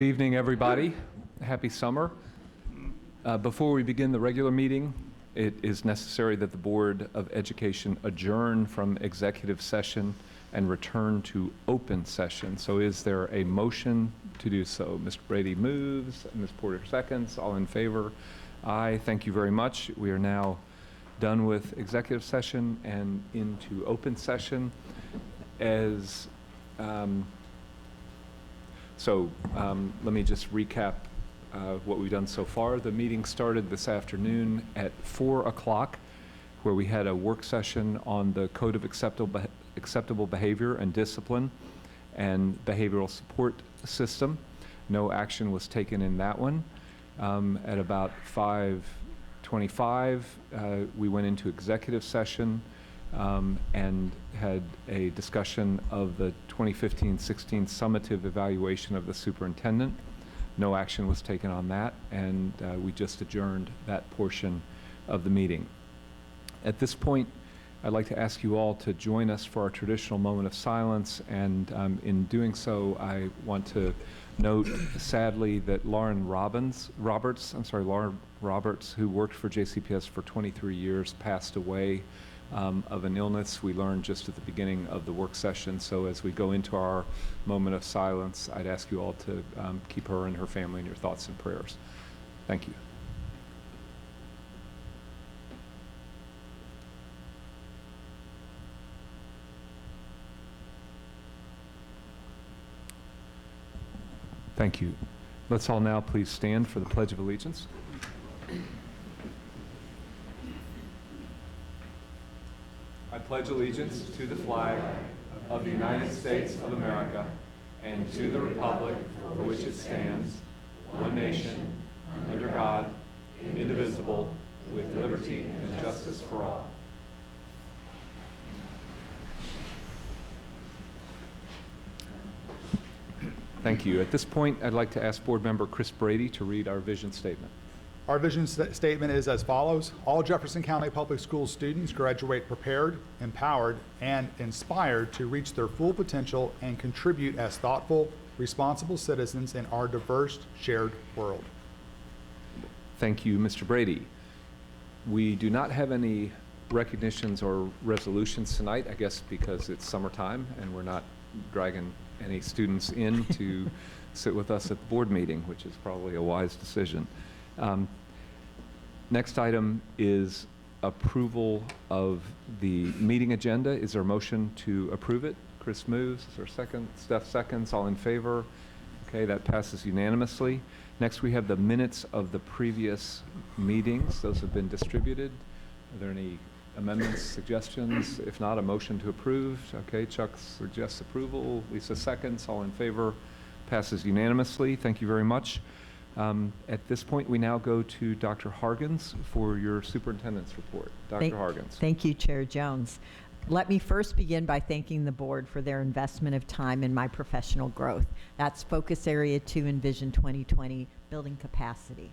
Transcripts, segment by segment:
Good evening, everybody. Happy summer. Before we begin the regular meeting, it is necessary that the Board of Education adjourn from executive session and return to open session. So is there a motion to do so? Mr. Brady moves, Ms. Porter seconds. All in favor? Aye. Thank you very much. We are now done with executive session and into open session. Let me just recap what we've done so far. The meeting started this afternoon at 4 o'clock, where we had a work session on the Code of Acceptable Behavior and Discipline and Behavioral Support System. No action was taken in that one. At about 5:25, we went into executive session and had a discussion of the 2015-16 summative evaluation of the superintendent. No action was taken on that, and we just adjourned that portion of the meeting. At this point, I'd like to ask you all to join us for our traditional moment of silence, and in doing so, I want to note, sadly, that Lauren Roberts, who worked for JCPS for 23 years, passed away of an illness we learned just at the beginning of the work session. So as we go into our moment of silence, I'd ask you all to keep her and her family in your thoughts and prayers. Thank you. Thank you. Let's all now please stand for the Pledge of Allegiance. I pledge allegiance to the flag of the United States of America and to the republic for which it stands, one nation, under God, indivisible, with liberty and justice for all. Thank you. At this point, I'd like to ask Board Member Chris Brady to read our vision statement. Our vision statement is as follows. All Jefferson County Public Schools students graduate prepared, empowered, and inspired to reach their full potential and contribute as thoughtful, responsible citizens in our diverse, shared world. Thank you, Mr. Brady. We do not have any recognitions or resolutions tonight, I guess because it's summertime and we're not dragging any students in to sit with us at the board meeting, which is probably a wise decision. Next item is approval of the meeting agenda. Is there a motion to approve it? Chris moves. Is there a second? Steph seconds. All in favor? Okay, that passes unanimously. Next, we have the minutes of the previous meetings. Those have been distributed. Are there any amendments, suggestions? If not, a motion to approve. Okay, Chuck suggests approval. Lisa seconds. All in favor? Passes unanimously. Thank you very much. At this point, we now go to Dr. Hargens for your superintendent's report. Dr. Hargens. Thank you, Chair Jones. Let me first begin by thanking the board for their investment of time in my professional growth. That's Focus Area 2 in Vision 2020, building capacity.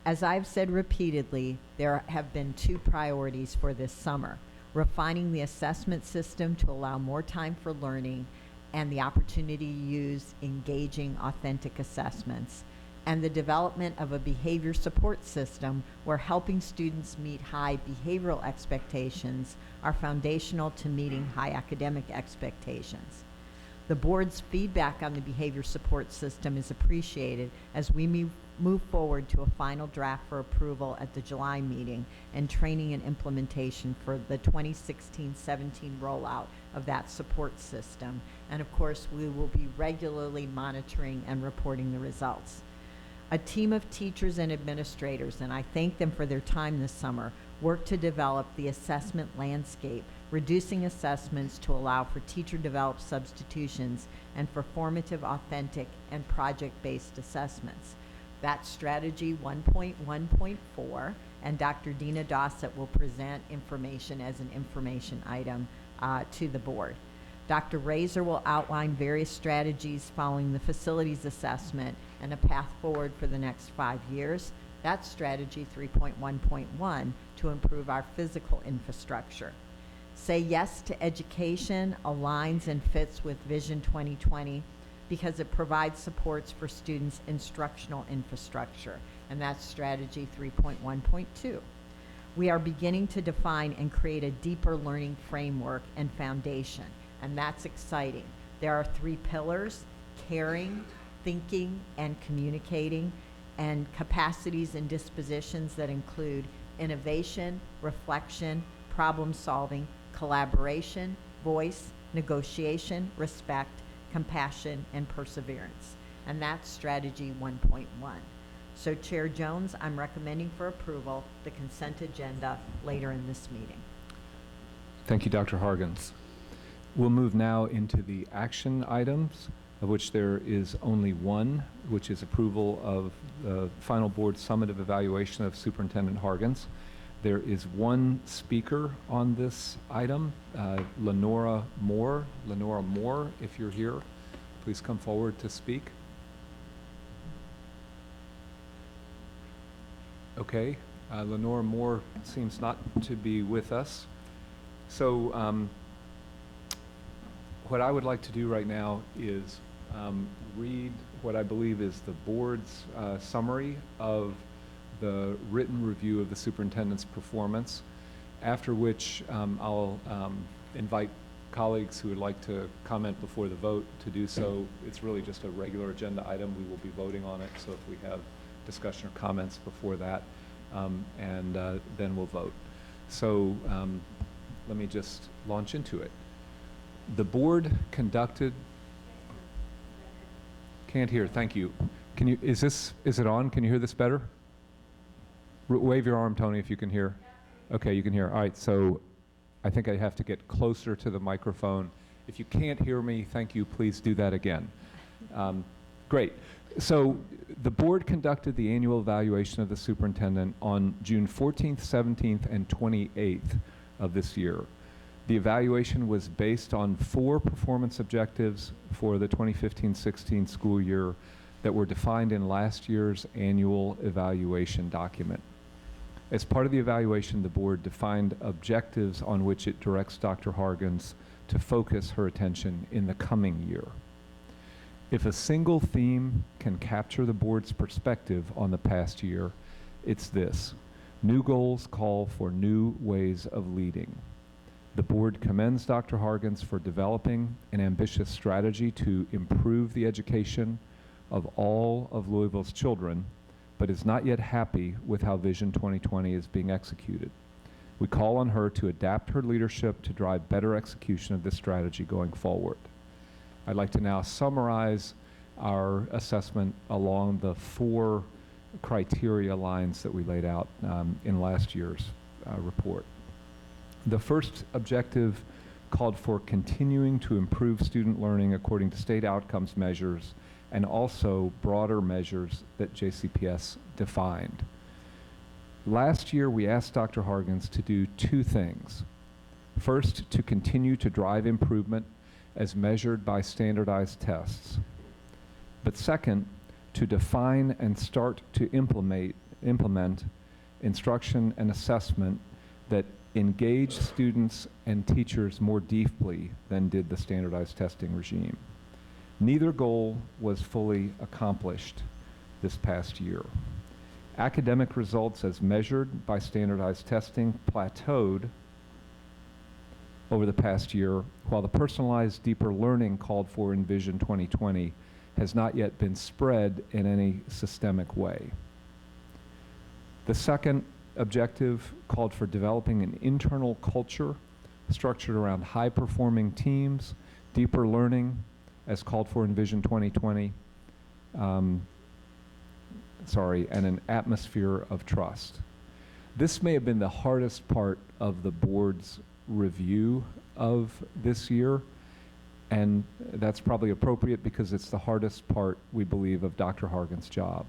As I've said repeatedly, there have been two priorities for this summer: refining the assessment system to allow more time for learning and the opportunity to use engaging, authentic assessments, and the development of a behavior support system where helping students meet high behavioral expectations are foundational to meeting high academic expectations. The board's feedback on the behavior support system is appreciated as we move forward to a final draft for approval at the July meeting and training and implementation for the 2016-17 rollout of that support system. And of course, we will be regularly monitoring and reporting the results. A team of teachers and administrators, and I thank them for their time this summer, worked to develop the assessment landscape, reducing assessments to allow for teacher-developed substitutions and for formative, authentic, and project-based assessments. That's strategy 1.1.4, and Dr. Dina Dossett will present information as an information item to the board. Dr. Razor will outline various strategies following the facilities assessment and a path forward for the next 5 years. That's strategy 3.1.1 to improve our physical infrastructure. Say Yes to Education aligns and fits with Vision 2020. because it provides supports for students' instructional infrastructure, and that's strategy 3.1.2. We are beginning to define and create a deeper learning framework and foundation, and that's exciting. There are 3 pillars: caring, thinking, and communicating, and capacities and dispositions that include innovation, reflection, problem solving, collaboration, voice, negotiation, respect, compassion, and perseverance. And that's strategy 1.1. So Chair Jones, I'm recommending for approval the consent agenda later in this meeting. Thank you, Dr. Hargens. We'll move now into the action items, of which there is only one, which is approval of the final board summative evaluation of Superintendent Hargens. There is one speaker on this item, Lenora Moore. Lenora Moore, if you're here, please come forward to speak. Okay, Lenora Moore seems not to be with us. So what I would like to do right now is read what I believe is the board's summary of the written review of the superintendent's performance, after which I'll invite colleagues who would like to comment before the vote to do so. It's really just a regular agenda item. We will be voting on it, so if we have discussion or comments before that, and then we'll vote. So let me just launch into it. The board conducted, can't hear, thank you. Can you, is it on? Can you hear this better? Wave your arm, Tony, if you can hear. Okay, you can hear. All right, so I think I have to get closer to the microphone. If you can't hear me, thank you, please do that again. Great. So the board conducted the annual evaluation of the superintendent on June 14th, 17th, and 28th of this year. The evaluation was based on 4 performance objectives for the 2015-16 school year that were defined in last year's annual evaluation document. As part of the evaluation, the board defined objectives on which it directs Dr. Hargens to focus her attention in the coming year. If a single theme can capture the board's perspective on the past year, it's this: new goals call for new ways of leading. The board commends Dr. Hargens for developing an ambitious strategy to improve the education of all of Louisville's children, but is not yet happy with how Vision 2020 is being executed. We call on her to adapt her leadership to drive better execution of this strategy going forward. I'd like to now summarize our assessment along the 4 criteria lines that we laid out in last year's report. The first objective called for continuing to improve student learning according to state outcomes measures and also broader measures that JCPS defined. Last year, we asked Dr. Hargens to do 2 things. First, to continue to drive improvement as measured by standardized tests. But second, to define and start to implement instruction and assessment that engage students and teachers more deeply than did the standardized testing regime. Neither goal was fully accomplished this past year. Academic results as measured by standardized testing plateaued over the past year, while the personalized deeper learning called for in Vision 2020 has not yet been spread in any systemic way. The second objective called for developing an internal culture structured around high-performing teams, deeper learning, as called for in Vision 2020, and an atmosphere of trust. This may have been the hardest part of the board's review of this year, and that's probably appropriate because it's the hardest part, we believe, of Dr. Hargens' job.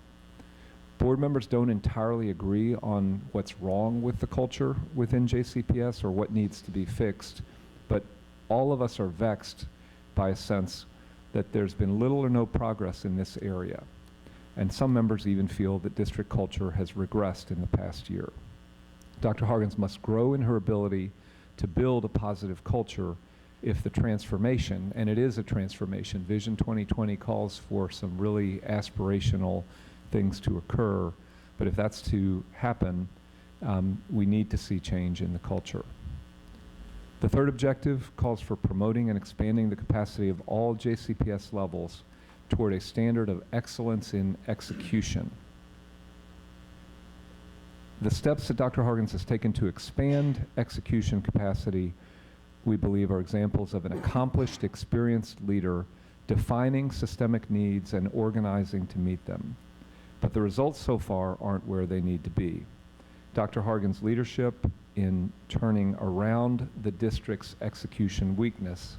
Board members don't entirely agree on what's wrong with the culture within JCPS or what needs to be fixed, but all of us are vexed by a sense that there's been little or no progress in this area. And some members even feel that district culture has regressed in the past year. Dr. Hargens must grow in her ability to build a positive culture if the transformation, and it is a transformation, Vision 2020 calls for some really aspirational things to occur, but if that's to happen, we need to see change in the culture. The third objective calls for promoting and expanding the capacity of all JCPS levels toward a standard of excellence in execution. The steps that Dr. Hargens has taken to expand execution capacity, we believe, are examples of an accomplished, experienced leader defining systemic needs and organizing to meet them. But the results so far aren't where they need to be. Dr. Hargens' leadership in turning around the district's execution weakness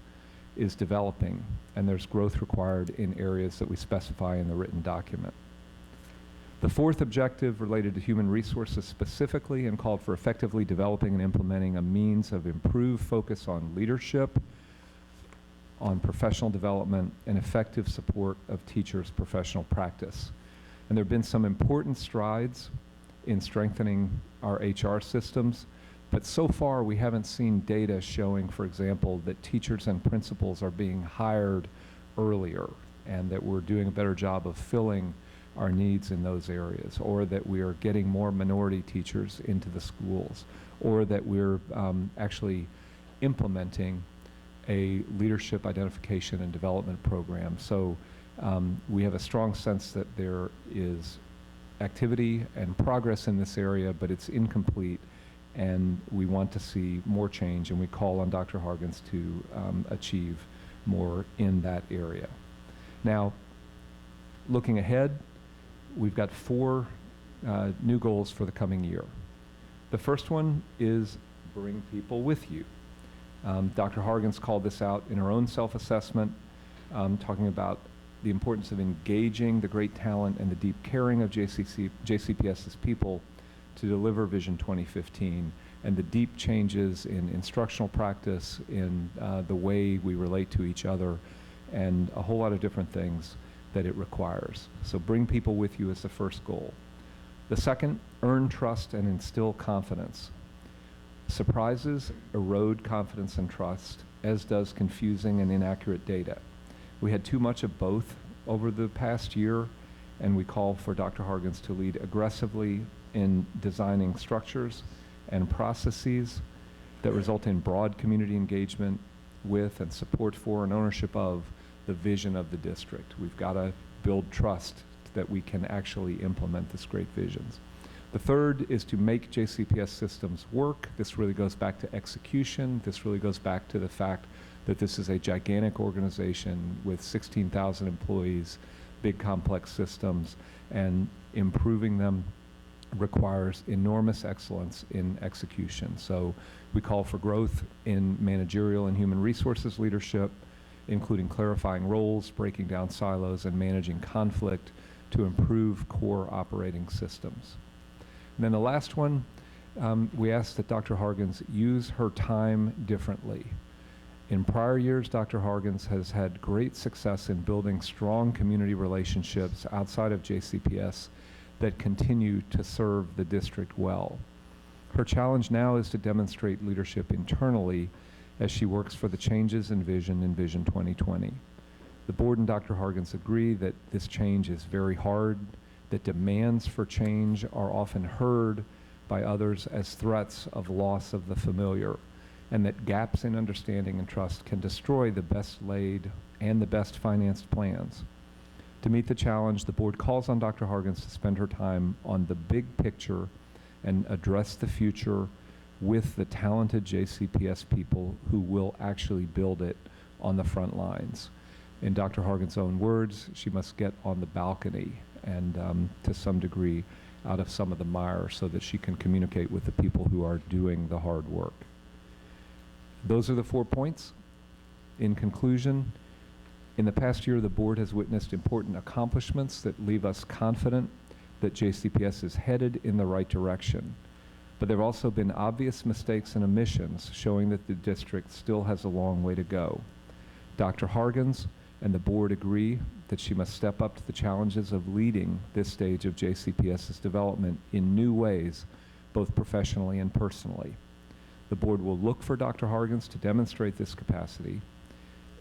is developing, and there's growth required in areas that we specify in the written document. The fourth objective related to human resources specifically and called for effectively developing and implementing a means of improved focus on leadership, on professional development, and effective support of teachers' professional practice. And there have been some important strides in strengthening our HR systems, but so far we haven't seen data showing, for example, that teachers and principals are being hired earlier and that we're doing a better job of filling our needs in those areas, or that we are getting more minority teachers into the schools, or that we're actually implementing a leadership identification and development program. So we have a strong sense that there is activity and progress in this area, but it's incomplete, and we want to see more change, and we call on Dr. Hargens to achieve more in that area. Now, looking ahead, we've got 4 new goals for the coming year. The first one is bring people with you. Dr. Hargens called this out in her own self-assessment, talking about the importance of engaging the great talent and the deep caring of JCPS's people to deliver Vision 2015, and the deep changes in instructional practice, in the way we relate to each other, and a whole lot of different things that it requires. So bring people with you as the first goal. The second, earn trust and instill confidence. Surprises erode confidence and trust, as does confusing and inaccurate data. We had too much of both over the past year, and we call for Dr. Hargens to lead aggressively in designing structures and processes that result in broad community engagement with and support for and ownership of the vision of the district. We've got to build trust that we can actually implement this great visions. The third is to make JCPS systems work. This really goes back to execution. This really goes back to the fact that this is a gigantic organization with 16,000 employees, big complex systems, and improving them requires enormous excellence in execution. So we call for growth in managerial and human resources leadership, including clarifying roles, breaking down silos, and managing conflict to improve core operating systems. And then the last one, we asked that Dr. Hargens use her time differently. In prior years, Dr. Hargens has had great success in building strong community relationships outside of JCPS that continue to serve the district well. Her challenge now is to demonstrate leadership internally as she works for the changes in Vision 2020. The board and Dr. Hargens agree that this change is very hard, that demands for change are often heard by others as threats of loss of the familiar, and that gaps in understanding and trust can destroy the best laid and the best financed plans. To meet the challenge, the board calls on Dr. Hargens to spend her time on the big picture and address the future with the talented JCPS people who will actually build it on the front lines. In Dr. Hargens' own words, she must get on the balcony and to some degree out of some of the mire so that she can communicate with the people who are doing the hard work. Those are the 4 points. In conclusion, in the past year, the board has witnessed important accomplishments that leave us confident that JCPS is headed in the right direction. But there have also been obvious mistakes and omissions showing that the district still has a long way to go. Dr. Hargens and the board agree that she must step up to the challenges of leading this stage of JCPS's development in new ways, both professionally and personally. The board will look for Dr. Hargens to demonstrate this capacity,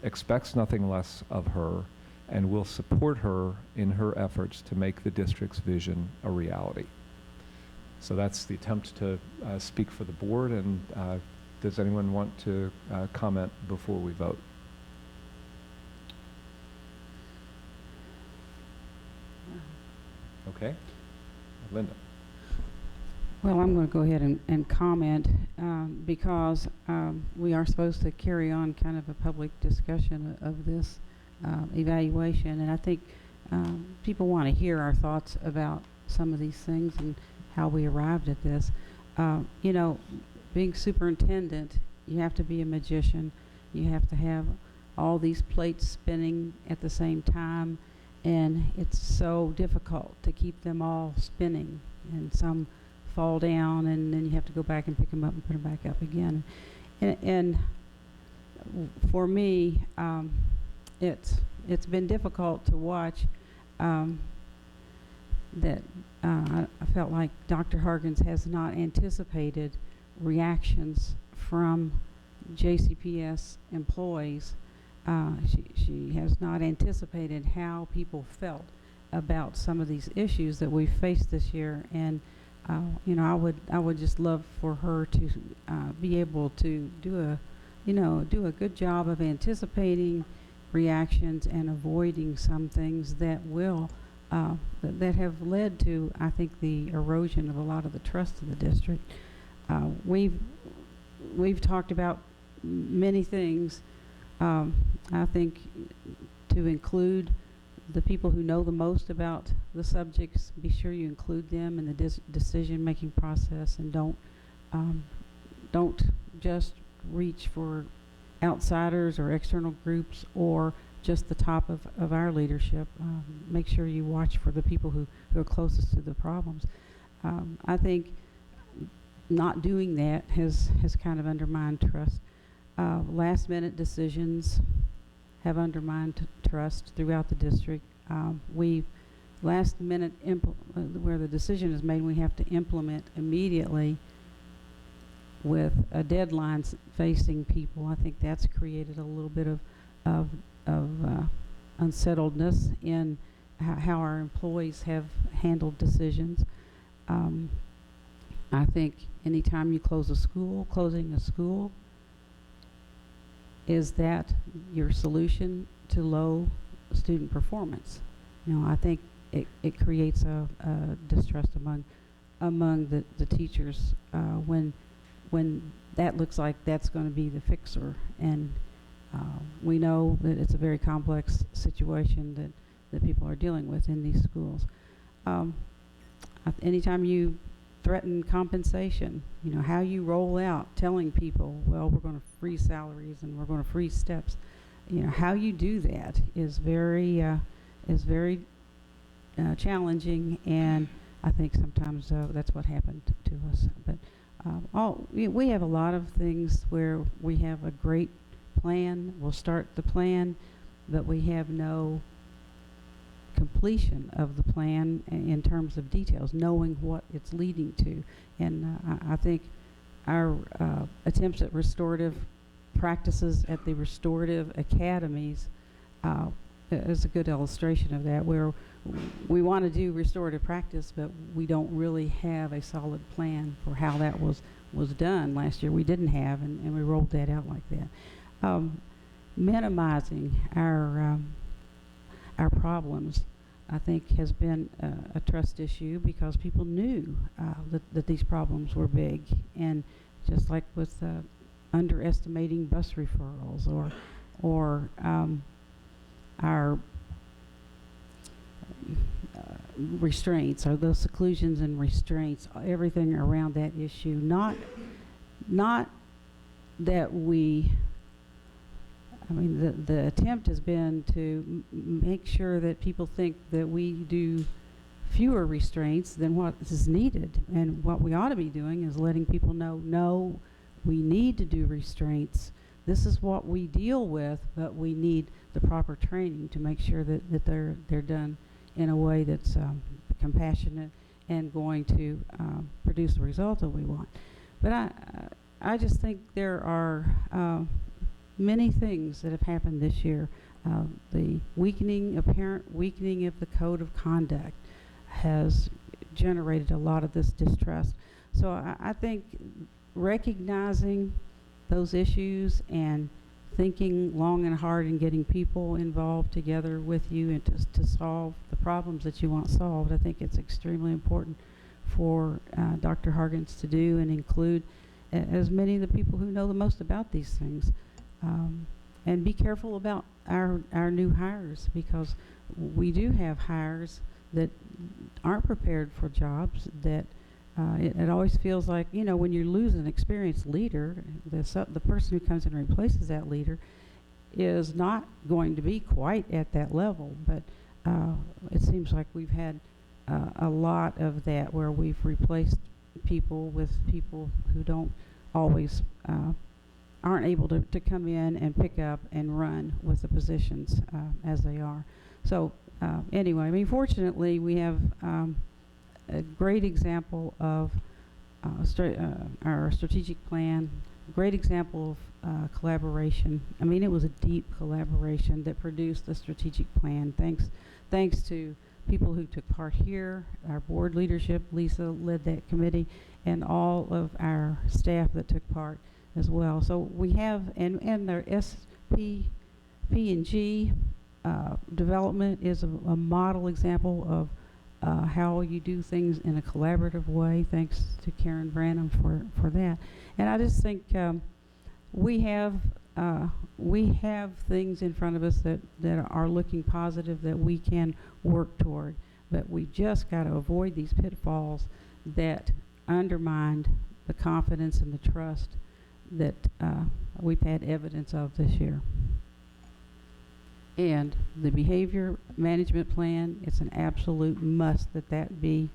expects nothing less of her, and will support her in her efforts to make the district's vision a reality. So that's the attempt to speak for the board, and does anyone want to comment before we vote? Okay. Linda. Well, I'm going to go ahead and comment because we are supposed to carry on kind of a public discussion of this evaluation, and I think people want to hear our thoughts about some of these things and how we arrived at this. You know, being superintendent, you have to be a magician. You have to have all these plates spinning at the same time, and it's so difficult to keep them all spinning, and some fall down, and then you have to go back and pick them up and put them back up again. And for me, it's been difficult to watch that I felt like Dr. Hargens has not anticipated reactions from JCPS employees. She has not anticipated how people felt about some of these issues that we faced this year, and you know, I would just love for her to be able to do a good job of anticipating reactions and avoiding some things that will that have led to, I think, the erosion of a lot of the trust of the district. We've talked about many things. I think to include the people who know the most about the subjects, be sure you include them in the decision-making process, and don't just reach for outsiders or external groups or just the top of our leadership. Make sure you watch for the people who are closest to the problems. I think not doing that has kind of undermined trust. Last-minute decisions have undermined trust throughout the district. We last-minute where the decision is made, we have to implement immediately with a deadline facing people. I think that's created a little bit of unsettledness in how our employees have handled decisions. I think anytime you close a school, closing a school, is that your solution to low student performance? You know, I think it creates a distrust among the teachers when that looks like that's going to be the fixer, and we know that it's a very complex situation that people are dealing with in these schools. Anytime you threaten compensation, you know, how you roll out telling people, well, we're going to freeze salaries and we're going to freeze steps, you know, how you do that is very challenging, and I think sometimes that's what happened to us. But we have a lot of things where we have a great plan, we'll start the plan, but we have no completion of the plan in terms of details, knowing what it's leading to. And I think our attempts at restorative practices at the restorative academies is a good illustration of that, where we want to do restorative practice, but we don't really have a solid plan for how that was done last year. We didn't have, and we rolled that out like that. Minimizing our problems, I think, has been a trust issue, because people knew that these problems were big, and just like with underestimating bus referrals or our restraints, or those seclusions and restraints, everything around that issue. Not that we, I mean, the attempt has been to make sure that people think that we do fewer restraints than what is needed. And what we ought to be doing is letting people know, no, we need to do restraints. This is what we deal with, but we need the proper training to make sure that they're done in a way that's compassionate and going to produce the result that we want. But I just think there are many things that have happened this year. The apparent weakening of the code of conduct has generated a lot of this distrust. So I think recognizing those issues and thinking long and hard and getting people involved together with you and to solve the problems that you want solved, I think it's extremely important for Dr. Hargens to do and include as many of the people who know the most about these things. And be careful about our new hires, because we do have hires that aren't prepared for jobs, that it always feels like, you know, when you lose an experienced leader, the person who comes in and replaces that leader is not going to be quite at that level. But it seems like we've had a lot of that, where we've replaced people with people who don't always aren't able to come in and pick up and run with the positions as they are. So anyway, I mean, fortunately, we have a great example of our strategic plan, a great example of collaboration. I mean, it was a deep collaboration that produced the strategic plan. Thanks to people who took part here, our board leadership. Lisa led that committee, and all of our staff that took part as well. So we have, and their P&G development is a model example of how you do things in a collaborative way. Thanks to Karen Branham for that. And I just think we have things in front of us that are looking positive, that we can work toward. But we just got to avoid these pitfalls that undermined the confidence and the trust that we've had evidence of this year. And the behavior management plan, it's an absolute must that be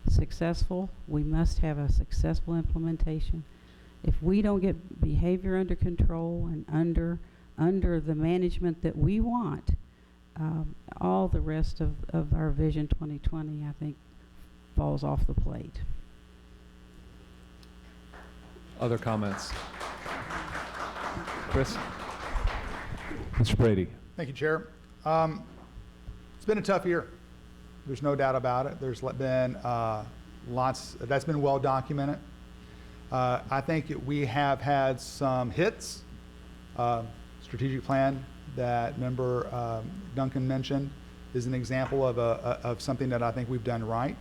successful. We must have a successful implementation. If we don't get behavior under control and under the management that we want, all the rest of our Vision 2020, I think, falls off the plate. Other comments? Chris? Mr. Brady? Thank you, Chair. It's been a tough year. There's no doubt about it. There's been lots, that's been well documented. I think we have had some hits. Strategic plan that member Duncan mentioned is an example of something that I think we've done right.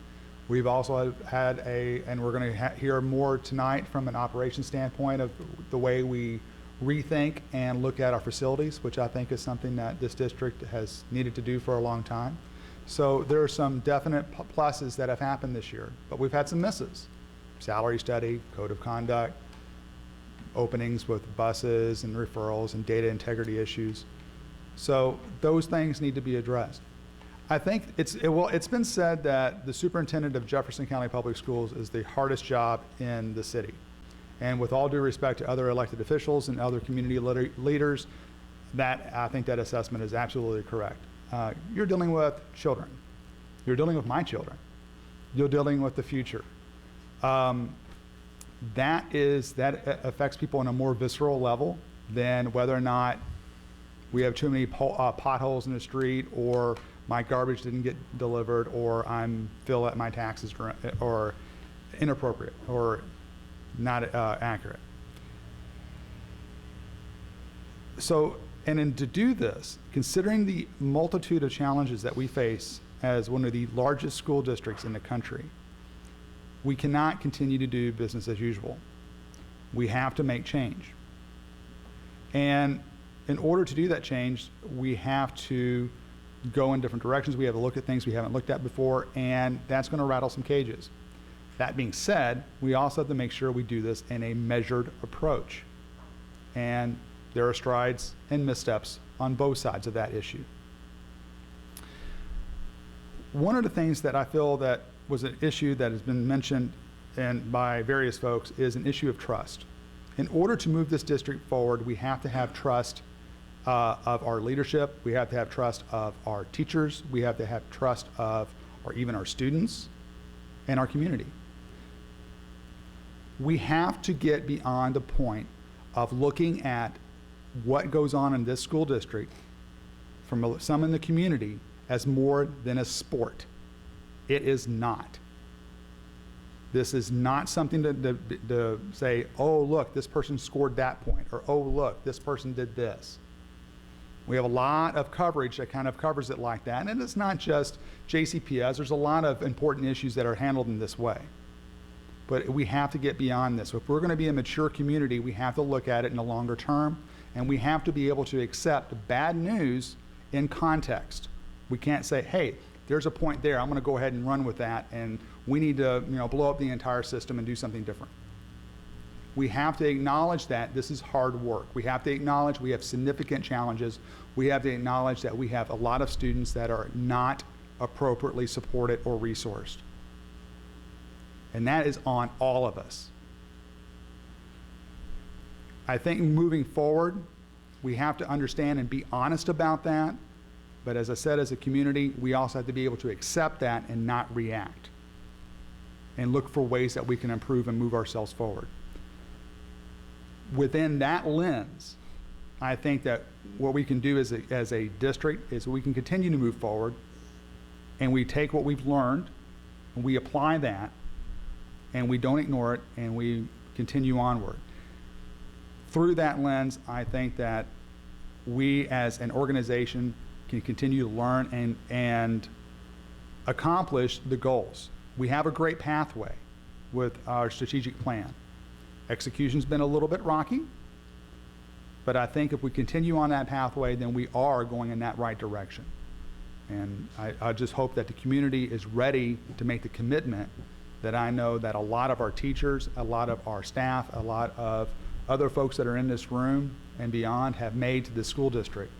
We've also had and we're going to hear more tonight from an operations standpoint of the way we rethink and look at our facilities, which I think is something that this district has needed to do for a long time. So there are some definite pluses that have happened this year, but we've had some misses. Salary study, code of conduct, openings with buses and referrals and data integrity issues. So those things need to be addressed. I think it's been said that the superintendent of Jefferson County Public Schools is the hardest job in the city. And with all due respect to other elected officials and other community leaders, I think that assessment is absolutely correct. You're dealing with children. You're dealing with my children. You're dealing with the future. That affects people on a more visceral level than whether or not we have too many potholes in the street, or my garbage didn't get delivered, or I'm feel that my taxes or inappropriate or not accurate. So, and to do this, considering the multitude of challenges that we face as one of the largest school districts in the country, we cannot continue to do business as usual. We have to make change. And in order to do that change, we have to go in different directions. We have to look at things we haven't looked at before, and that's going to rattle some cages. That being said, we also have to make sure we do this in a measured approach. And there are strides and missteps on both sides of that issue. One of the things that I feel that was an issue that has been mentioned by various folks is an issue of trust. In order to move this district forward, we have to have trust of our leadership. We have to have trust of our teachers. We have to have trust of, or even our students and our community. We have to get beyond the point of looking at what goes on in this school district from some in the community as more than a sport. It is not. This is not something to say, oh, look, this person scored that point, or oh, look, this person did this. We have a lot of coverage that kind of covers it like that. And it's not just JCPS. There's a lot of important issues that are handled in this way. But we have to get beyond this. If we're going to be a mature community, we have to look at it in the longer term, and we have to be able to accept bad news in context. We can't say, hey, there's a point there, I'm going to go ahead and run with that, and we need to blow up the entire system and do something different. We have to acknowledge that this is hard work. We have to acknowledge we have significant challenges. We have to acknowledge that we have a lot of students that are not appropriately supported or resourced. And that is on all of us. I think moving forward, we have to understand and be honest about that. But as I said, as a community, we also have to be able to accept that and not react, and look for ways that we can improve and move ourselves forward. Within that lens, I think that what we can do as a district is we can continue to move forward, and we take what we've learned and we apply that, and we don't ignore it, and we continue onward. Through that lens, I think that we as an organization can continue to learn and accomplish the goals. We have a great pathway with our strategic plan. Execution's been a little bit rocky, but I think if we continue on that pathway, then we are going in that right direction. And I just hope that the community is ready to make the commitment that I know that a lot of our teachers, a lot of our staff, a lot of other folks that are in this room and beyond have made to the school district.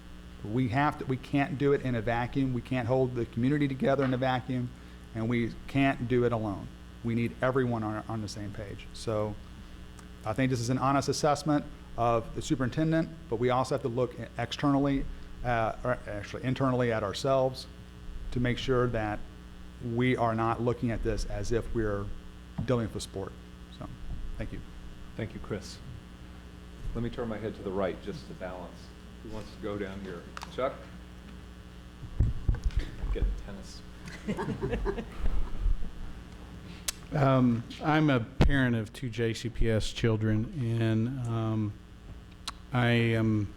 We can't do it in a vacuum. We can't hold the community together in a vacuum, and we can't do it alone. We need everyone on the same page. So I think this is an honest assessment of the superintendent, but we also have to look externally, or actually internally at ourselves to make sure that we are not looking at this as if we're dealing with sport. So, thank you. Thank you, Chris. Let me turn my head to the right just to balance. Who wants to go down here? Chuck? Get tennis. I'm a parent of 2 JCPS children, and I am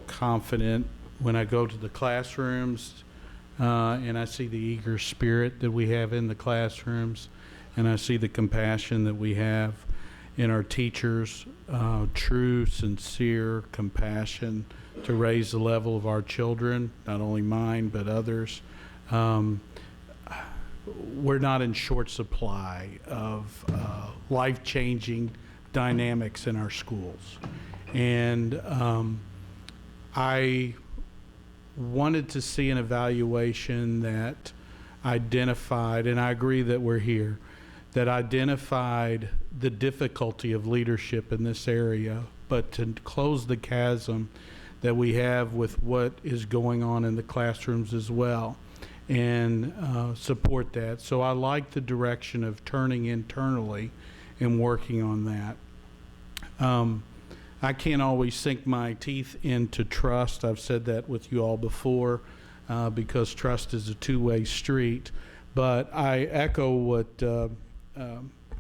confident when I go to the classrooms and I see the eager spirit that we have in the classrooms, and I see the compassion that we have in our teachers, true, sincere compassion to raise the level of our children, not only mine, but others. We're not in short supply of life-changing dynamics in our schools. And I wanted to see an evaluation that identified, and I agree that we're here, that identified the difficulty of leadership in this area, but to close the chasm that we have with what is going on in the classrooms as well, and support that. So I like the direction of turning internally and working on that. I can't always sink my teeth into trust. I've said that with you all before, because trust is a two-way street. But I echo what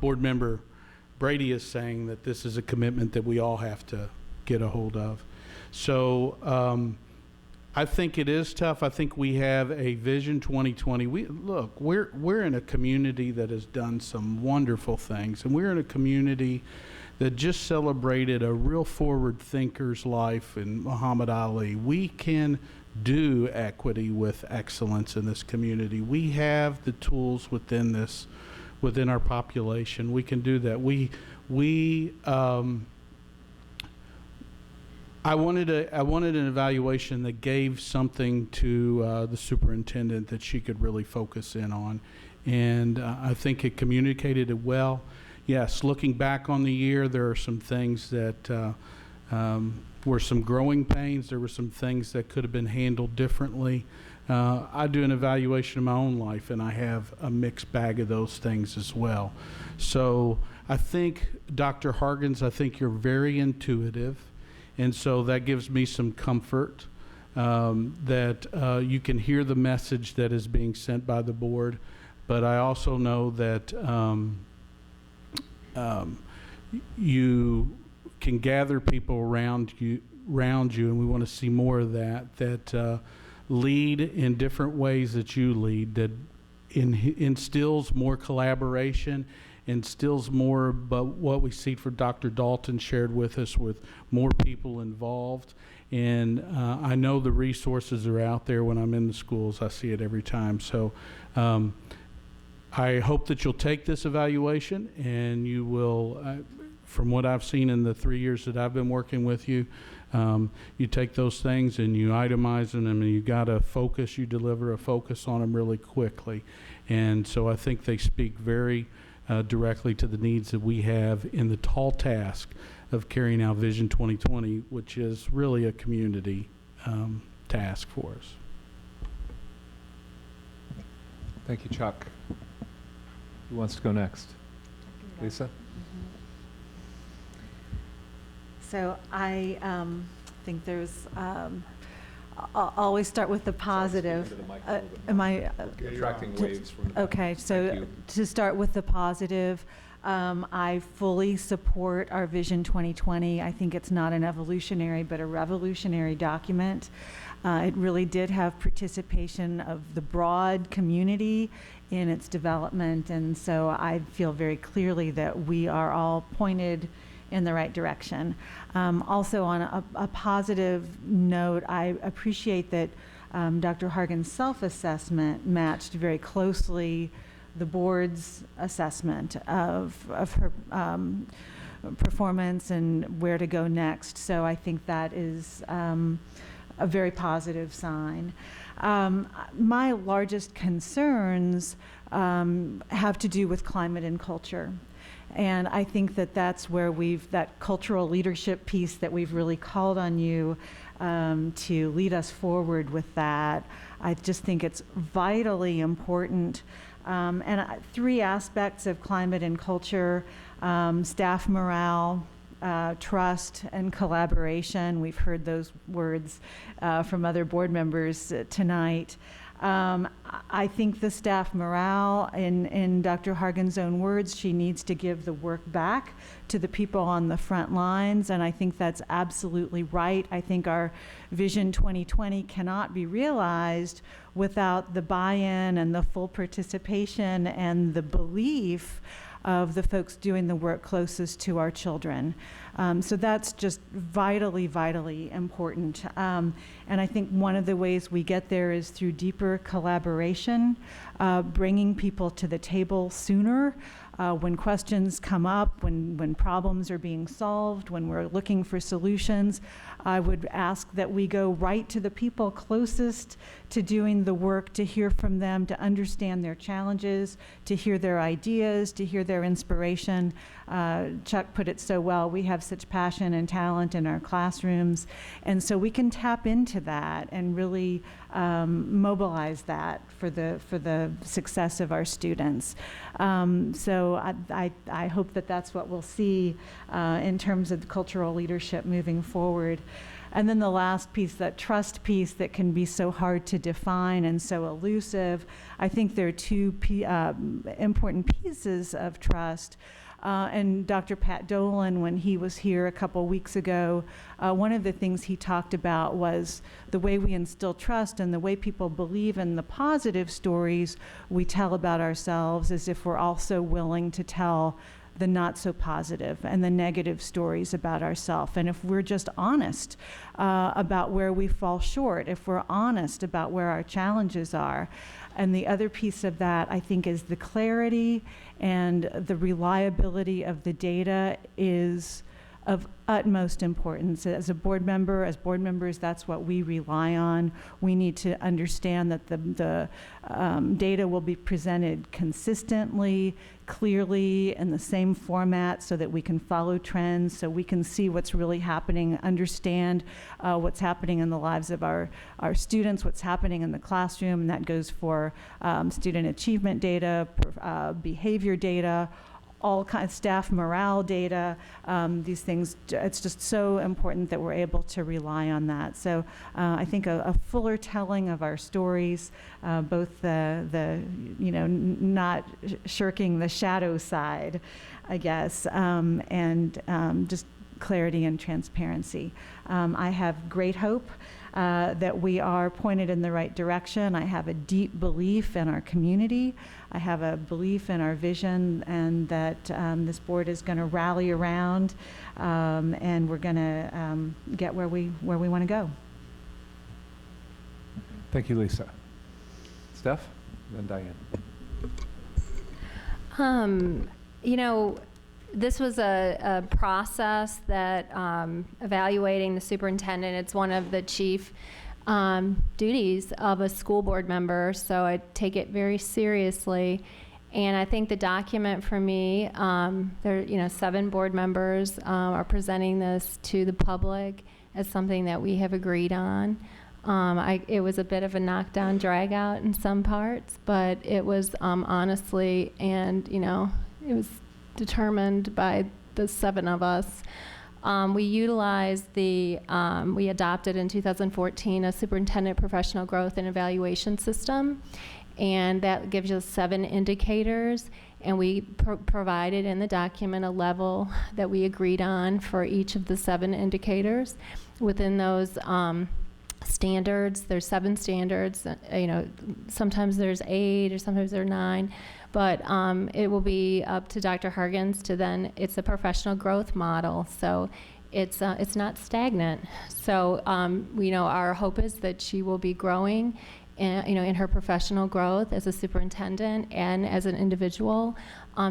Board Member Brady is saying, that this is a commitment that we all have to get a hold of. So I think it is tough. I think we have a Vision 2020. We're in a community that has done some wonderful things, and we're in a community that just celebrated a real forward thinker's life in Muhammad Ali. We can do equity with excellence in this community. We have the tools within our population. We can do that. I wanted an evaluation that gave something to the superintendent that she could really focus in on, and I think it communicated it well. Yes, looking back on the year, there are some things that were some growing pains. There were some things that could have been handled differently, I do an evaluation of my own life, and I have a mixed bag of those things as well. So I think, Dr. Hargens, I think you're very intuitive, and so that gives me some comfort that you can hear the message that is being sent by the board. But I also know that you can gather people around you, and we want to see more of that lead in different ways that you lead, that instills more collaboration, instills more, but what we see for Dr. Dalton shared with us, with more people involved. And I know the resources are out there when I'm in the schools. I see it every time. So I hope that you'll take this evaluation, and you will, from what I've seen in the 3 years that I've been working with you, you take those things and you itemize them, and you got to focus, you deliver a focus on them really quickly. And so I think they speak very directly to the needs that we have in the tall task of carrying out Vision 2020, which is really a community task for us. Thank you, Chuck. Who wants to go next? Lisa? So I think there's, I'll always start with the positive. Am I? Attracting waves from the back. Okay, Thank so you. to start with the positive, I fully support our Vision 2020. I think it's not an evolutionary, but a revolutionary document. It really did have participation of the broad community in its development, and so I feel very clearly that we are all pointed in the right direction. Also, on a positive note, I appreciate that Dr. Hargen's self-assessment matched very closely the board's assessment of her performance and where to go next. So I think that is a very positive sign. My largest concerns have to do with climate and culture. And I think that that's where that cultural leadership piece that we've really called on you to lead us forward with that. I just think it's vitally important. Three aspects of climate and culture: staff morale, trust, and collaboration. We've heard those words from other board members tonight. I think the staff morale, in Dr. Hargen's own words, she needs to give the work back to the people on the front lines, and I think that's absolutely right. I think our Vision 2020 cannot be realized without the buy-in and the full participation and the belief of the folks doing the work closest to our children. So that's just vitally, vitally important. And I think one of the ways we get there is through deeper collaboration, bringing people to the table sooner, when questions come up, when problems are being solved, when we're looking for solutions. I would ask that we go right to the people closest to doing the work, to hear from them, to understand their challenges, to hear their ideas, to hear their inspiration. Chuck put it so well, we have such passion and talent in our classrooms, and so we can tap into that and really mobilize that for the success of our students. So I hope that that's what we'll see in terms of cultural leadership moving forward. And then the last piece, that trust piece that can be so hard to define and so elusive, I think there are two important pieces of trust. And Dr. Pat Dolan, when he was here a couple weeks ago, one of the things he talked about was the way we instill trust and the way people believe in the positive stories we tell about ourselves, as if we're also willing to tell the not so positive and the negative stories about ourselves. And if we're just honest about where we fall short, if we're honest about where our challenges are. And the other piece of that, I think, is the clarity and the reliability of the data is of utmost importance. As a board member, as board members, that's what we rely on. We need to understand that the data will be presented consistently, clearly, in the same format so that we can follow trends, so we can see what's really happening, understand what's happening in the lives of our students, what's happening in the classroom, and that goes for student achievement data, behavior data, all kinds of staff morale data, these things. It's just so important that we're able to rely on that. So I think a fuller telling of our stories, both the not shirking the shadow side, I guess, and just clarity and transparency. I have great hope that we are pointed in the right direction. I have a deep belief in our community. I have a belief in our vision, and that this board is going to rally around, and we're going to get where we want to go. Thank you, Lisa. Steph, then Diane. This was a process that evaluating the superintendent, it's one of the chief duties of a school board member, so I take it very seriously. And I think the document for me, 7 board members are presenting this to the public as something that we have agreed on. It was a bit of a knockdown, drag out in some parts, but it was honestly, and it was determined by the 7 of us. We utilized we adopted in 2014 a superintendent professional growth and evaluation system, and that gives us 7 indicators, and we provided in the document a level that we agreed on for each of the 7 indicators. Within those standards, there's 7 standards, sometimes there's 8 or sometimes there are 9, but it will be up to Dr. Hargens to then, it's a professional growth model, so it's not stagnant. So our hope is that she will be growing in her professional growth as a superintendent and as an individual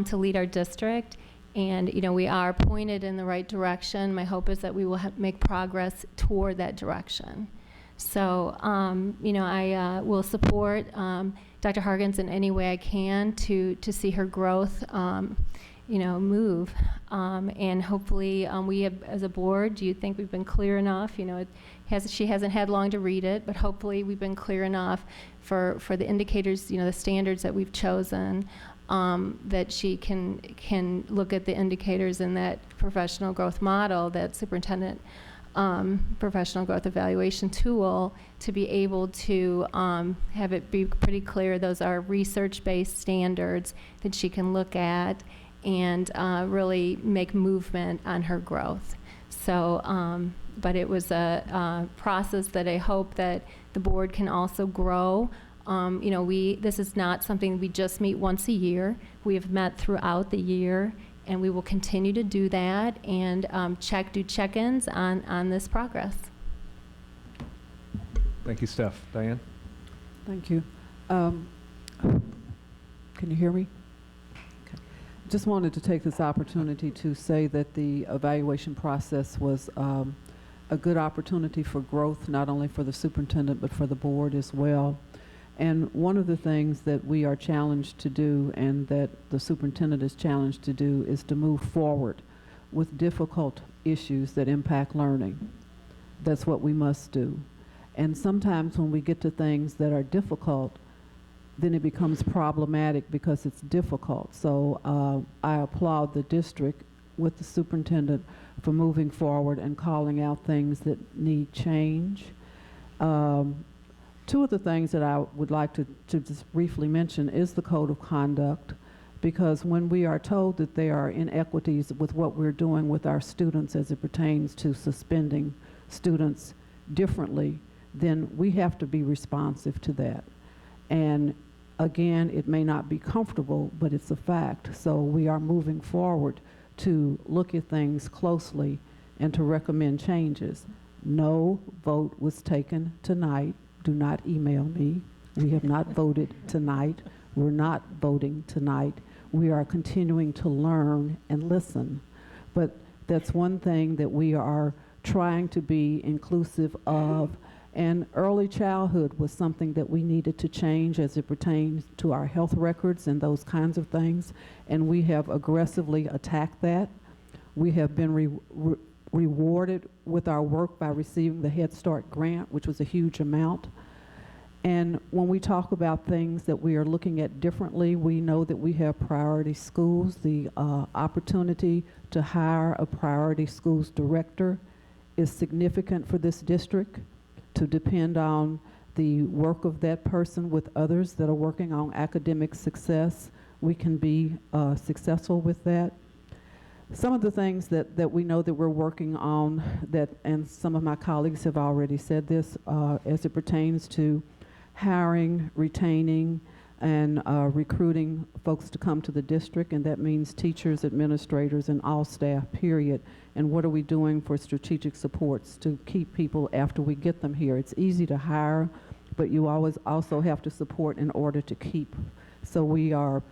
to lead our district. And we are pointed in the right direction. My hope is that we will make progress toward that direction. So, I will support Dr. Hargens in any way I can to see her growth, move. And hopefully, we have, as a board, do you think we've been clear enough? She hasn't had long to read it, but hopefully we've been clear enough for the indicators, the standards that we've chosen, that she can look at the indicators in that professional growth model, that superintendent professional growth evaluation tool, to be able to have it be pretty clear those are research-based standards that she can look at and really make movement on her growth. So, but it was a process that I hope that the board can also grow. This is not something we just meet once a year. We have met throughout the year, and we will continue to do that and do check-ins on this progress. Thank you, Steph. Diane? Thank you. Can you hear me? Okay. Just wanted to take this opportunity to say that the evaluation process was a good opportunity for growth, not only for the superintendent, but for the board as well. And one of the things that we are challenged to do, and that the superintendent is challenged to do, is to move forward with difficult issues that impact learning. That's what we must do. And sometimes when we get to things that are difficult, then it becomes problematic because it's difficult. So I applaud the district with the superintendent for moving forward and calling out things that need change. Two of the things that I would like to just briefly mention is the code of conduct, because when we are told that there are inequities with what we're doing with our students as it pertains to suspending students differently, then we have to be responsive to that. And again, it may not be comfortable, but it's a fact. So we are moving forward to look at things closely and to recommend changes. No vote was taken tonight. Do not email me. We have not voted tonight. We're not voting tonight. We are continuing to learn and listen. But That's one thing that we are trying to be inclusive of. And early childhood was something that we needed to change as it pertains to our health records and those kinds of things. And we have aggressively attacked that. We have been rewarded with our work by receiving the Head Start grant, which was a huge amount. And when we talk about things that we are looking at differently, we know that we have priority schools. The opportunity to hire a priority schools director is significant for this district, to depend on the work of that person with others that are working on academic success. We can be successful with that. Some of the things that we know that we're working on, that, and some of my colleagues have already said this, as it pertains to hiring, retaining, and recruiting folks to come to the district, and that means teachers, administrators, and all staff, period. And what are we doing for strategic supports to keep people after we get them here? It's easy to hire, but you always also have to support in order to keep. So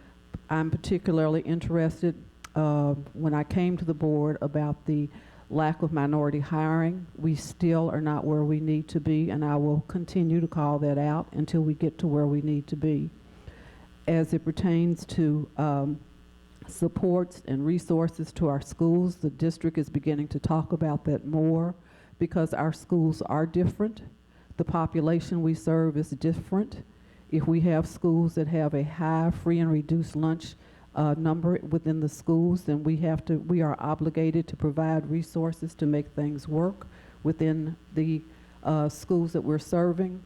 I'm particularly interested when I came to the board about the lack of minority hiring. We still are not where we need to be, and I will continue to call that out until we get to where we need to be. As it pertains to supports and resources to our schools, the district is beginning to talk about that more because our schools are different. The population we serve is different. If we have schools that have a high free and reduced lunch number within the schools, then we are obligated to provide resources to make things work within the schools that we're serving.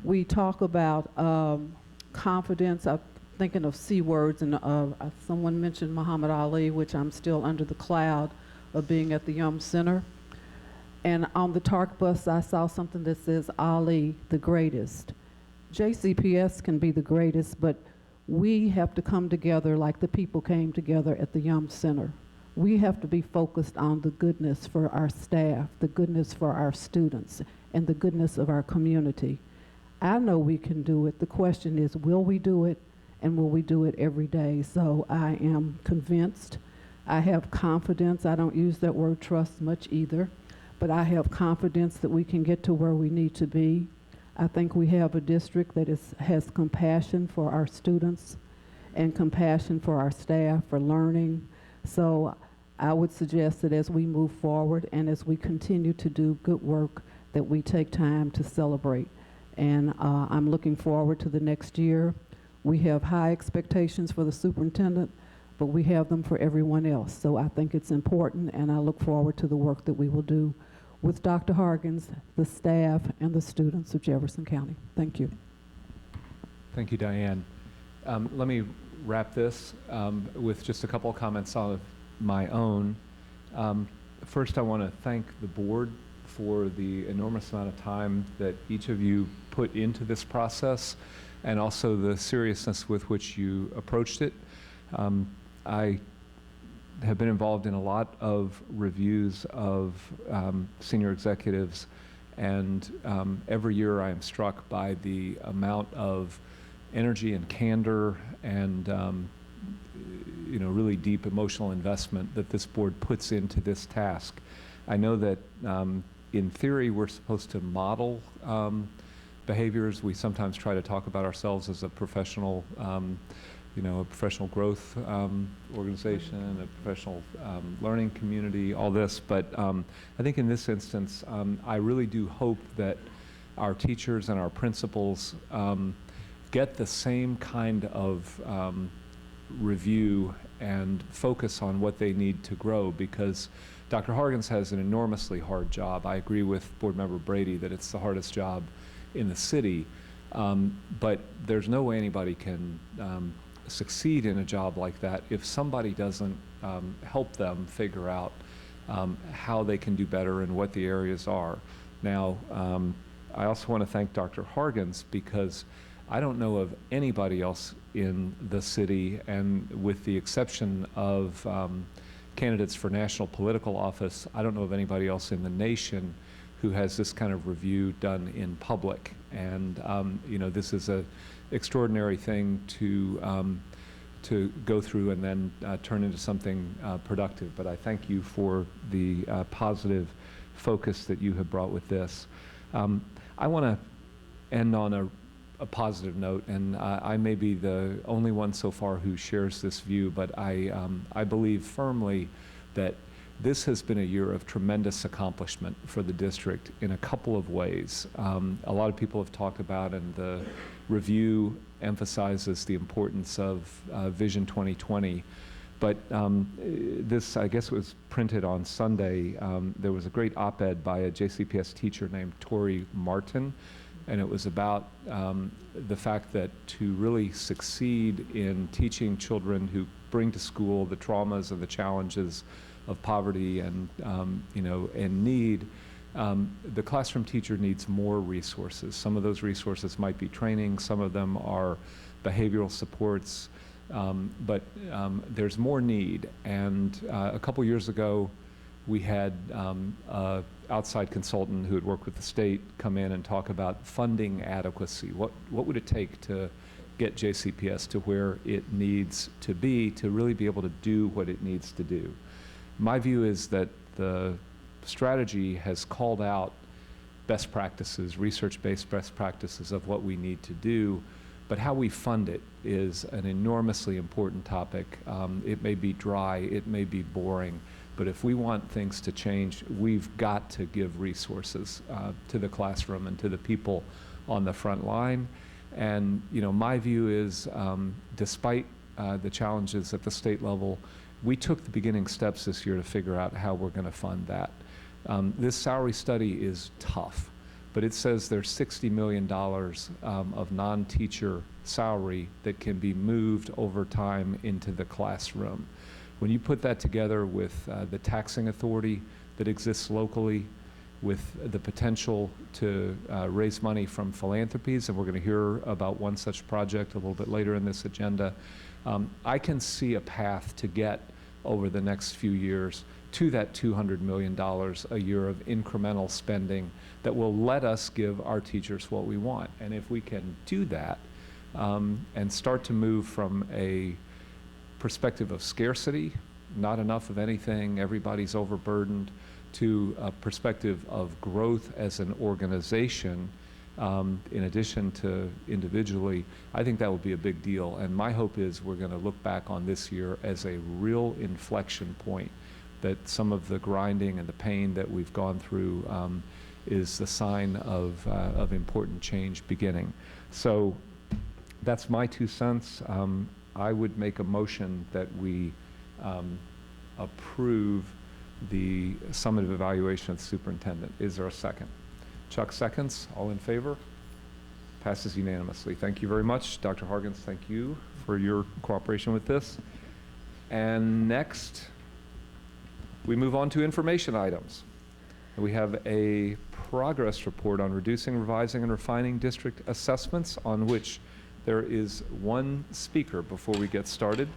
We talk about confidence. I'm thinking of C words, and someone mentioned Muhammad Ali, which I'm still under the cloud of being at the Yum Center. And on the TARC bus, I saw something that says Ali, the greatest. JCPS can be the greatest, but we have to come together like the people came together at the Yum Center. We have to be focused on the goodness for our staff, the goodness for our students, and the goodness of our community. I know we can do it. The question is, will we do it, and will we do it every day? So I am convinced. I have confidence. I don't use that word trust much either, but I have confidence that we can get to where we need to be. I think we have a district that has compassion for our students and compassion for our staff for learning. So I would suggest that as we move forward and as we continue to do good work, that we take time to celebrate. And I'm looking forward to the next year. We have high expectations for the superintendent, but we have them for everyone else. So I think it's important, and I look forward to the work that we will do with Dr. Hargens, the staff, and the students of Jefferson County. Thank you. Thank you, Diane. Let me wrap this with just a couple of comments of my own. First, I want to thank the board for the enormous amount of time that each of you put into this process, and also the seriousness with which you approached it. I have been involved in a lot of reviews of senior executives, and every year I am struck by the amount of energy and candor and really deep emotional investment that this board puts into this task. I know that in theory we're supposed to model behaviors. We sometimes try to talk about ourselves as a professional a professional growth organization, a professional learning community, all this. But I think in this instance, I really do hope that our teachers and our principals get the same kind of review and focus on what they need to grow, because Dr. Hargens has an enormously hard job. I agree with Board Member Brady that it's the hardest job in the city, but there's no way anybody can succeed in a job like that if somebody doesn't help them figure out how they can do better and what the areas are. Now, I also want to thank Dr. Hargens, because I don't know of anybody else in the city, and with the exception of candidates for national political office, I don't know of anybody else in the nation who has this kind of review done in public. And this is an extraordinary thing to to go through and then turn into something productive. But I thank you for the positive focus that you have brought with this. I want to end on a positive note, and I may be the only one so far who shares this view, but I believe firmly that this has been a year of tremendous accomplishment for the district in a couple of ways. A lot of people have talked about, and the review emphasizes the importance of Vision 2020. But this, I guess, was printed on Sunday. There was a great op-ed by a JCPS teacher named Tori Martin, and it was about the fact that to really succeed in teaching children who bring to school the traumas and the challenges of poverty and and need, the classroom teacher needs more resources. Some of those resources might be training, some of them are behavioral supports, but there's more need. And a couple years ago, we had an outside consultant who had worked with the state come in and talk about funding adequacy. What would it take to get JCPS to where it needs to be to really be able to do what it needs to do? My view is that the strategy has called out best practices, research-based best practices of what we need to do, but how we fund it is an enormously important topic. It may be dry, it may be boring, but if we want things to change, we've got to give resources to the classroom and to the people on the front line. And my view is, despite the challenges at the state level, we took the beginning steps this year to figure out how we're going to fund that. This salary study is tough, but it says there's $60 million of non-teacher salary that can be moved over time into the classroom. When you put that together with the taxing authority that exists locally, with the potential to raise money from philanthropies, and we're going to hear about one such project a little bit later in this agenda, I can see a path to get over the next few years to that $200 million a year of incremental spending that will let us give our teachers what we want. And if we can do that and start to move from a perspective of scarcity, not enough of anything, everybody's overburdened, to a perspective of growth as an organization, in addition to individually, I think that would be a big deal. And my hope is we're going to look back on this year as a real inflection point, that some of the grinding and the pain that we've gone through is the sign of important change beginning. So that's my 2 cents. I would make a motion that we approve the summative evaluation of the superintendent. Is there a second? Chuck seconds. All in favor? Passes unanimously. Thank you very much. Dr. Hargens, thank you for your cooperation with this. And next, we move on to information items. We have a progress report on reducing, revising, and refining district assessments, on which there is one speaker before we get started.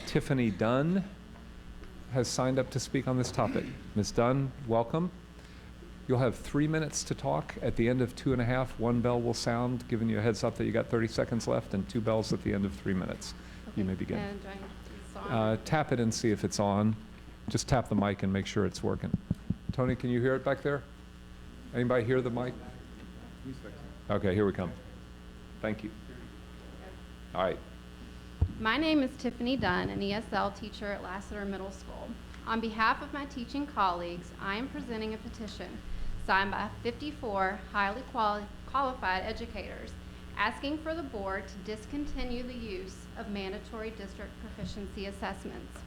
Tiffany Dunn has signed up to speak on this topic. Ms. Dunn, welcome. You'll have 3 minutes to talk. At the end of 2.5, one bell will sound, giving you a heads up that you got 30 seconds left, and 2 bells at the end of 3 minutes. Okay. You may begin. And do I need to Tap it and see if it's on. Just tap the mic and make sure it's working. Tony, can you hear it back there? Anybody hear the mic? Okay, here we come. Thank you. All right. My name is Tiffany Dunn, an ESL teacher at Lassiter Middle School. On behalf of my teaching colleagues, I am presenting a petition signed by 54 highly qualified educators asking for the board to discontinue the use of mandatory district proficiency assessments.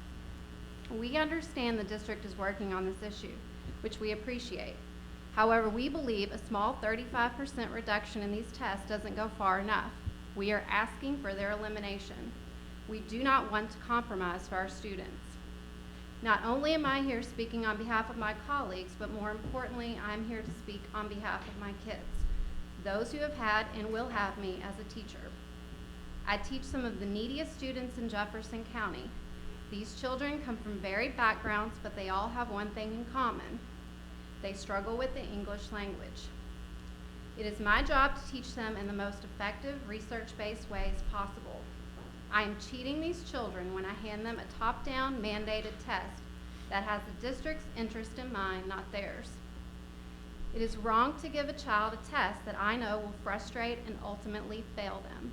We understand the district is working on this issue, which we appreciate. However, we believe a small 35% reduction in these tests doesn't go far enough. We are asking for their elimination. We do not want to compromise for our students. Not only am I here speaking on behalf of my colleagues, but more importantly, I'm here to speak on behalf of my kids, those who have had and will have me as a teacher. I teach some of the neediest students in Jefferson County. These children come from varied backgrounds, but they all have one thing in common. They struggle with the English language. It is my job to teach them in the most effective, research-based ways possible. I am cheating these children when I hand them a top-down mandated test that has the district's interest in mind, not theirs. It is wrong to give a child a test that I know will frustrate and ultimately fail them.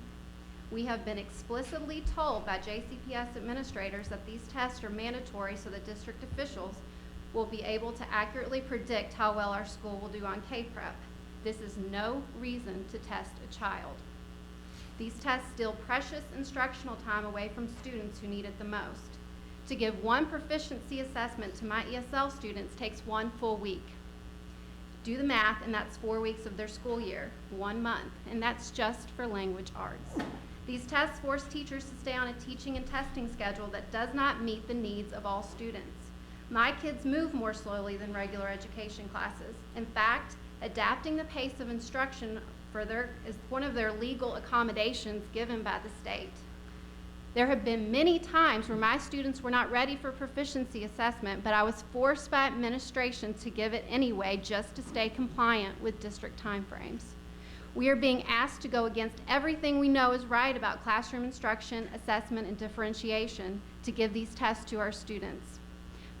We have been explicitly told by JCPS administrators that these tests are mandatory so that district officials will be able to accurately predict how well our school will do on K-Prep. This is no reason to test a child. These tests steal precious instructional time away from students who need it the most. To give one proficiency assessment to my ESL students takes 1 full week. Do the math, and that's 4 weeks of their school year, 1 month, and that's just for language arts. These tests force teachers to stay on a teaching and testing schedule that does not meet the needs of all students. My kids move more slowly than regular education classes. In fact, adapting the pace of instruction is one of their legal accommodations given by the state. There have been many times where my students were not ready for proficiency assessment, but I was forced by administration to give it anyway just to stay compliant with district timeframes. We are being asked to go against everything we know is right about classroom instruction, assessment, and differentiation to give these tests to our students.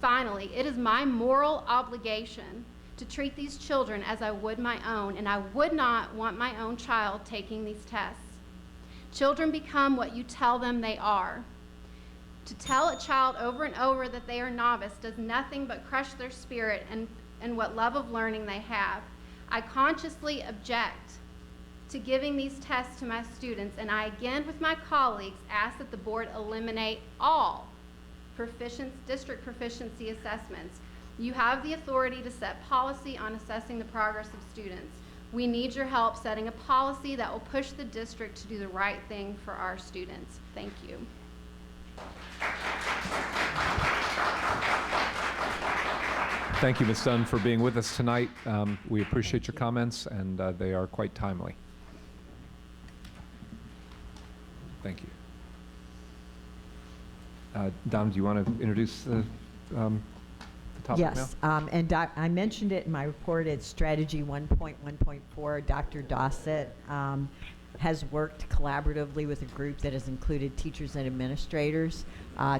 Finally, it is my moral obligation to treat these children as I would my own, and I would not want my own child taking these tests. Children become what you tell them they are. To tell a child over and over that they are novice does nothing but crush their spirit and what love of learning they have. I consciously object to giving these tests to my students, and I again with my colleagues ask that the board eliminate all district proficiency assessments. You have the authority to set policy on assessing the progress of students. We need your help setting a policy that will push the district to do the right thing for our students. Thank you. Thank you, Ms. Dunn, for being with us tonight. We appreciate your comments, and they are quite timely. Thank you. Dom, do you want to introduce the topic now? Yes, and I mentioned it in my report. It's strategy 1.1.4. Dr. Dossett has worked collaboratively with a group that has included teachers and administrators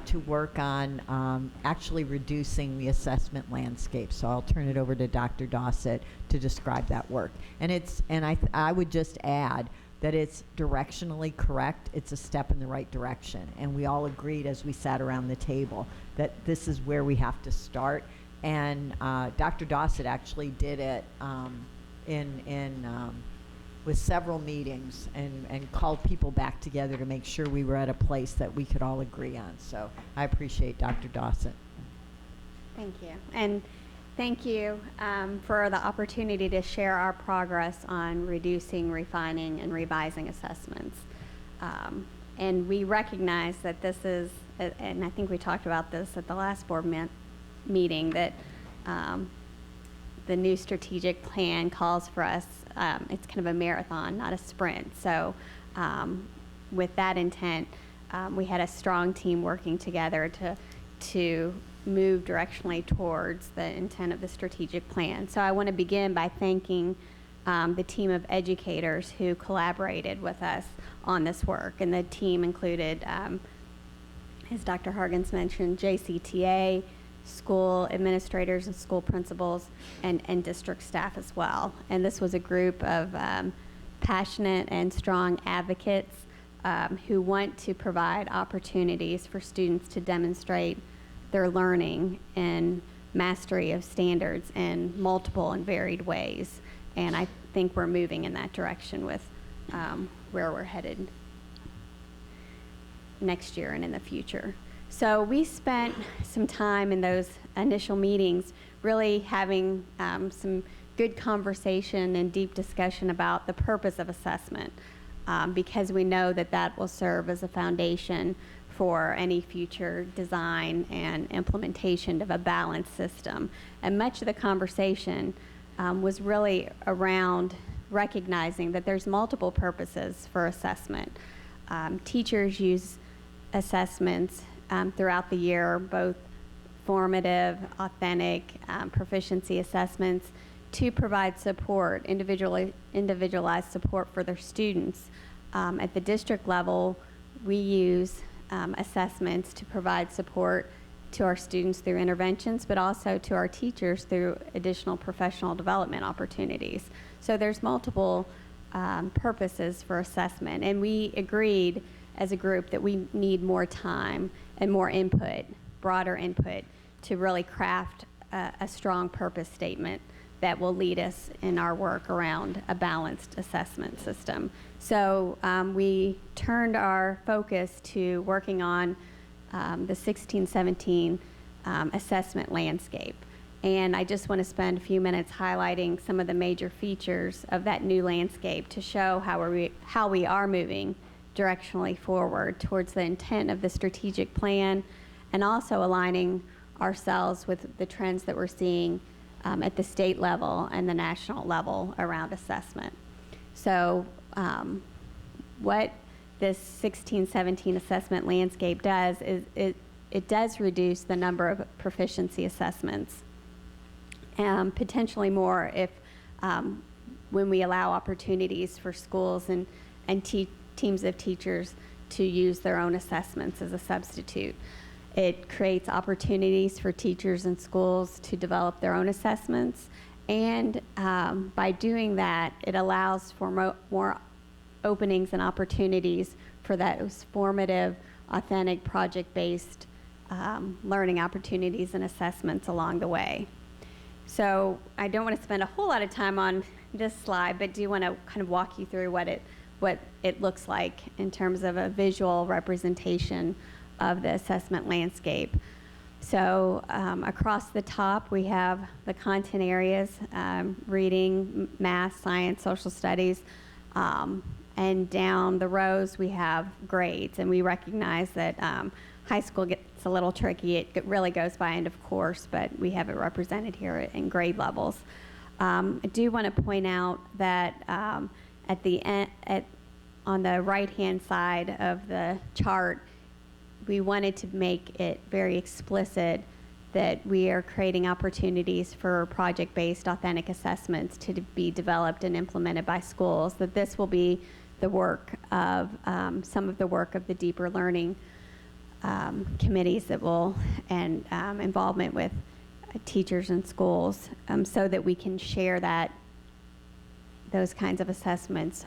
to work on actually reducing the assessment landscape. So I'll turn it over to Dr. Dossett to describe that work. And I would just add that it's directionally correct. It's a step in the right direction. And we all agreed as we sat around the table that this is where we have to start. And Dr. Dossett actually did it with several meetings and called people back together to make sure we were at a place that we could all agree on. So I appreciate Dr. Dossett. Thank you. And thank you for the opportunity to share our progress on reducing, refining, and revising assessments. And we recognize that this is, and I think we talked about this at the last board meeting, that the new strategic plan calls for us, it's kind of a marathon, not a sprint. So with that intent, we had a strong team working together to move directionally towards the intent of the strategic plan. So I want to begin by thanking the team of educators who collaborated with us on this work. And the team included, as Dr. Hargens mentioned, JCTA, school administrators and school principals, and district staff as well. And this was a group of passionate and strong advocates who want to provide opportunities for students to demonstrate their learning and mastery of standards in multiple and varied ways. And I think we're moving in that direction with where we're headed next year and in the future. So we spent some time in those initial meetings really having some good conversation and deep discussion about the purpose of assessment, because we know that that will serve as a foundation for any future design and implementation of a balanced system. And much of the conversation was really around recognizing that there's multiple purposes for assessment. Teachers use assessments throughout the year, both formative, authentic, proficiency assessments, to provide support, individualized support for their students. At the district level, we use assessments to provide support to our students through interventions, but also to our teachers through additional professional development opportunities. So there's multiple purposes for assessment, and we agreed as a group that we need more time and more input, broader input, to really craft a strong purpose statement that will lead us in our work around a balanced assessment system. So we turned our focus to working on the 16-17 assessment landscape. And I just want to spend a few minutes highlighting some of the major features of that new landscape to show how we are moving directionally forward towards the intent of the strategic plan, and also aligning ourselves with the trends that we're seeing at the state level and the national level around assessment. So what this 16-17 assessment landscape does is it does reduce the number of proficiency assessments, potentially more if when we allow opportunities for schools and teams of teachers to use their own assessments as a substitute. It creates opportunities for teachers and schools to develop their own assessments, and by doing that, it allows for more openings and opportunities for those formative, authentic, project-based learning opportunities and assessments along the way. So I don't want to spend a whole lot of time on this slide, but do want to kind of walk you through what it looks like in terms of a visual representation of the assessment landscape. So across the top, we have the content areas, reading, math, science, social studies, and down the rows we have grades. And we recognize that high school gets a little tricky. It really goes by end of course, but we have it represented here in grade levels. I do want to point out that at the end, on the right-hand side of the chart, we wanted to make it very explicit that we are creating opportunities for project-based authentic assessments to be developed and implemented by schools, that this will be the work of some of the work of the deeper learning committees that will, and involvement with teachers and schools, so that we can share those kinds of assessments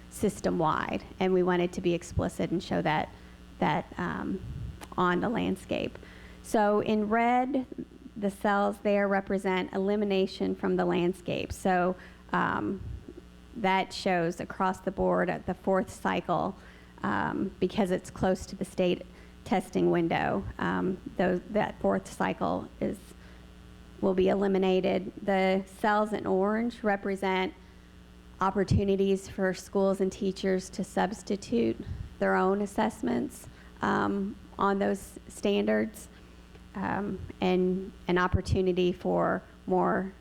system-wide. And we wanted to be explicit and show that on the landscape. So in red, the cells there represent elimination from the landscape. So that shows across the board at the fourth cycle, because it's close to the state testing window, that fourth cycle will be eliminated. The cells in orange represent opportunities for schools and teachers to substitute their own assessments on those standards, and an opportunity for more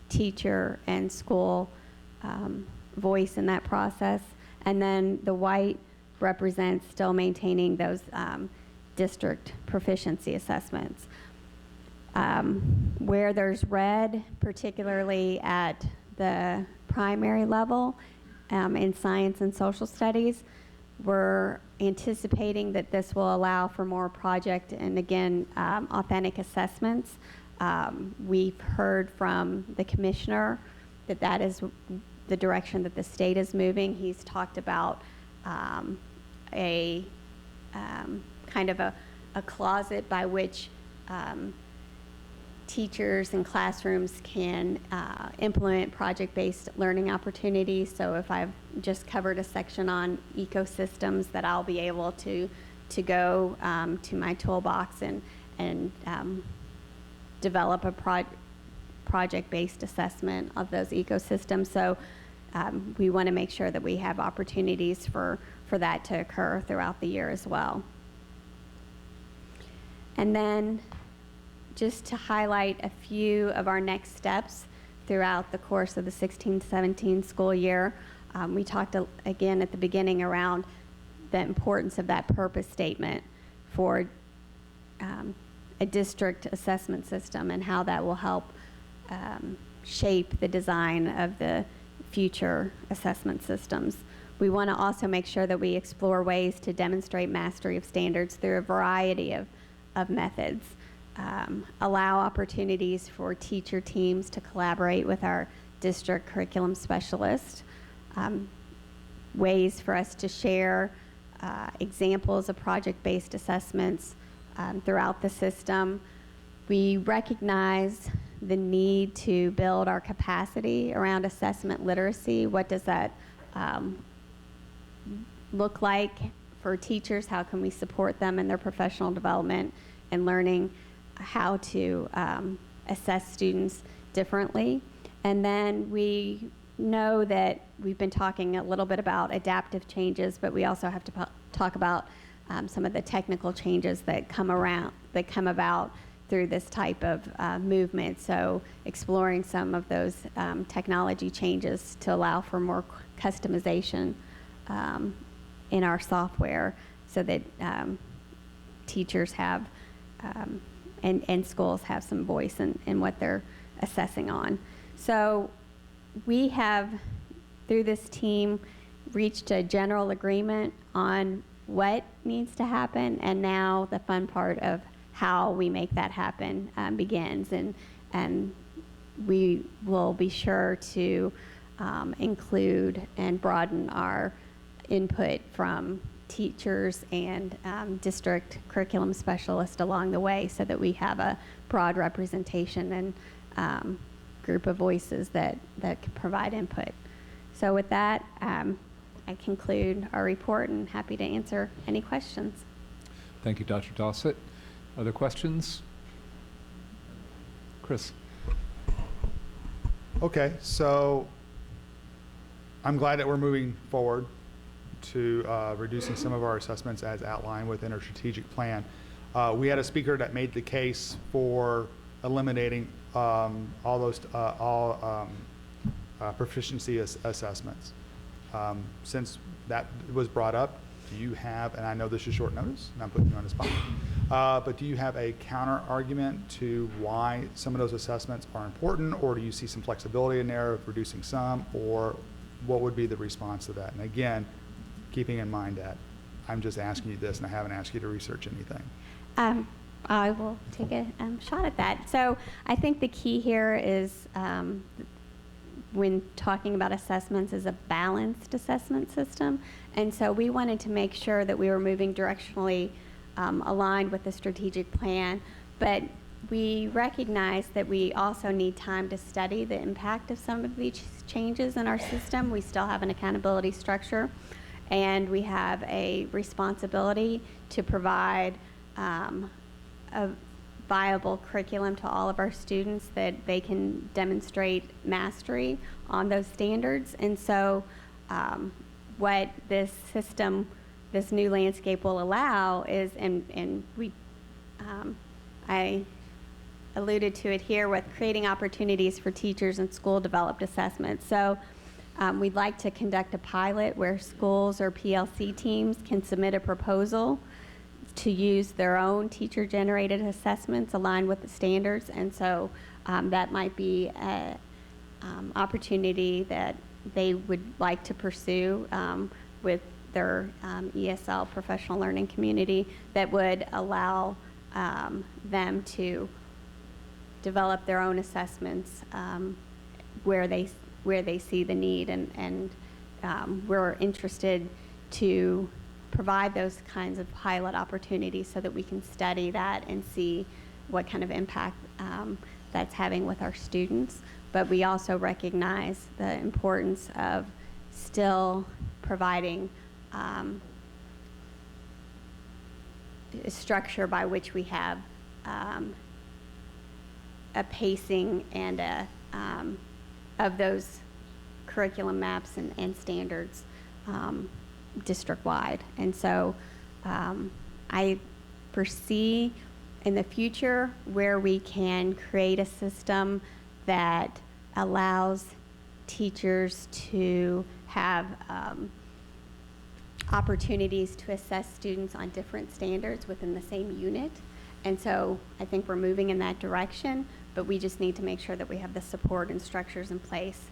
teacher and school voice in that process. And then the white represents still maintaining those district proficiency assessments. Where there's red, particularly at the primary level in science and social studies, we're anticipating that this will allow for more project and, again, authentic assessments. We've heard from the commissioner that is the direction that the state is moving. He's talked about a kind of a closet by which teachers and classrooms can implement project-based learning opportunities. So if I've just covered a section on ecosystems, that I'll be able to go to my toolbox and develop a project-based assessment of those ecosystems. So we want to make sure that we have opportunities for that to occur throughout the year as well. And then just to highlight a few of our next steps throughout the course of the 16-17 school year. We talked again at the beginning around the importance of that purpose statement for a district assessment system and how that will help shape the design of the future assessment systems. We want to also make sure that we explore ways to demonstrate mastery of standards through a variety of methods. Allow opportunities for teacher teams to collaborate with our district curriculum specialist. Ways for us to share examples of project-based assessments throughout the system. We recognize the need to build our capacity around assessment literacy. What does that look like for teachers? How can we support them in their professional development and learning how to assess students differently? And then we know that we've been talking a little bit about adaptive changes, but we also have to talk about some of the technical changes that come about through this type of movement. So exploring some of those technology changes to allow for more customization in our software, so that teachers have and schools have some voice in what they're assessing on. So we have, through this team, reached a general agreement on what needs to happen, and now the fun part of how we make that happen begins. And we will be sure to include and broaden our input from teachers and district curriculum specialists along the way, so that we have a broad representation and group of voices that can provide input. So with that, I conclude our report and happy to answer any questions. Thank you, Dr. Dossett. Other questions? Chris? Okay, so I'm glad that we're moving forward to reducing some of our assessments as outlined within our strategic plan. We had a speaker that made the case for eliminating all those proficiency assessments. Since that was brought up, do you have, and I know this is short notice, and I'm putting you on the spot, but do you have a counter argument to why some of those assessments are important, or do you see some flexibility in there of reducing some, or what would be the response to that? And again, keeping in mind that I'm just asking you this and I haven't asked you to research anything. I will take a shot at that. So I think the key here is when talking about assessments is a balanced assessment system. And so we wanted to make sure that we were moving directionally aligned with the strategic plan, but we recognize that we also need time to study the impact of some of these changes in our system. We still have an accountability structure, and we have a responsibility to provide a viable curriculum to all of our students that they can demonstrate mastery on those standards. And so what this system, this new landscape will allow is, and we, I alluded to it here, with creating opportunities for teachers and school developed assessments. So we'd like to conduct a pilot where schools or PLC teams can submit a proposal to use their own teacher-generated assessments aligned with the standards. And so that might be an opportunity that they would like to pursue with their ESL professional learning community, that would allow them to develop their own assessments where they see the need, and we're interested to provide those kinds of pilot opportunities so that we can study that and see what kind of impact that's having with our students. But we also recognize the importance of still providing a structure by which we have a pacing and of those curriculum maps and standards district-wide. And so I foresee in the future where we can create a system that allows teachers to have opportunities to assess students on different standards within the same unit. And so I think we're moving in that direction, but we just need to make sure that we have the support and structures in place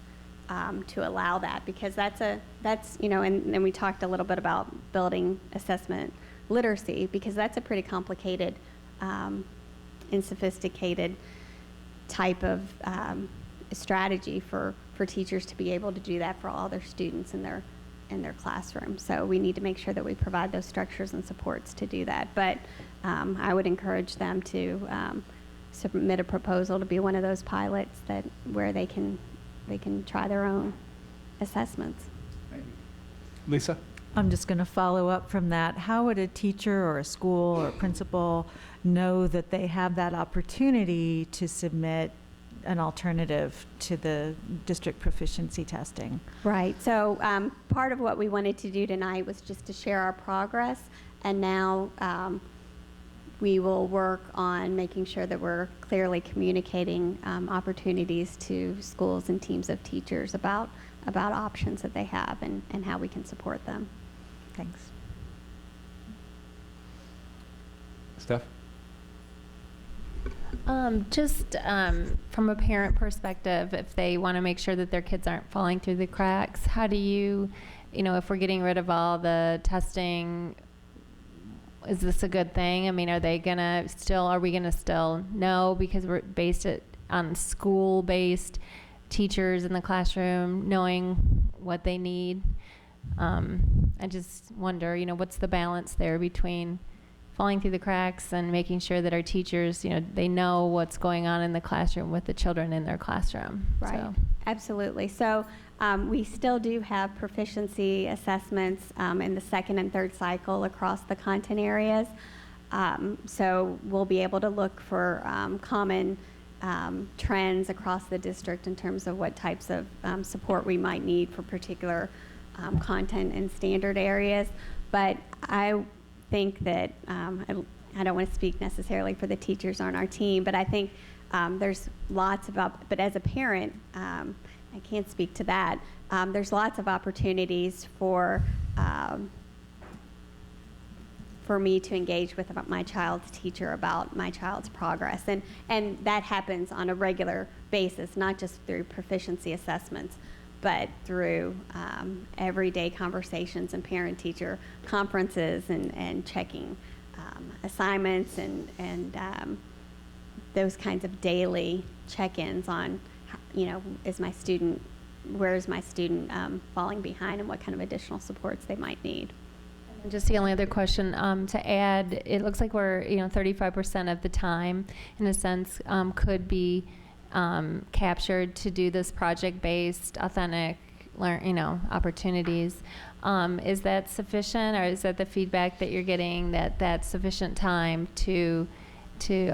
to allow that, because that's you know, and we talked a little bit about building assessment literacy, because that's a pretty complicated and sophisticated type of strategy for teachers to be able to do that for all their students in their classroom. So we need to make sure that we provide those structures and supports to do that. But I would encourage them to submit a proposal to be one of those pilots where they can try their own assessments. Lisa? I'm just going to follow up from that. How would a teacher or a school or a principal know that they have that opportunity to submit an alternative to the district proficiency testing? Right. So part of what we wanted to do tonight was just to share our progress, and now we will work on making sure that we're clearly communicating opportunities to schools and teams of teachers about options that they have and how we can support them. Thanks. Steph? Just from a parent perspective, if they want to make sure that their kids aren't falling through the cracks, how do you if we're getting rid of all the testing, is this a good thing? I mean, are we going to still know, because we're based on school-based teachers in the classroom knowing what they need? I just wonder, what's the balance there between falling through the cracks and making sure that our teachers, they know what's going on in the classroom with the children in their classroom. Right. So. Absolutely. So we still do have proficiency assessments in the second and third cycle across the content areas. So we'll be able to look for common trends across the district in terms of what types of support we might need for particular content and standard areas. But I think that I don't want to speak necessarily for the teachers on our team, but I think there's lots of but as a parent, I can't speak to that. There's lots of opportunities for me to engage with my child's teacher about my child's progress, and that happens on a regular basis, not just through proficiency assessments, but through everyday conversations and parent-teacher conferences and checking assignments and those kinds of daily check-ins on, where is my student falling behind, and what kind of additional supports they might need. And just the only other question to add, it looks like we're 35% of the time, in a sense, could be captured to do this project-based, authentic opportunities. Is that sufficient, or is that the feedback that you're getting, that that's sufficient time to do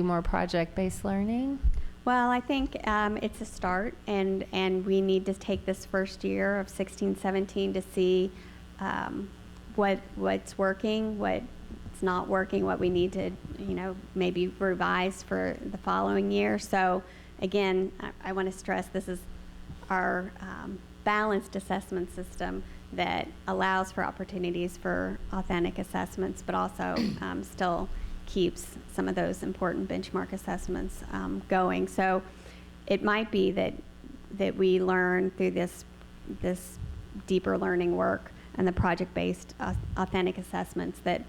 more project-based learning? Well, I think it's a start, and we need to take this first year of 16-17 to see what's working, what's not working, what we need to maybe revise for the following year. So again, I want to stress this is our balanced assessment system that allows for opportunities for authentic assessments, but also still keeps some of those important benchmark assessments going. So it might be that we learn through this deeper learning work and the project-based authentic assessments that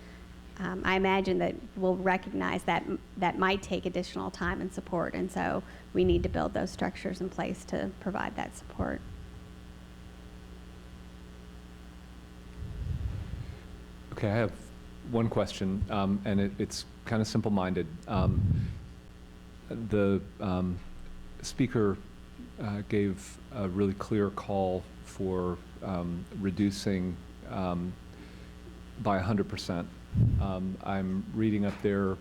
I imagine that we'll recognize that might take additional time and support, and so we need to build those structures in place to provide that support. Okay, I have one question, and it's kind of simple-minded. The speaker gave a really clear call for reducing by 100%. I'm reading up there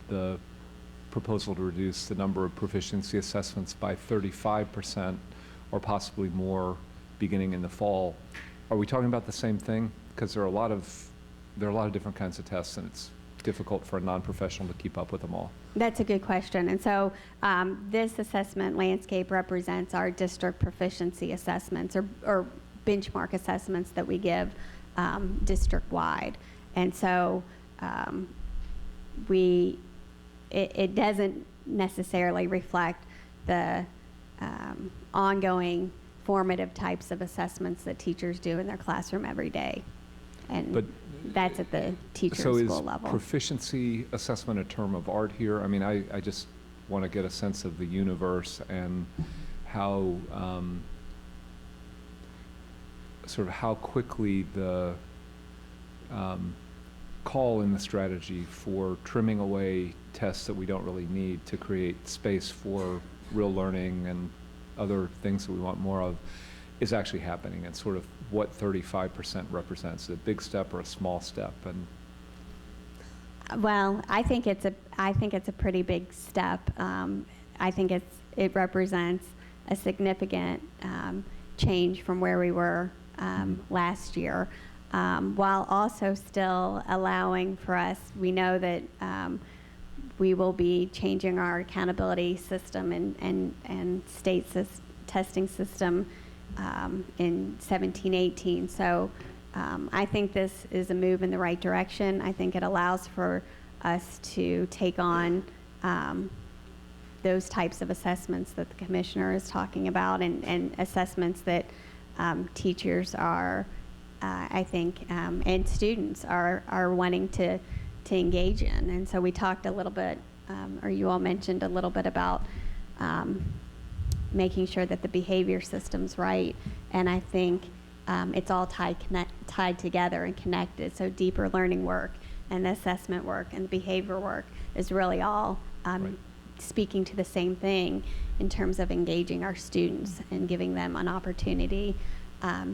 the proposal to reduce the number of proficiency assessments by 35% or possibly more beginning in the fall. Are we talking about the same thing? Because there are a lot of different kinds of tests, and it's difficult for a non-professional to keep up with them all. That's a good question. And so this assessment landscape represents our district proficiency assessments or benchmark assessments that we give district-wide. And so it doesn't necessarily reflect the ongoing formative types of assessments that teachers do in their classroom every day. And But that's at the teacher So and school is level. proficiency assessment a term of art here? I mean, I just want to get a sense of the universe and how, sort of how quickly the call in the strategy for trimming away tests that we don't really need to create space for real learning and other things that we want more of is actually happening, and sort of what 35% represents, is it a big step or a small step? And Well, I think it's a pretty big step. I think it represents a significant change from where we were last year, while also still allowing for us. We know that we will be changing our accountability system and state testing system in 17-18. So I think this is a move in the right direction. I think it allows for us to take on those types of assessments that the commissioner is talking about, and assessments that teachers are, I think, and students are wanting to engage in. And so we talked a little bit, or you all mentioned a little bit about making sure that the behavior system's right. And I think it's all tied together and connected. So deeper learning work and the assessment work and the behavior work is really all Right. speaking to the same thing in terms of engaging our students and giving them an opportunity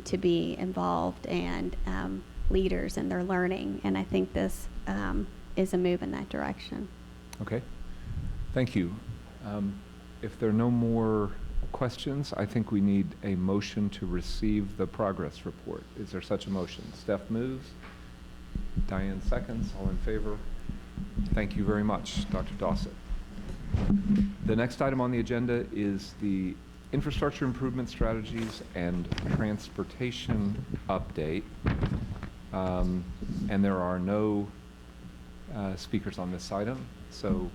to be involved and leaders in their learning. And I think this is a move in that direction. okay, thank you. If there are no more questions, I think we need a motion to receive the progress report. Is there such a motion? Steph moves. Diane seconds. All in favor? Thank you very much, Dr. Dossett. The next item on the agenda is the infrastructure improvement strategies and transportation update. And there are no speakers on this item, so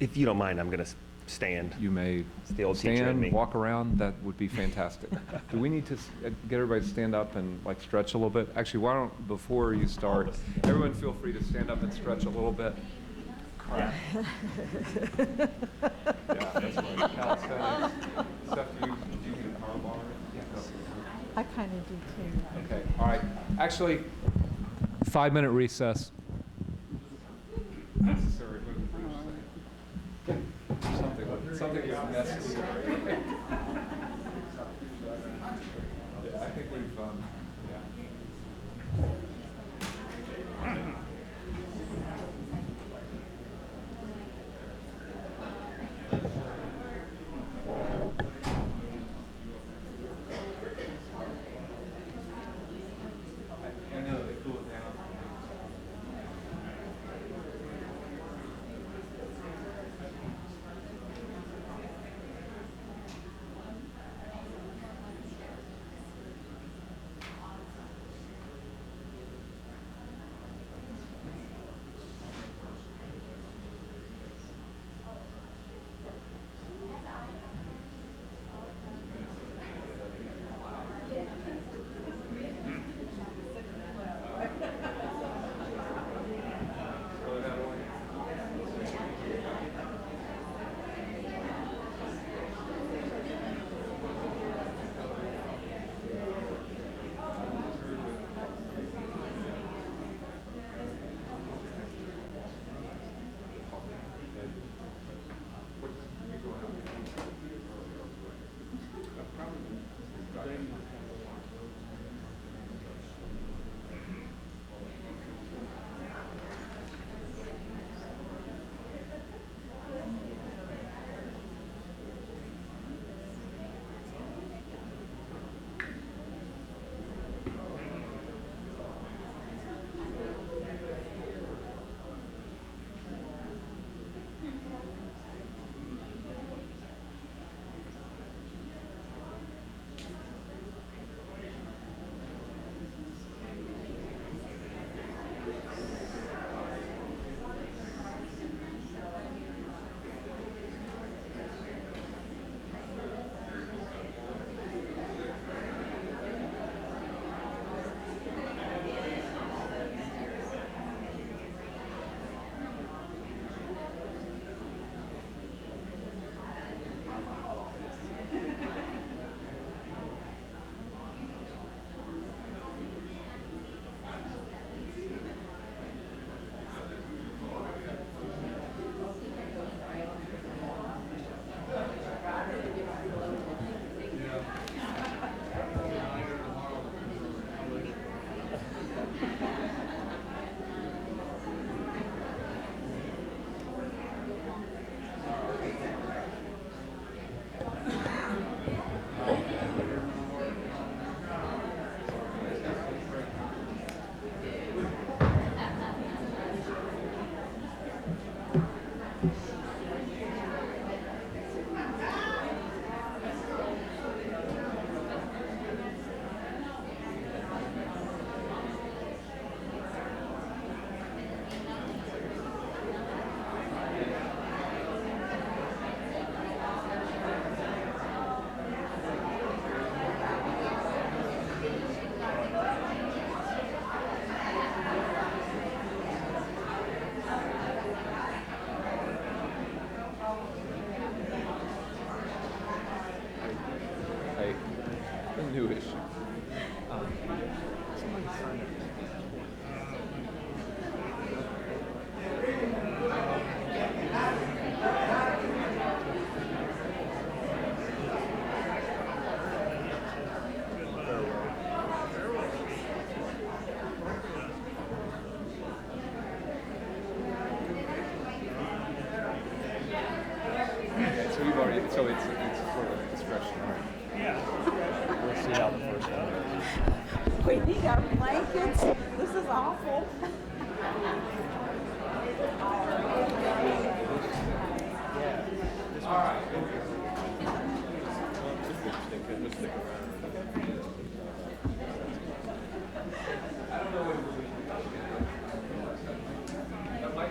If you don't mind, I'm going to stand. you may It's the old teacher in me. stand, walk around. That would be fantastic. Do we need to get everybody to stand up and like stretch a little bit? Actually, why don't, before you start, everyone feel free to stand up and stretch a little bit. Yeah, that's right. Calisthenics. Steph, do you need a power bar? Yeah, go. I kind of do too. Okay, all right. Actually, 5-minute recess. Necessary. Something is necessary. Yeah, I think we've, yeah.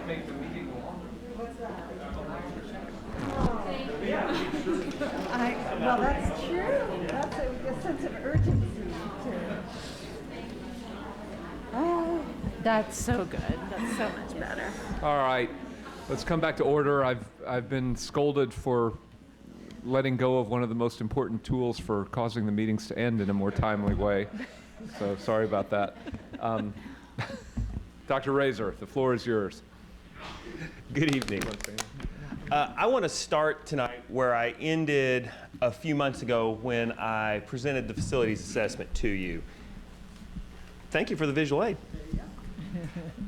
make the meeting longer. Well, that's true. That's a sense of urgency, too. Oh, That's so good. That's so much better. All right, let's come back to order. I've been scolded for letting go of one of the most important tools for causing the meetings to end in a more timely way. So sorry about that. Dr. Razor, the floor is yours. Good evening. I want to start tonight where I ended a few months ago when I presented the facilities assessment to you. Thank you for the visual aid.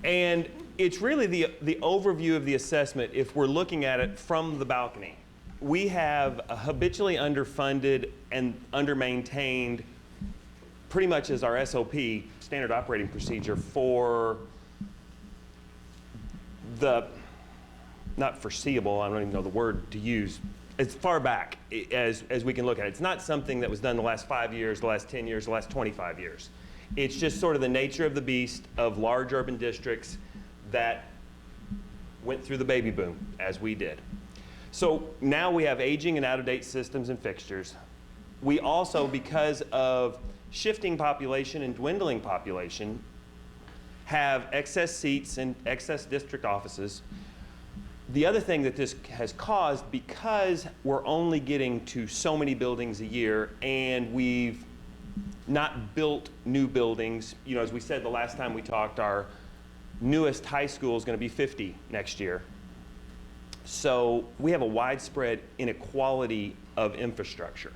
And it's really the overview of the assessment if we're looking at it from the balcony. We have a habitually underfunded and undermaintained, pretty much as our SOP, standard operating procedure, for the, not foreseeable, I don't even know the word to use, as far back as we can look at it. It's not something that was done the last 5 years, the last 10 years, the last 25 years. It's just sort of the nature of the beast of large urban districts that went through the baby boom, as we did. So now we have aging and out-of-date systems and fixtures. We also, because of shifting population and dwindling population, have excess seats and excess district offices. The other thing that this has caused, because we're only getting to so many buildings a year and we've not built new buildings, you know, as we said the last time we talked, our newest high school is going to be 50 next year. So we have a widespread inequality of infrastructure.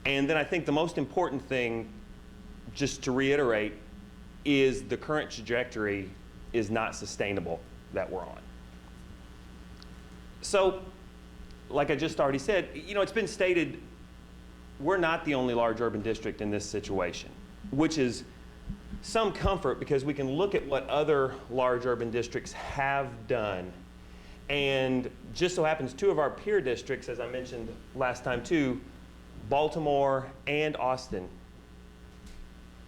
And then I think the most important thing, just to reiterate, is the current trajectory is not sustainable that we're on. So, like I just already said, you know, it's been stated, we're not the only large urban district in this situation, which is some comfort because we can look at what other large urban districts have done. And just so happens, two of our peer districts, as I mentioned last time too, Baltimore and Austin,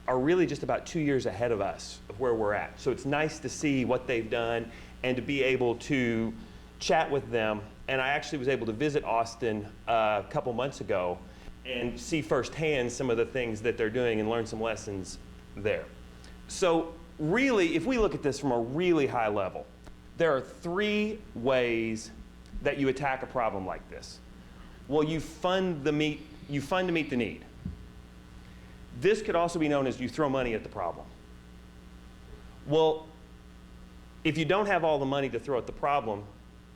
are really just about 2 years ahead of us of where we're at. So it's nice to see what they've done and to be able to chat with them. And I actually was able to visit Austin a couple months ago and see firsthand some of the things that they're doing and learn some lessons there. So really, if we look at this from a really high level, there are 3 ways that you attack a problem like this. Well, you fund to meet the need. This could also be known as you throw money at the problem. Well, if you don't have all the money to throw at the problem,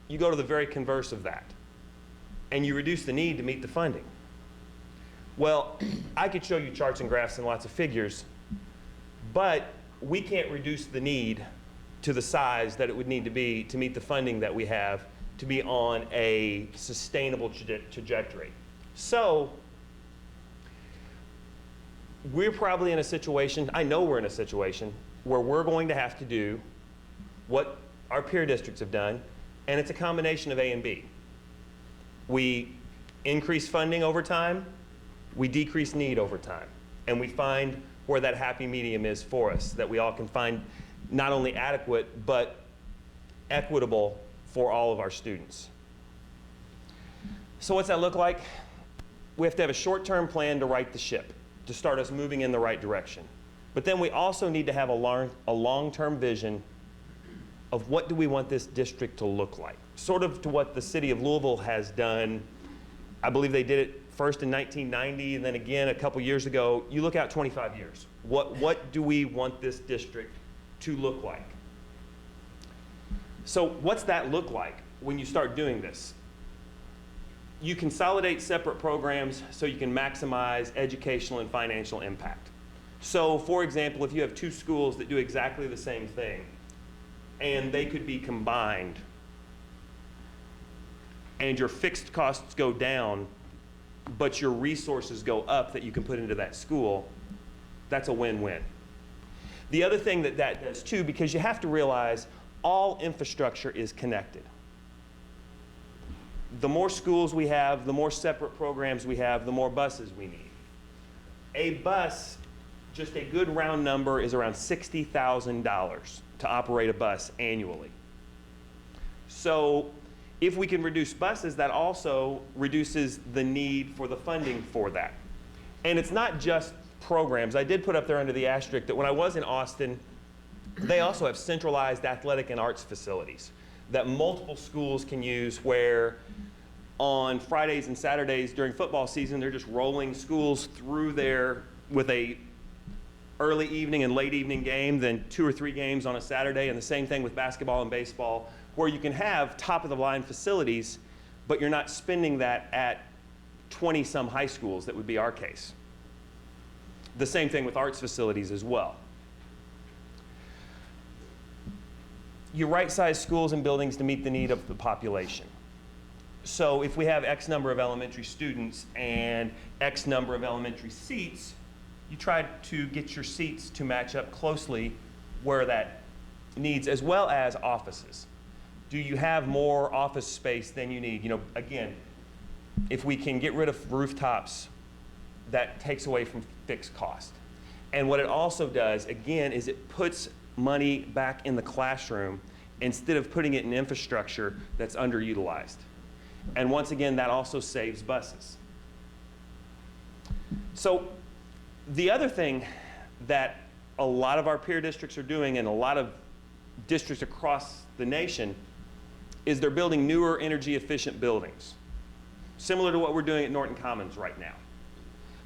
you go to the very converse of that, and you reduce the need to meet the funding. Well, I could show you charts and graphs and lots of figures, but we can't reduce the need to the size that it would need to be to meet the funding that we have to be on a sustainable trajectory. So we're probably in a situation, I know we're in a situation, where we're going to have to do what our peer districts have done, and it's a combination of A and B. We increase funding over time, we decrease need over time, and we find where that happy medium is for us, that we all can find not only adequate, but equitable for all of our students. So what's that look like? We have to have a short-term plan to right the ship, to start us moving in the right direction. But then we also need to have a long-term vision of what do we want this district to look like. Sort of to what the city of Louisville has done. I believe they did it first in 1990 and then again a couple years ago. You look out 25 years. What do we want this district to look like? So what's that look like when you start doing this? You consolidate separate programs so you can maximize educational and financial impact. So for example, if you have 2 schools that do exactly the same thing and they could be combined and your fixed costs go down but your resources go up that you can put into that school, that's a win-win. The other thing that does too, because you have to realize all infrastructure is connected. The more schools we have, the more separate programs we have, the more buses we need. A bus, just a good round number, is around $60,000 to operate a bus annually. So if we can reduce buses, that also reduces the need for the funding for that. And it's not just programs. I did put up there under the asterisk that when I was in Austin, they also have centralized athletic and arts facilities that multiple schools can use, where on Fridays and Saturdays during football season, they're just rolling schools through there with a early evening and late evening game, then 2 or 3 games on a Saturday, and the same thing with basketball and baseball, where you can have top of the line facilities, but you're not spending that at 20 some high schools. That would be our case. The same thing with arts facilities as well. You right-size schools and buildings to meet the need of the population. So if we have X number of elementary students and X number of elementary seats, you try to get your seats to match up closely where that needs, as well as offices. Do you have more office space than you need? You know, again, if we can get rid of rooftops, that takes away from fixed cost. And what it also does, again, is it puts money back in the classroom instead of putting it in infrastructure that's underutilized. And once again, that also saves buses. So the other thing that a lot of our peer districts are doing, and a lot of districts across the nation, is they're building newer energy efficient buildings, similar to what we're doing at Norton Commons right now.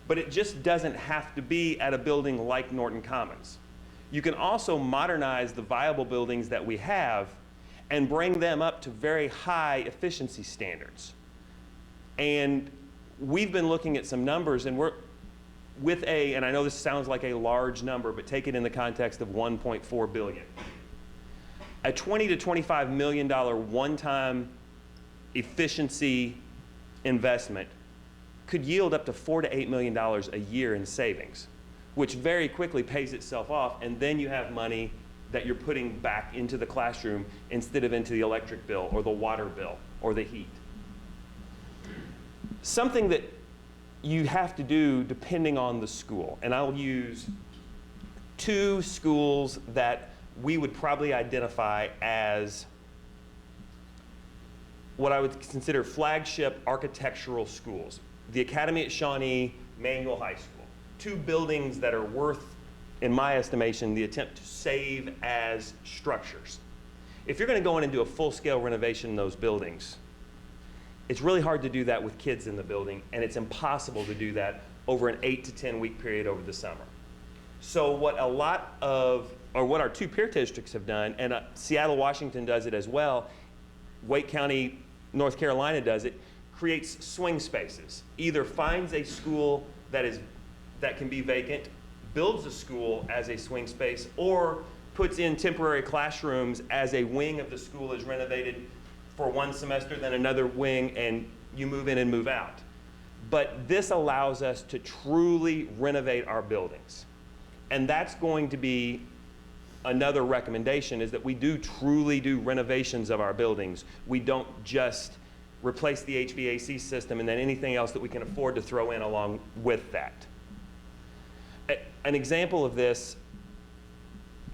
But it just doesn't have to be at a building like Norton Commons. You can also modernize the viable buildings that we have and bring them up to very high efficiency standards. And we've been looking at some numbers, and we're with and I know this sounds like a large number, but take it in the context of 1.4 billion. A $20 to $25 million one-time efficiency investment could yield up to $4 to $8 million a year in savings, which very quickly pays itself off, and then you have money that you're putting back into the classroom instead of into the electric bill or the water bill or the heat. Something that you have to do depending on the school, and I'll use 2 schools that we would probably identify as what I would consider flagship architectural schools. The Academy at Shawnee, Manual High School. 2 buildings that are worth, in my estimation, the attempt to save as structures. If you're going to go in and do a full-scale renovation in those buildings, it's really hard to do that with kids in the building, and it's impossible to do that over an 8 to 10 week period over the summer. So what what our 2 peer districts have done, and Seattle, Washington does it as well, Wake County, North Carolina does it, creates swing spaces. Either finds a school that can be vacant, builds a school as a swing space, or puts in temporary classrooms as a wing of the school is renovated for 1 semester, then another wing, and you move in and move out. But this allows us to truly renovate our buildings. And that's going to be another recommendation, is that we do truly do renovations of our buildings. We don't just replace the HVAC system and then anything else that we can afford to throw in along with that. An example of this,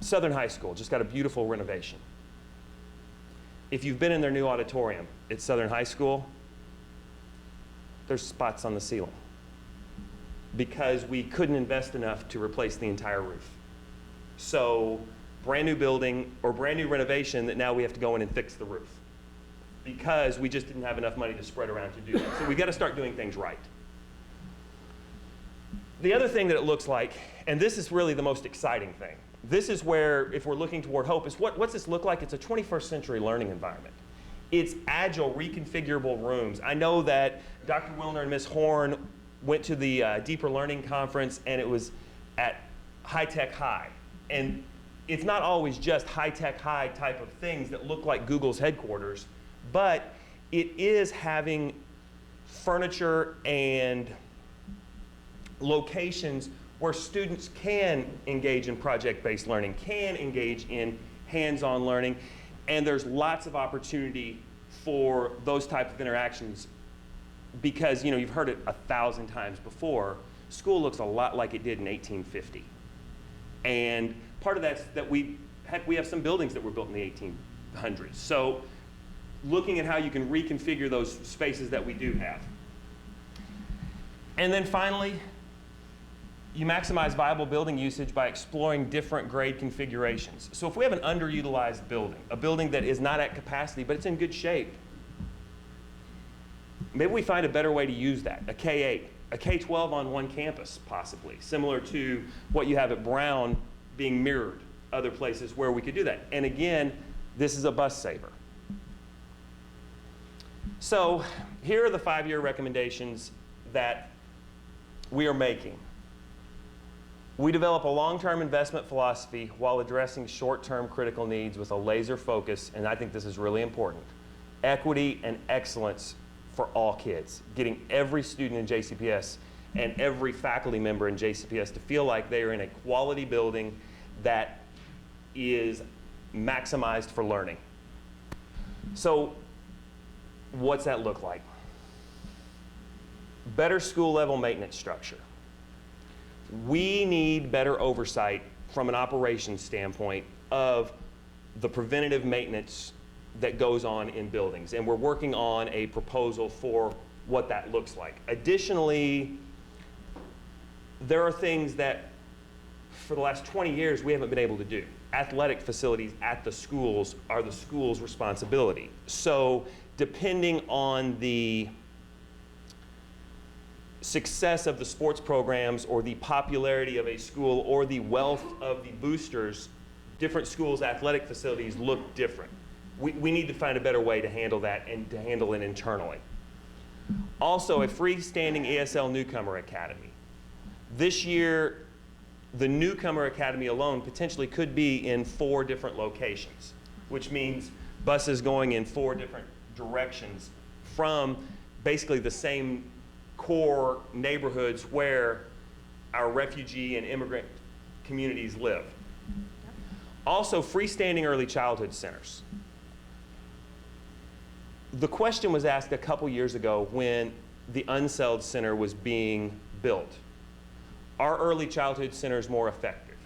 Southern High School just got a beautiful renovation. If you've been in their new auditorium at Southern High School, there's spots on the ceiling because we couldn't invest enough to replace the entire roof. So brand new building or brand new renovation that now we have to go in and fix the roof because we just didn't have enough money to spread around to do that. So we've got to start doing things right. The other thing that it looks like, and this is really the most exciting thing, this is where, if we're looking toward hope, is what's this look like? It's a 21st century learning environment. It's agile, reconfigurable rooms. I know that Dr. Wilner and Ms. Horn went to the Deeper Learning Conference, and it was at High Tech High. And it's not always just High Tech High type of things that look like Google's headquarters, but it is having furniture and locations where students can engage in project-based learning, can engage in hands-on learning, and there's lots of opportunity for those types of interactions because, you know, you've heard it 1,000 times before, school looks a lot like it did in 1850. And part of that's that we have some buildings that were built in the 1800s. So looking at how you can reconfigure those spaces that we do have. And then finally, you maximize viable building usage by exploring different grade configurations. So if we have an underutilized building, a building that is not at capacity, but it's in good shape, maybe we find a better way to use that, a K-8, a K-12 on one campus, possibly, similar to what you have at Brown being mirrored other places where we could do that. And again, this is a bus saver. So here are the 5-year recommendations that we are making. We develop a long-term investment philosophy while addressing short-term critical needs with a laser focus, and I think this is really important, equity and excellence for all kids, getting every student in JCPS and every faculty member in JCPS to feel like they are in a quality building that is maximized for learning. So what's that look like? Better school level maintenance structure. We need better oversight from an operations standpoint of the preventative maintenance that goes on in buildings. And we're working on a proposal for what that looks like. Additionally, there are things that for the last 20 years we haven't been able to do. Athletic facilities at the schools are the school's responsibility. So depending on the success of the sports programs or the popularity of a school or the wealth of the boosters, different schools' athletic facilities look different. We need to find a better way to handle that and to handle it internally. Also, a freestanding ESL Newcomer Academy. This year, the Newcomer Academy alone potentially could be in 4 different locations, which means buses going in 4 different directions from basically the same core neighborhoods where our refugee and immigrant communities live. Also, freestanding early childhood centers. The question was asked a couple years ago when the Unseld Center was being built. Are early childhood centers more effective?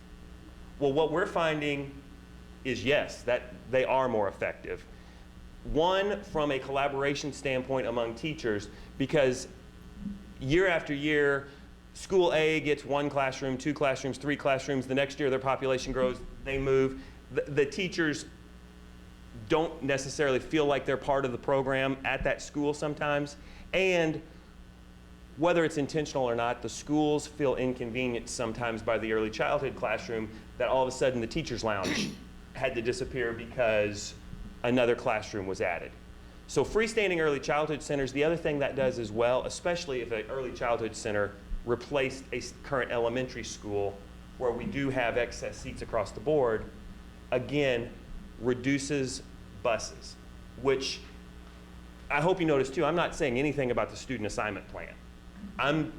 Well, what we're finding is yes, that they are more effective. One, from a collaboration standpoint among teachers, because year after year, school A gets 1 classroom, 2 classrooms, 3 classrooms. The next year, their population grows, they move. The teachers don't necessarily feel like they're part of the program at that school sometimes. And whether it's intentional or not, the schools feel inconvenienced sometimes by the early childhood classroom that all of a sudden the teacher's lounge had to disappear because another classroom was added. So freestanding early childhood centers, the other thing that does as well, especially if an early childhood center replaced a current elementary school where we do have excess seats across the board, again, reduces buses, which I hope you notice too, I'm not saying anything about the student assignment plan. I'm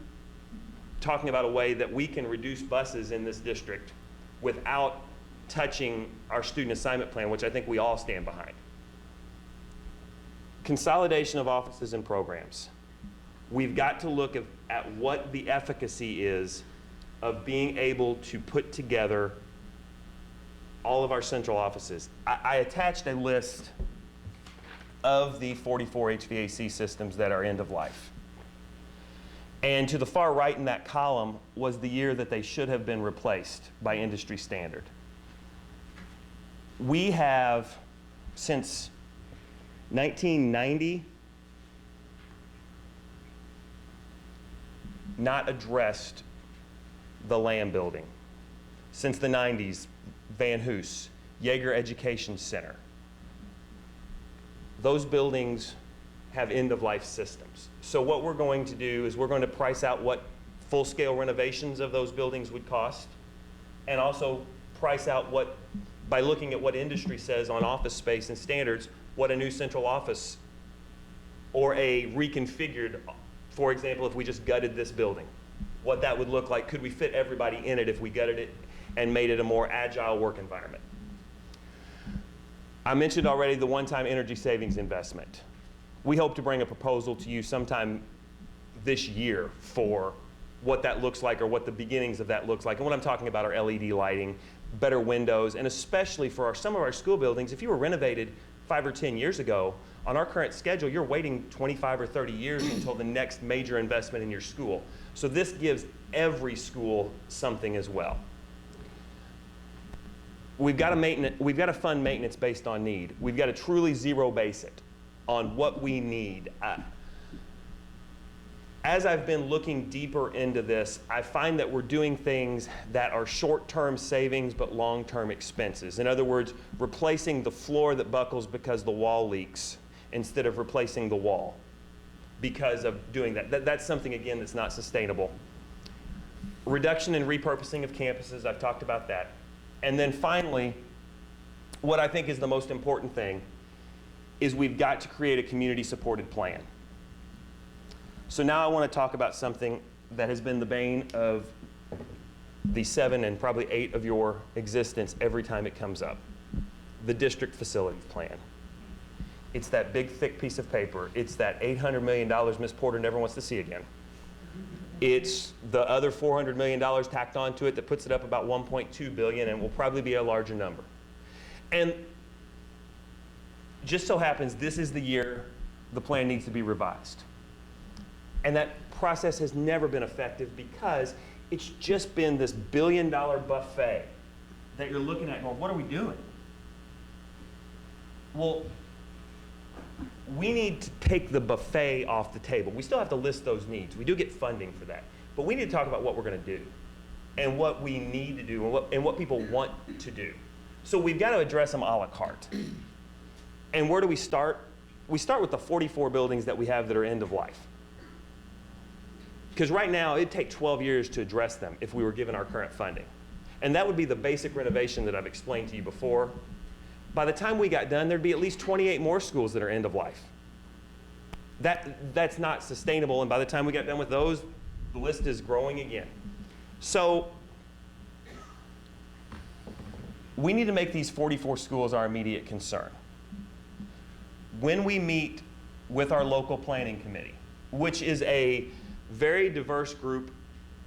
talking about a way that we can reduce buses in this district without touching our student assignment plan, which I think we all stand behind. Consolidation of offices and programs. We've got to look at what the efficacy is of being able to put together all of our central offices. I attached a list of the 44 HVAC systems that are end of life. And to the far right in that column was the year that they should have been replaced by industry standard. We have, since 1990, not addressed the Lamb building. Since the 90s, Van Hoos, Yeager Education Center. Those buildings have end-of-life systems. So what we're going to do is we're going to price out what full-scale renovations of those buildings would cost, and also price out what, by looking at what industry says on office space and standards, what a new central office or a reconfigured, for example, if we just gutted this building, what that would look like. Could we fit everybody in it if we gutted it and made it a more agile work environment? I mentioned already the one-time energy savings investment. We hope to bring a proposal to you sometime this year for what that looks like or what the beginnings of that looks like. And what I'm talking about are LED lighting, better windows, and especially for some of our school buildings, if you were renovated 5 or 10 years ago, on our current schedule, you're waiting 25 or 30 years until the next major investment in your school. So this gives every school something as well. We've got to fund maintenance based on need. We've got to truly zero base it on what we need. As I've been looking deeper into this, I find that we're doing things that are short-term savings but long-term expenses. In other words, replacing the floor that buckles because the wall leaks instead of replacing the wall because of doing that. That's something, again, that's not sustainable. Reduction and repurposing of campuses, I've talked about that. And then finally, what I think is the most important thing is we've got to create a community-supported plan. So now I want to talk about something that has been the bane of the 7 and probably 8 of your existence every time it comes up. The district facilities plan. It's that big, thick piece of paper. It's that $800 million Ms. Porter never wants to see again. It's the other $400 million tacked onto it that puts it up about $1.2 billion and will probably be a larger number. And just so happens this is the year the plan needs to be revised. And that process has never been effective because it's just been this billion-dollar buffet that you're looking at going, what are we doing? Well, we need to take the buffet off the table. We still have to list those needs. We do get funding for that. But we need to talk about what we're going to do and what we need to do and what people want to do. So we've got to address them a la carte. And where do we start? We start with the 44 buildings that we have that are end of life. Because right now, it'd take 12 years to address them if we were given our current funding. And that would be the basic renovation that I've explained to you before. By the time we got done, there'd be at least 28 more schools that are end of life. That's not sustainable, and by the time we got done with those, the list is growing again. So we need to make these 44 schools our immediate concern. When we meet with our local planning committee, which is a very diverse group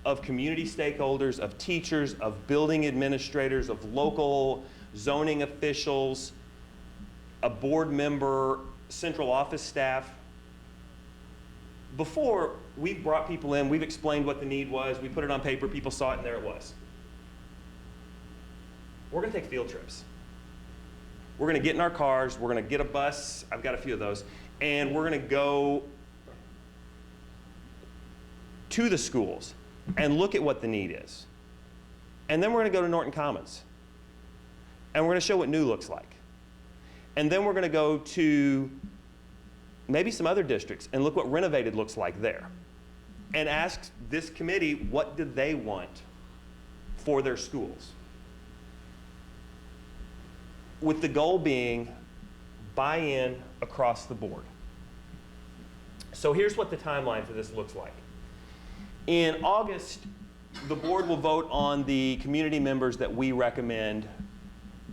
of community stakeholders, of teachers, of building administrators, of local zoning officials, a board member, central office staff. Before, we've brought people in, we've explained what the need was, we put it on paper, people saw it, and there it was. We're going to take field trips. We're going to get in our cars, we're going to get a bus, I've got a few of those, and we're going to go to the schools and look at what the need is. And then we're going to go to Norton Commons. And we're going to show what new looks like. And then we're going to go to maybe some other districts and look what renovated looks like there. And ask this committee, what do they want for their schools? With the goal being buy-in across the board. So here's what the timeline for this looks like. In August, the board will vote on the community members that we recommend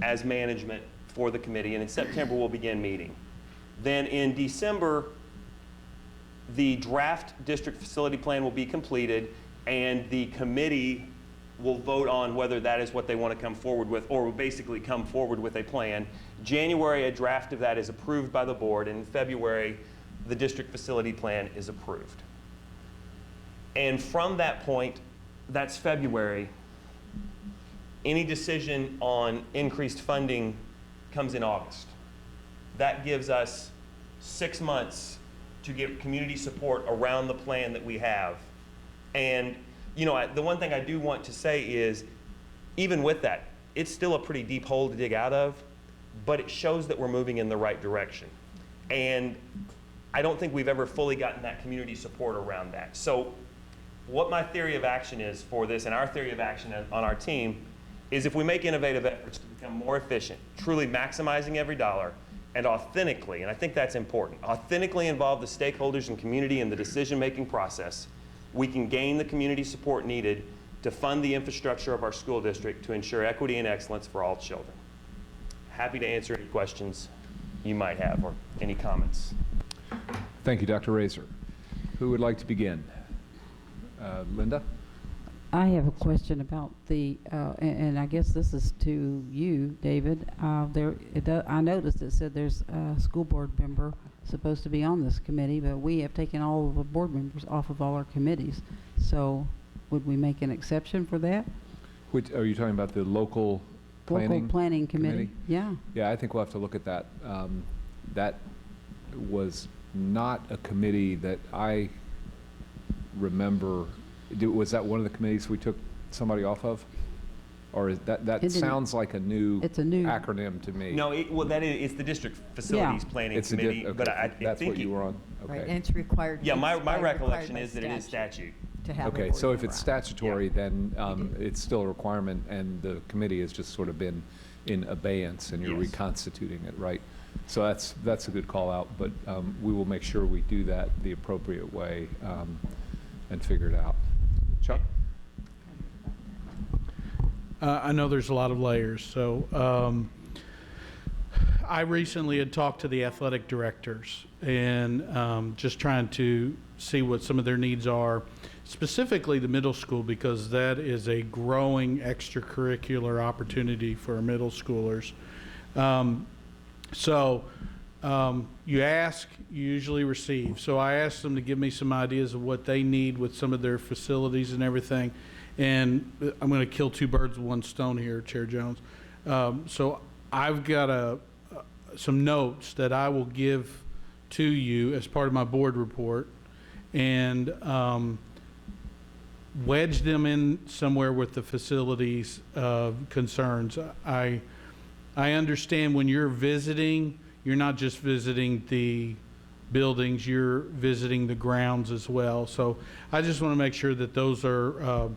as management for the committee, and in September we'll begin meeting. Then in December, the draft district facility plan will be completed, and the committee will vote on whether that is what they want to come forward with, or will basically come forward with a plan. January, a draft of that is approved by the board, and in February, the district facility plan is approved. And from that point, that's February, any decision on increased funding comes in August. That gives us 6 months to get community support around the plan that we have. And you know, the one thing I do want to say is, even with that, it's still a pretty deep hole to dig out of, but it shows that we're moving in the right direction. And I don't think we've ever fully gotten that community support around that. So what my theory of action is for this, and our theory of action on our team, is if we make innovative efforts to become more efficient, truly maximizing every dollar, and authentically, and I think that's important, authentically involve the stakeholders and community in the decision-making process, we can gain the community support needed to fund the infrastructure of our school district to ensure equity and excellence for all children. Happy to answer any questions you might have or any comments. Thank you, Dr. Razor. Who would like to begin? Linda? I have a question about the, and I guess this is to you, David. I noticed it said there's a school board member supposed to be on this committee, but we have taken all of the board members off of all our committees. So would we make an exception for that? Which, are you talking about the local planning? Local planning committee? Yeah. Yeah, I think we'll have to look at that. That was not a committee that I remember. Was that one of the committees we took somebody off of? Or is that sounds like a new It's a new acronym to me. No, it's the district facilities planning It's a committee, okay. but I That's think what you were on? Right, Okay. and it's required. yeah, it's my required recollection by is that it is statute. To have a Okay, board so if member it's on. statutory, then it's still a requirement, and the committee has just sort of been in abeyance, and you're Yes. reconstituting it, right? So that's a good call out, but we will make sure we do that the appropriate way and figure it out. Chuck? I know there's a lot of layers, so I recently had talked to the athletic directors and just trying to see what some of their needs are, specifically the middle school, because that is a growing extracurricular opportunity for our middle schoolers. You ask, you usually receive. So I asked them to give me some ideas of what they need with some of their facilities and everything. And I'm going to kill two birds with one stone here, Chair Jones. So I've got some notes that I will give to you as part of my board report, and wedge them in somewhere with the facilities concerns. I understand when you're visiting, you're not just visiting the buildings, you're visiting the grounds as well. So I just want to make sure that those are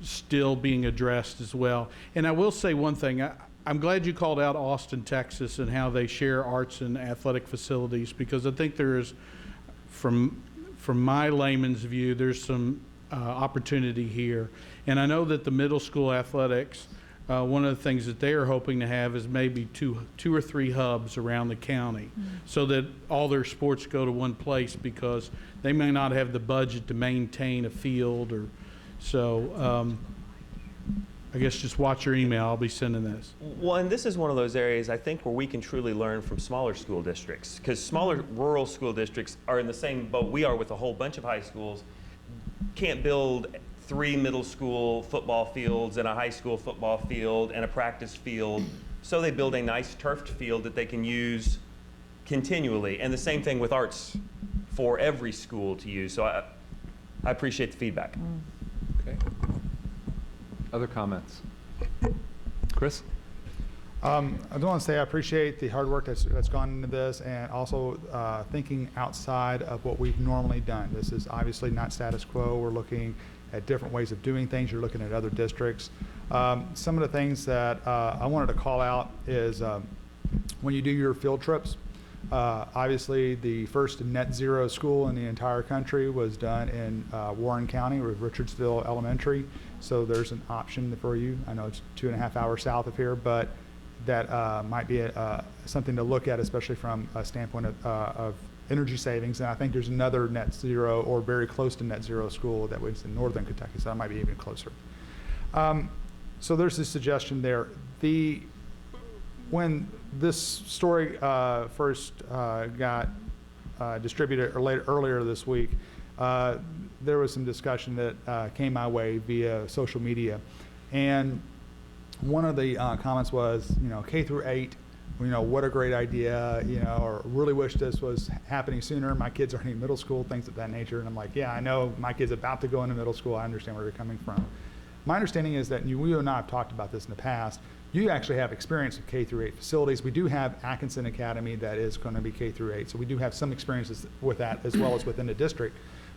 still being addressed as well. And I will say one thing. I'm glad you called out Austin, Texas, and how they share arts and athletic facilities, because I think there is, from my layman's view, there's some opportunity here. And I know that the middle school athletics, one of the things that they are hoping to have is maybe two or three hubs around the county, so that all their sports go to one place, because they may not have the budget to maintain a field. Or so I guess just watch your email. I'll be sending this. Well, and this is one of those areas, I think, where we can truly learn from smaller school districts, because smaller rural school districts are in the same boat we are with a whole bunch of high schools. Can't build 3 middle school football fields and a high school football field and a practice field, so they build a nice turfed field that they can use continually. And the same thing with arts for every school to use. So I appreciate the feedback. Okay. Other comments? Chris? I do want to say I appreciate the hard work that's gone into this, and also thinking outside of what we've normally done. This is obviously not status quo. We're looking at different ways of doing things. You're looking at other districts. Some of the things that I wanted to call out is when you do your field trips, obviously the first net zero school in the entire country was done in Warren County with Richardsville Elementary. So there's an option for you. I know it's 2.5 hours south of here, but that might be something to look at, especially from a standpoint of energy savings. And I think there's another net zero or very close to net zero school that was in northern Kentucky, so that might be even closer. So there's this suggestion there. When this story first got distributed earlier this week, there was some discussion that came my way via social media. And one of the comments was, K through 8, what a great idea, or really wish this was happening sooner. My kids are in middle school, things of that nature. And I'm like, yeah, I know my kid's about to go into middle school. I understand where you're coming from. My understanding is that you and I have talked about this in the past. You actually have experience with K through 8 facilities. We do have Atkinson Academy that is going to be K through 8. So we do have some experiences with that as well as within the district.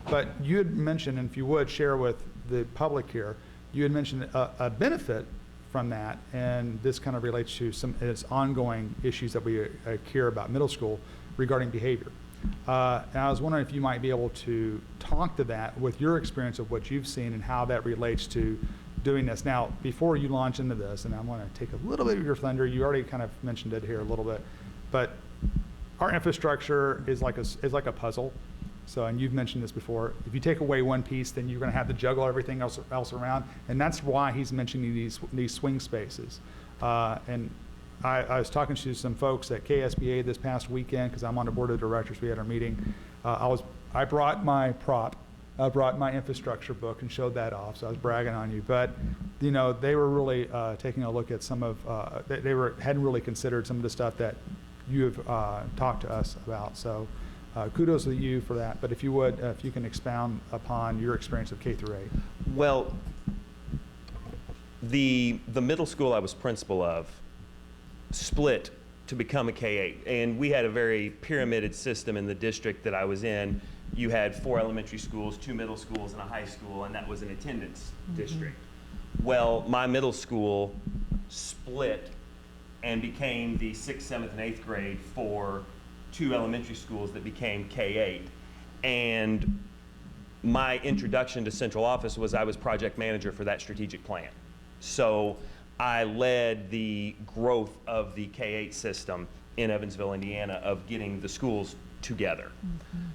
But you had mentioned, and if you would share with the public here, you had mentioned a benefit from that, and this kind of relates to some its ongoing issues that we hear about middle school regarding behavior. And I was wondering if you might be able to talk to that with your experience of what you've seen and how that relates to doing this. Now, before you launch into this, and I want to take a little bit of your thunder, you already kind of mentioned it here a little bit, but our infrastructure is like a puzzle. So, and you've mentioned this before, if you take away one piece, then you're going to have to juggle everything else around, and that's why he's mentioning these swing spaces. And I was talking to some folks at KSBA this past weekend because I'm on the board of directors. We had our meeting. I brought my prop. I brought my infrastructure book and showed that off, so I was bragging on you. But, you know, they were really taking a look at some of, hadn't really considered some of the stuff that you have talked to us about. So kudos to you for that. But if you would, if you can expound upon your experience of K through 8. Well, the middle school I was principal of split to become a K-8, and we had a very pyramided system in the district that I was in. You had 4 elementary schools, 2 middle schools, and a high school, and that was an attendance district. Well, my middle school split and became the 6th, 7th, and 8th grade for 2 elementary schools that became K-8. And my introduction to central office was I was project manager for that strategic plan. So I led the growth of the K-8 system in Evansville, Indiana, of getting the schools together.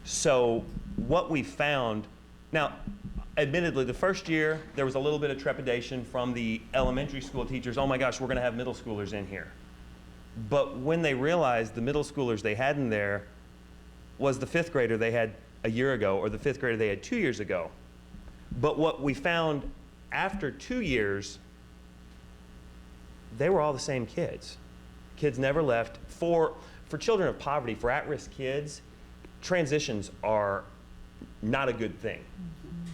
So what we found, now, admittedly, the first year, there was a little bit of trepidation from the elementary school teachers. Oh my gosh, we're going to have middle schoolers in here. But when they realized the middle schoolers they had in there was the 5th grader they had a year ago or the 5th grader they had 2 years ago. But what we found after 2 years, they were all the same kids. Kids never left. For children of poverty, for at-risk kids, transitions are not a good thing.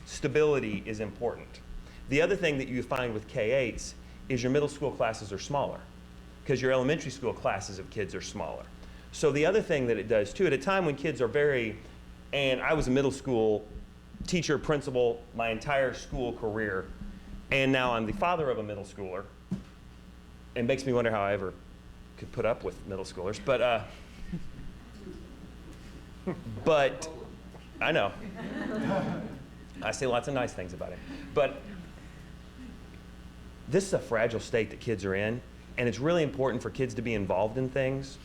Stability is important. The other thing that you find with K-8s is your middle school classes are smaller because your elementary school classes of kids are smaller. So the other thing that it does too, at a time when kids are and I was a middle school teacher, principal, my entire school career, and now I'm the father of a middle schooler. It makes me wonder how I ever could put up with middle schoolers, but I know. I say lots of nice things about it. But this is a fragile state that kids are in, and it's really important for kids to be involved in things.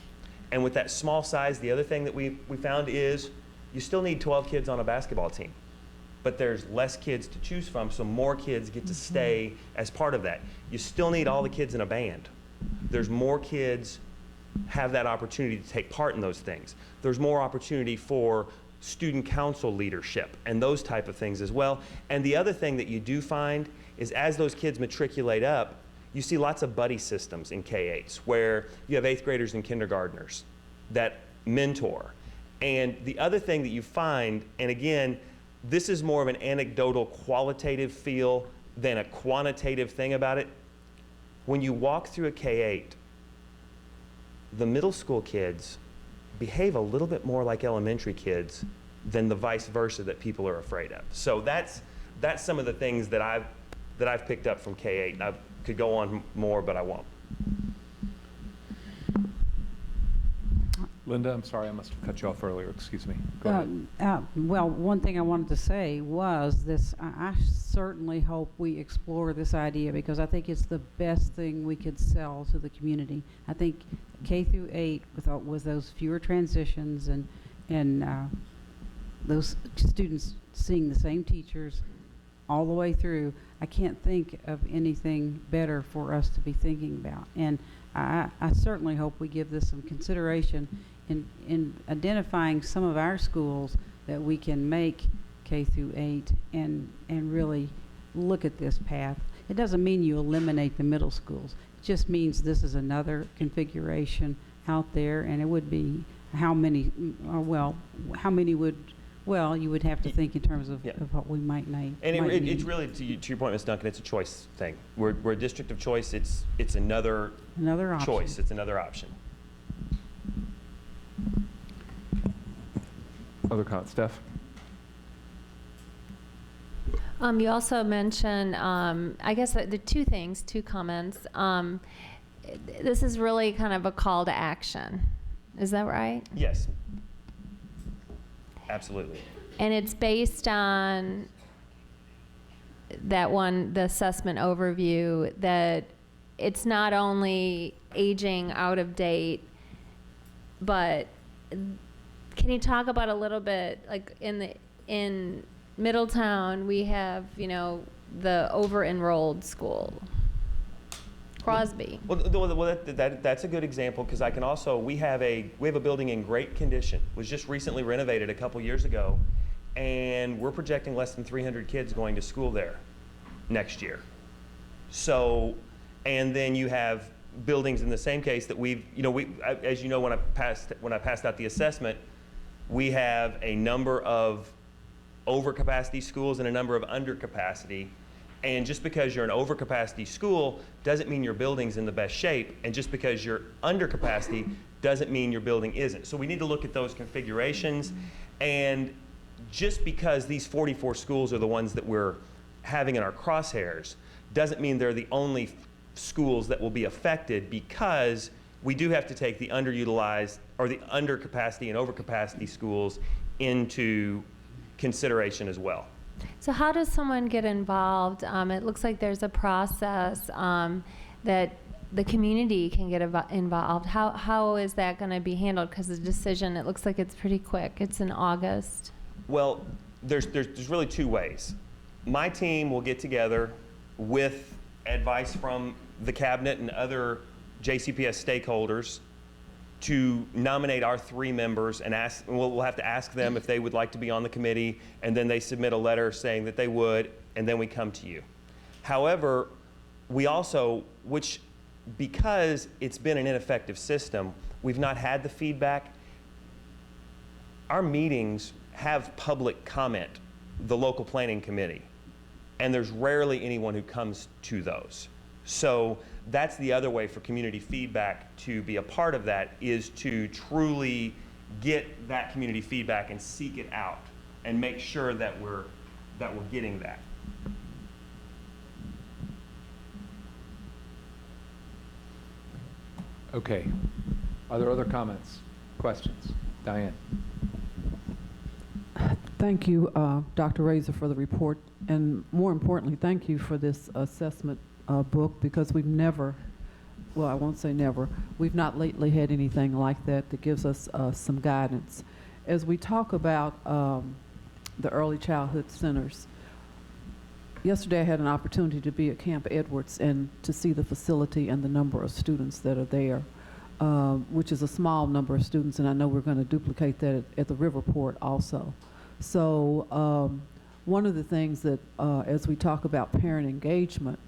And with that small size, the other thing that we found is you still need 12 kids on a basketball team, but there's less kids to choose from, so more kids get to stay as part of that. You still need all the kids in a band. There's more kids have that opportunity to take part in those things. There's more opportunity for student council leadership and those type of things as well. And the other thing that you do find is as those kids matriculate up, you see lots of buddy systems in K-8s where you have 8th graders and kindergartners that mentor. And the other thing that you find, and again, this is more of an anecdotal qualitative feel than a quantitative thing about it. When you walk through a K-8, the middle school kids behave a little bit more like elementary kids than the vice versa that people are afraid of. So that's some of the things that I've picked up from K-8. And I could go on more, but I won't. Linda, I'm sorry, I must have cut you off earlier. Excuse me. Go ahead. Well, one thing I wanted to say was this, I certainly hope we explore this idea because I think it's the best thing we could sell to the community. I think K through 8 with those fewer transitions and those students seeing the same teachers all the way through, I can't think of anything better for us to be thinking about. And I certainly hope we give this some consideration in identifying some of our schools that we can make K through 8 and really look at this path. It doesn't mean you eliminate the middle schools. It just means this is another configuration out there, and it would be how many would, you would have to think in terms of what we might need. And it's really, to your point, Ms. Duncan, it's a choice thing. We're a district of choice. It's another option. Choice. It's another option. Other comments, Steph? You also mentioned, I guess the two comments. This is really kind of a call to action. Is that right? Yes. Absolutely. And it's based on the assessment overview, that it's not only aging out of date, but can you talk about a little bit, like in Middletown, we have, the over-enrolled school, Crosby. Well, that's a good example, because I can also, we have a building in great condition, was just recently renovated a couple years ago, and we're projecting less than 300 kids going to school there next year. So, and then you have buildings in the same case that as you know, when I passed out the assessment, we have a number of overcapacity schools and a number of undercapacity. And just because you're an overcapacity school doesn't mean your building's in the best shape. And just because you're undercapacity doesn't mean your building isn't. So we need to look at those configurations. And just because these 44 schools are the ones that we're having in our crosshairs doesn't mean they're the only schools that will be affected, because we do have to take the underutilized or the undercapacity and overcapacity schools into consideration as well. So how does someone get involved? It looks like there's a process that the community can get involved. How is that going to be handled? Because the decision, it looks like it's pretty quick. It's in August. Well, there's really two ways. My team will get together with advice from the cabinet and other JCPS stakeholders to nominate our 3 members, and we'll have to ask them if they would like to be on the committee, and then they submit a letter saying that they would, and then we come to you. However, we also, because it's been an ineffective system, we've not had the feedback. Our meetings have public comment, the local planning committee, and there's rarely anyone who comes to those. So that's the other way for community feedback to be a part of that, is to truly get that community feedback and seek it out and make sure that we're getting that. Okay. Are there other comments, questions? Diane? Thank you, Dr. Razor, for the report, and more importantly, thank you for this assessment book, because we've never, well, I won't say never, we've not lately had anything like that that gives us some guidance. As we talk about the early childhood centers, yesterday I had an opportunity to be at Camp Edwards and to see the facility and the number of students that are there, which is a small number of students, and I know we're going to duplicate that at the Riverport also. So one of the things that, as we talk about parent engagement,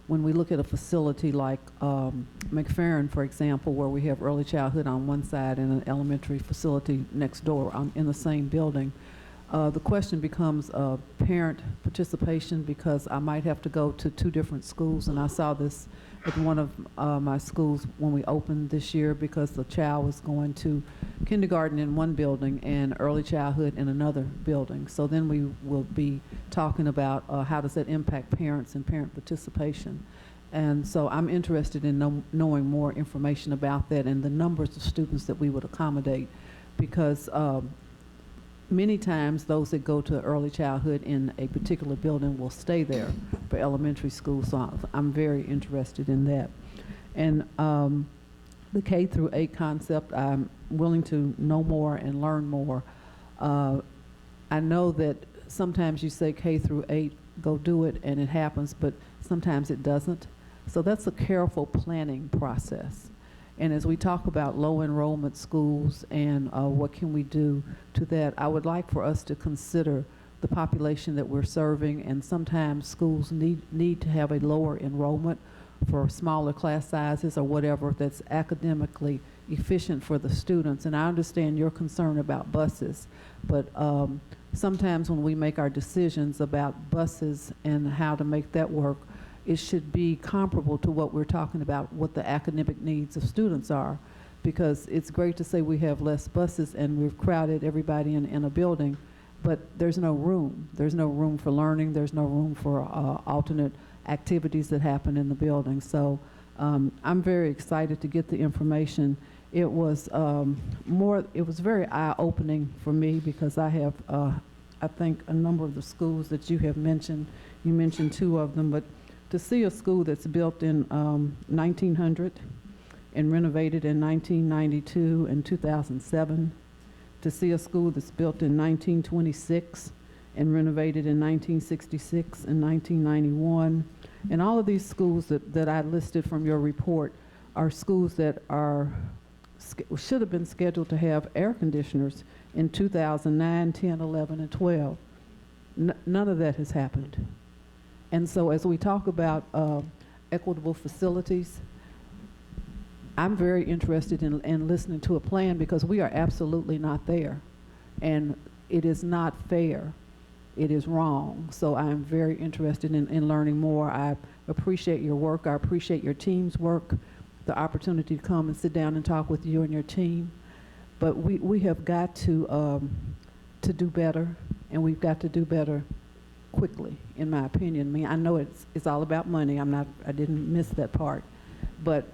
when we look at a facility like McFerrin, for example, where we have early childhood on one side and an elementary facility next door in the same building, the question becomes parent participation, because I might have to go to 2 different schools, and I saw this at one of my schools when we opened this year, because the child was going to kindergarten in one building and early childhood in another building. So then we will be talking about how does that impact parents and parent participation. And so I'm interested in knowing more information about that and the numbers of students that we would accommodate, because many times those that go to early childhood in a particular building will stay there for elementary school, so I'm very interested in that. And the K through 8 concept, I'm willing to know more and learn more. I know that sometimes you say K through 8, go do it, and it happens, but sometimes it doesn't. So that's a careful planning process. And as we talk about low enrollment schools and what can we do to that, I would like for us to consider the population that we're serving, and sometimes schools need to have a lower enrollment for smaller class sizes or whatever that's academically efficient for the students. And I understand your concern about buses, but sometimes when we make our decisions about buses and how to make that work, it should be comparable to what we're talking about, what the academic needs of students are, because it's great to say we have less buses and we've crowded everybody in a building, but there's no room. There's no room for learning. There's no room for alternate activities that happen in the building. So I'm very excited to get the information. It was very eye-opening for me, because I have, I think, a number of the schools that you have mentioned. You mentioned 2 of them, but to see a school that's built in 1900 and renovated in 1992 and 2007, to see a school that's built in 1926 and renovated in 1966 and 1991. And all of these schools that I listed from your report are schools that should have been scheduled to have air conditioners in 2009, 10, 11, and 12. None of that has happened. And so as we talk about equitable facilities, I'm very interested in listening to a plan because we are absolutely not there. And it is not fair. It is wrong. So I'm very interested in learning more. I appreciate your work. I appreciate your team's work, the opportunity to come and sit down and talk with you and your team. But we have got to do better, and we've got to do better quickly, in my opinion. I mean, I know it's all about money. I didn't miss that part. But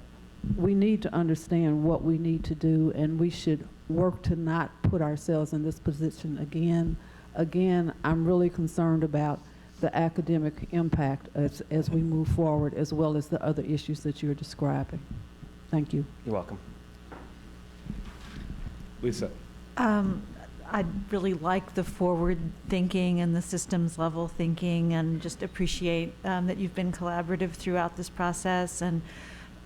we need to understand what we need to do, and we should work to not put ourselves in this position again. Again, I'm really concerned about the academic impact as we move forward, as well as the other issues that you're describing. Thank you. You're welcome. Lisa. I really like the forward thinking and the systems level thinking, and just appreciate that you've been collaborative throughout this process and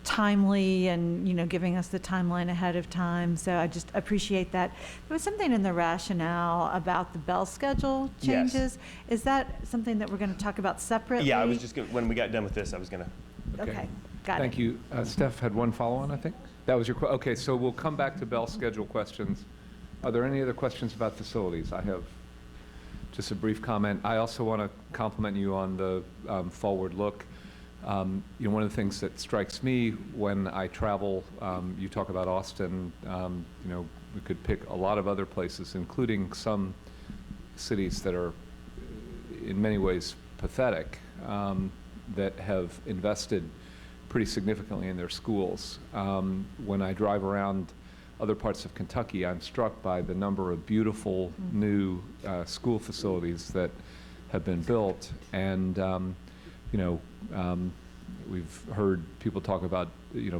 timely, and giving us the timeline ahead of time. So I just appreciate that. There was something in the rationale about the bell schedule changes. Yes. Is that something that we're going to talk about separately? Yeah, I was just when we got done with this, I was going to. Okay, got it. Thank you. Steph had one follow-on, I think? That was your okay, so we'll come back to bell schedule questions. Are there any other questions about facilities? I have just a brief comment. I also want to compliment you on the forward look. One of the things that strikes me when I travel, you talk about Austin, we could pick a lot of other places, including some cities that are in many ways pathetic, that have invested pretty significantly in their schools. When I drive around other parts of Kentucky, I'm struck by the number of beautiful new school facilities that have been built. And we've heard people talk about,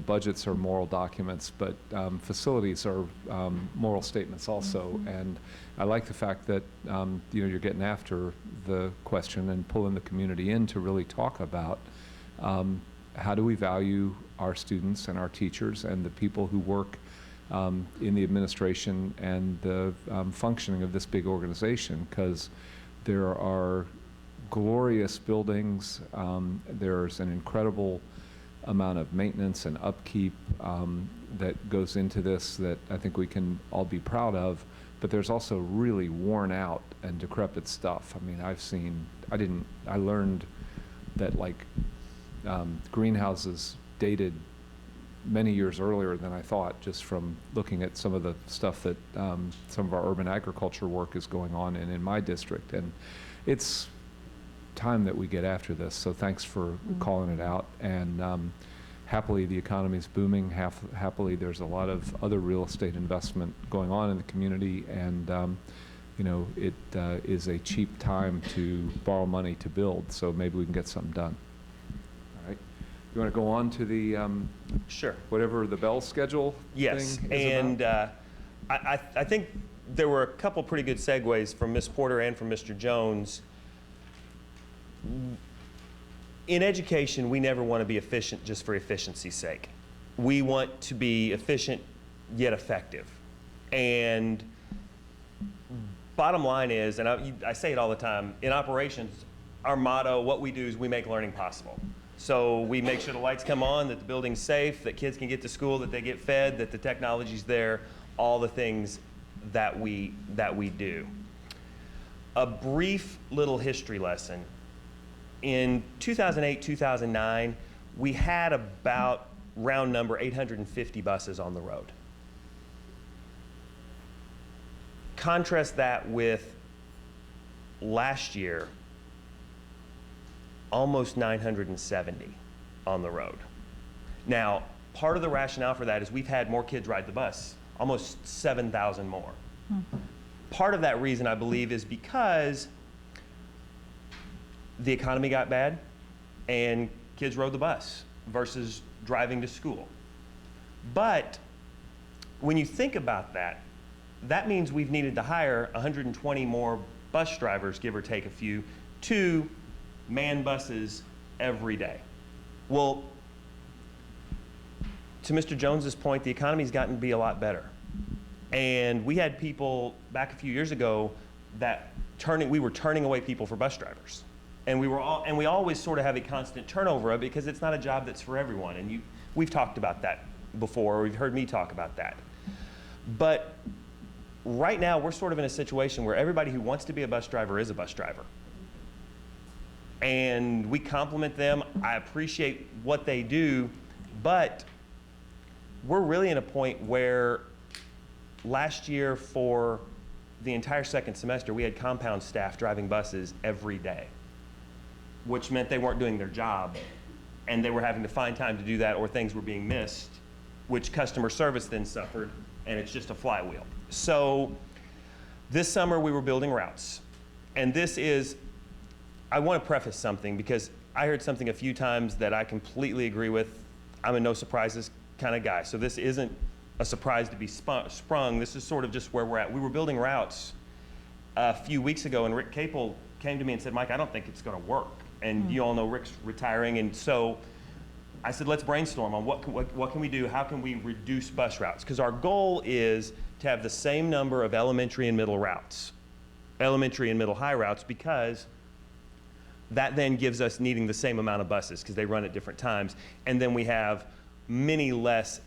budgets are moral documents, but facilities are moral statements also. And I like the fact that, you're getting after the question and pulling the community in to really talk about how do we value our students and our teachers and the people who work in the administration and the functioning of this big organization, because there are glorious buildings. There's an incredible amount of maintenance and upkeep that goes into this that I think we can all be proud of, but there's also really worn out and decrepit stuff. I mean, I learned that greenhouses dated many years earlier than I thought, just from looking at some of the stuff that some of our urban agriculture work is going on in my district. And it's time that we get after this, so thanks for calling it out. And happily the economy's booming. Happily there's a lot of other real estate investment going on in the community, and it is a cheap time to borrow money to build, so maybe we can get something done. All right, you want to go on to the Sure. whatever the bell schedule Yes, thing is and about? I think there were a couple pretty good segues from Ms. Porter and from Mr. Jones. In education, we never want to be efficient just for efficiency's sake. We want to be efficient yet effective. And bottom line is, and I say it all the time, in operations, our motto, what we do is we make learning possible. So we make sure the lights come on, that the building's safe, that kids can get to school, that they get fed, that the technology's there, all the things that we do. A brief little history lesson. In 2008, 2009, we had about, round number, 850 buses on the road. Contrast that with last year, almost 970 on the road. Now, part of the rationale for that is we've had more kids ride the bus, almost 7,000 more. Part of that reason, I believe, is because the economy got bad and kids rode the bus versus driving to school. But when you think about that, that means we've needed to hire 120 more bus drivers, give or take a few, to man buses every day. Well, to Mr. Jones's point, the economy's gotten to be a lot better. And we had people back a few years ago that we were turning away people for bus drivers. And we always sort of have a constant turnover of it because it's not a job that's for everyone. And we've talked about that before, or you've heard me talk about that. But right now, we're sort of in a situation where everybody who wants to be a bus driver is a bus driver. And we compliment them. I appreciate what they do, but we're really in a point where last year for the entire second semester, we had compound staff driving buses every day, which meant they weren't doing their job, and they were having to find time to do that, or things were being missed, which customer service then suffered, and it's just a flywheel. So this summer we were building routes, and I want to preface something because I heard something a few times that I completely agree with. I'm a no surprises kind of guy, so this isn't a surprise to be sprung. This is sort of just where we're at. We were building routes a few weeks ago, and Rick Capel came to me and said, Mike, I don't think it's going to work. And you all know Rick's retiring, and so I said, let's brainstorm on what can we do, how can we reduce bus routes? Because our goal is to have the same number of elementary and middle routes, elementary and middle high routes, because that then gives us needing the same amount of buses because they run at different times. And then we have many less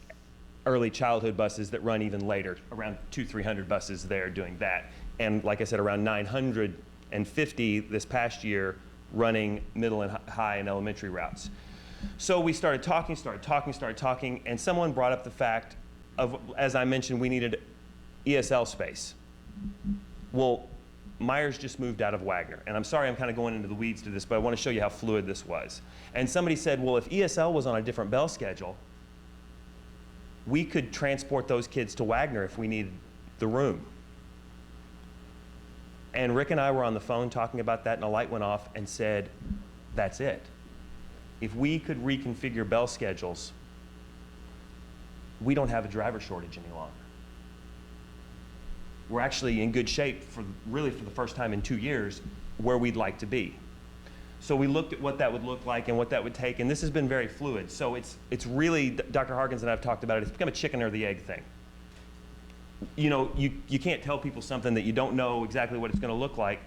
early childhood buses that run even later, around 200-300 buses there doing that. And like I said, around 950 this past year running middle and high and elementary routes. So we started talking, and someone brought up the fact of, as I mentioned, we needed ESL space. Well, Myers just moved out of Wagner, and I'm sorry I'm kind of going into the weeds to this, but I want to show you how fluid this was. And somebody said, well, if ESL was on a different bell schedule, we could transport those kids to Wagner if we needed the room. And Rick and I were on the phone talking about that, and a light went off and said, that's it. If we could reconfigure bell schedules, we don't have a driver shortage any longer. We're actually in good shape for the first time in 2 years where we'd like to be. So we looked at what that would look like and what that would take, and this has been very fluid. So it's really, Dr. Harkins and I have talked about it, it's become a chicken or the egg thing. You know, you can't tell people something that you don't know exactly what it's going to look like.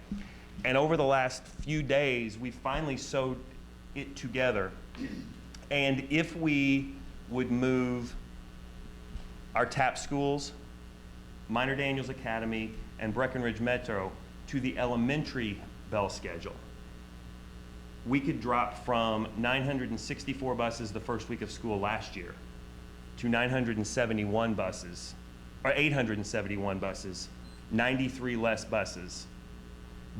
And over the last few days, we finally sewed it together. And if we would move our TAP schools, Minor Daniels Academy, and Breckenridge Metro to the elementary bell schedule, we could drop from 964 buses the first week of school last year to 971 buses, or 871 buses, 93 less buses,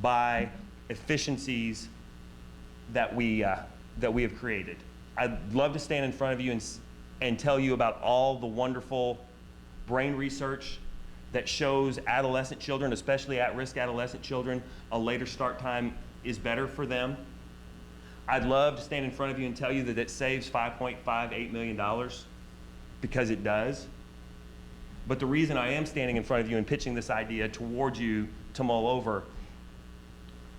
by efficiencies that we have created. I'd love to stand in front of you and tell you about all the wonderful brain research that shows adolescent children, especially at-risk adolescent children, a later start time is better for them. I'd love to stand in front of you and tell you that it saves $5.58 million, because it does. But the reason I am standing in front of you and pitching this idea towards you to mull over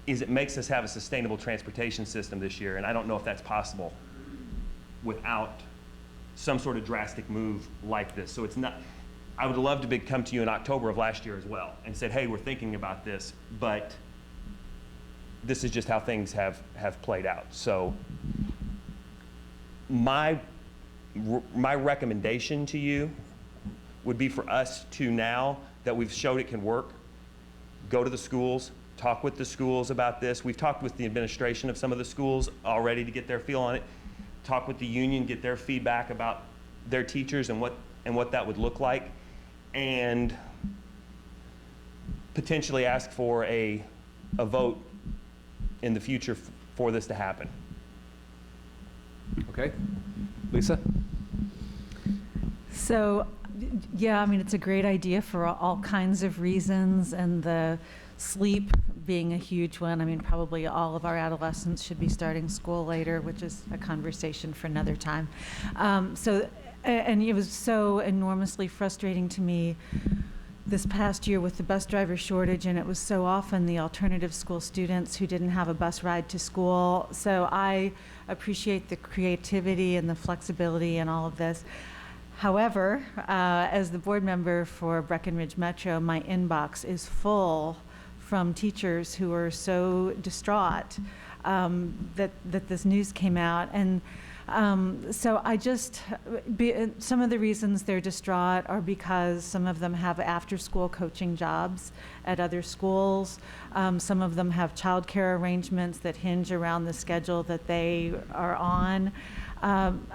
is it makes us have a sustainable transportation system this year, and I don't know if that's possible without some sort of drastic move like this. So it's not, I would love to come to you in October of last year as well and said, hey, we're thinking about this, but this is just how things have played out. So my recommendation to you would be for us to, now that we've showed it can work, go to the schools, talk with the schools about this. We've talked with the administration of some of the schools already to get their feel on it. Talk with the union, get their feedback about their teachers and what that would look like, and potentially ask for a vote in the future for this to happen. Okay. Lisa? So, yeah, I mean, it's a great idea for all kinds of reasons, and the sleep being a huge one. I mean, probably all of our adolescents should be starting school later, which is a conversation for another time. And it was so enormously frustrating to me this past year with the bus driver shortage, and it was so often the alternative school students who didn't have a bus ride to school. So I appreciate the creativity and the flexibility and all of this. However, as the board member for Breckenridge Metro, my inbox is full from teachers who are so distraught that this news came out. And so I just, some of the reasons they're distraught are because some of them have after-school coaching jobs at other schools. Some of them have childcare arrangements that hinge around the schedule that they are on.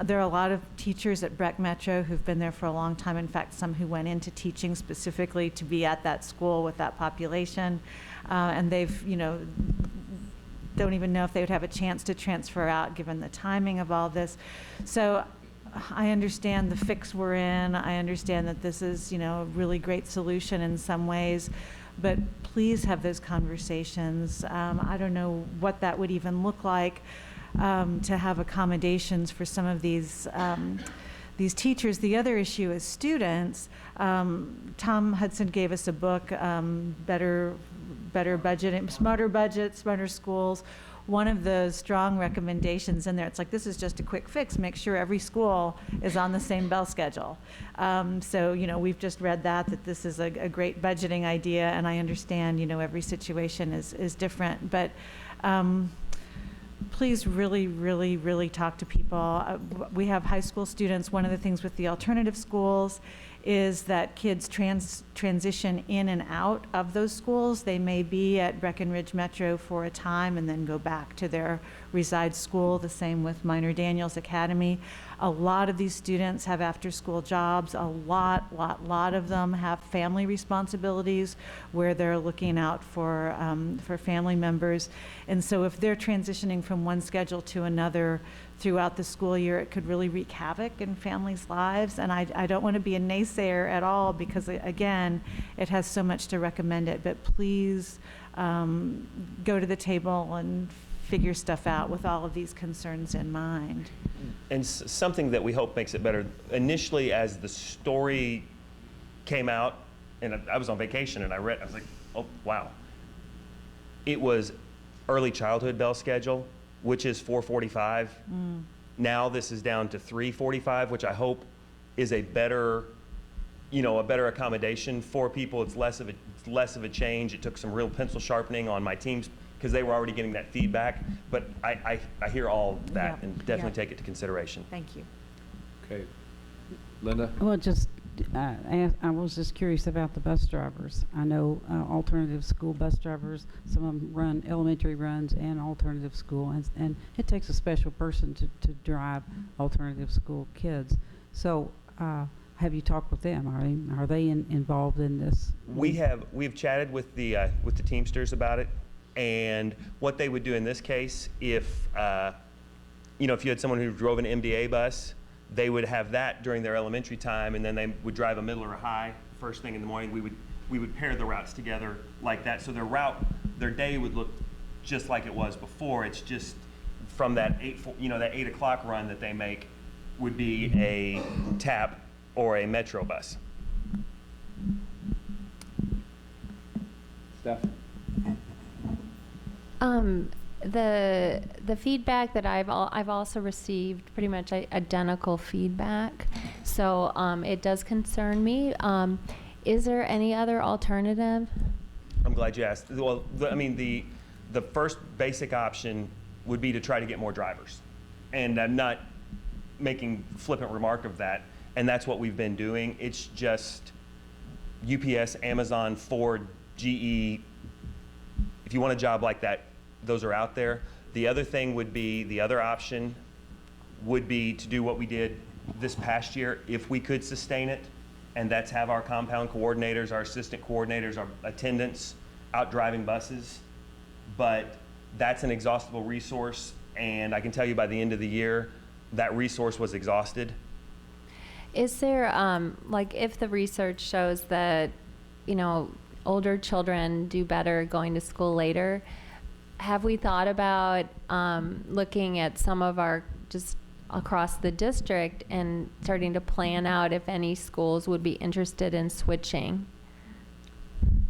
There are a lot of teachers at Breck Metro who've been there for a long time. In fact, some who went into teaching specifically to be at that school with that population. And they've, don't even know if they would have a chance to transfer out given the timing of all this. So I understand the fix we're in. I understand that this is, a really great solution in some ways, but please have those conversations. I don't know what that would even look like to have accommodations for some of these teachers. The other issue is students. Tom Hudson gave us a book, Better Budgeting, Smarter Budget, Smarter Schools. One of the strong recommendations in there, it's like, this is just a quick fix. Make sure every school is on the same bell schedule. So, we've just read that this is a great budgeting idea, and I understand, every situation is different. But please really, really, really talk to people. We have high school students. One of the things with the alternative schools is that kids transition in and out of those schools. They may be at Breckenridge Metro for a time and then go back to their reside school, the same with Minor Daniels Academy. A lot of these students have after-school jobs. A lot of them have family responsibilities where they're looking out for family members. And so if they're transitioning from one schedule to another throughout the school year, it could really wreak havoc in families' lives. And I don't want to be a naysayer at all because, again, it has so much to recommend it. But please go to the table and figure stuff out with all of these concerns in mind. And something that we hope makes it better. Initially, as the story came out, and I was on vacation and I was like, oh, wow. It was early childhood bell schedule, which is 4:45. Now this is down to 3:45, which I hope is a better accommodation for people. It's less of a change. It took some real pencil sharpening on my teams because they were already getting that feedback. But I hear all that and definitely take it to consideration. Thank you. Okay. Linda? Well, I was just curious about the bus drivers. I know alternative school bus drivers, some of them run elementary runs and alternative school, and it takes a special person to drive alternative school kids. So have you talked with them? Are they involved in this? We've chatted with the Teamsters about it, and what they would do in this case, if you had someone who drove an MDA bus, they would have that during their elementary time, and then they would drive a middle or a high first thing in the morning. We would pair the routes together like that, so their day would look just like it was before. It's just from that 8 o'clock run that they make would be a TAP or a Metro bus. Steph? The feedback that I've also received pretty much identical feedback, so it does concern me. Is there any other alternative? I'm glad you asked. Well, the first basic option would be to try to get more drivers, and I'm not making flippant remark of that. And that's what we've been doing. It's just UPS, Amazon, Ford, GE. If you want a job like that, those are out there. The other option would be to do what we did this past year if we could sustain it, and that's have our compound coordinators, our assistant coordinators, our attendants out driving buses. But that's an exhaustible resource, and I can tell you by the end of the year, that resource was exhausted. Is there, if the research shows that, older children do better going to school later, have we thought about looking at some of our, just across the district, and starting to plan out if any schools would be interested in switching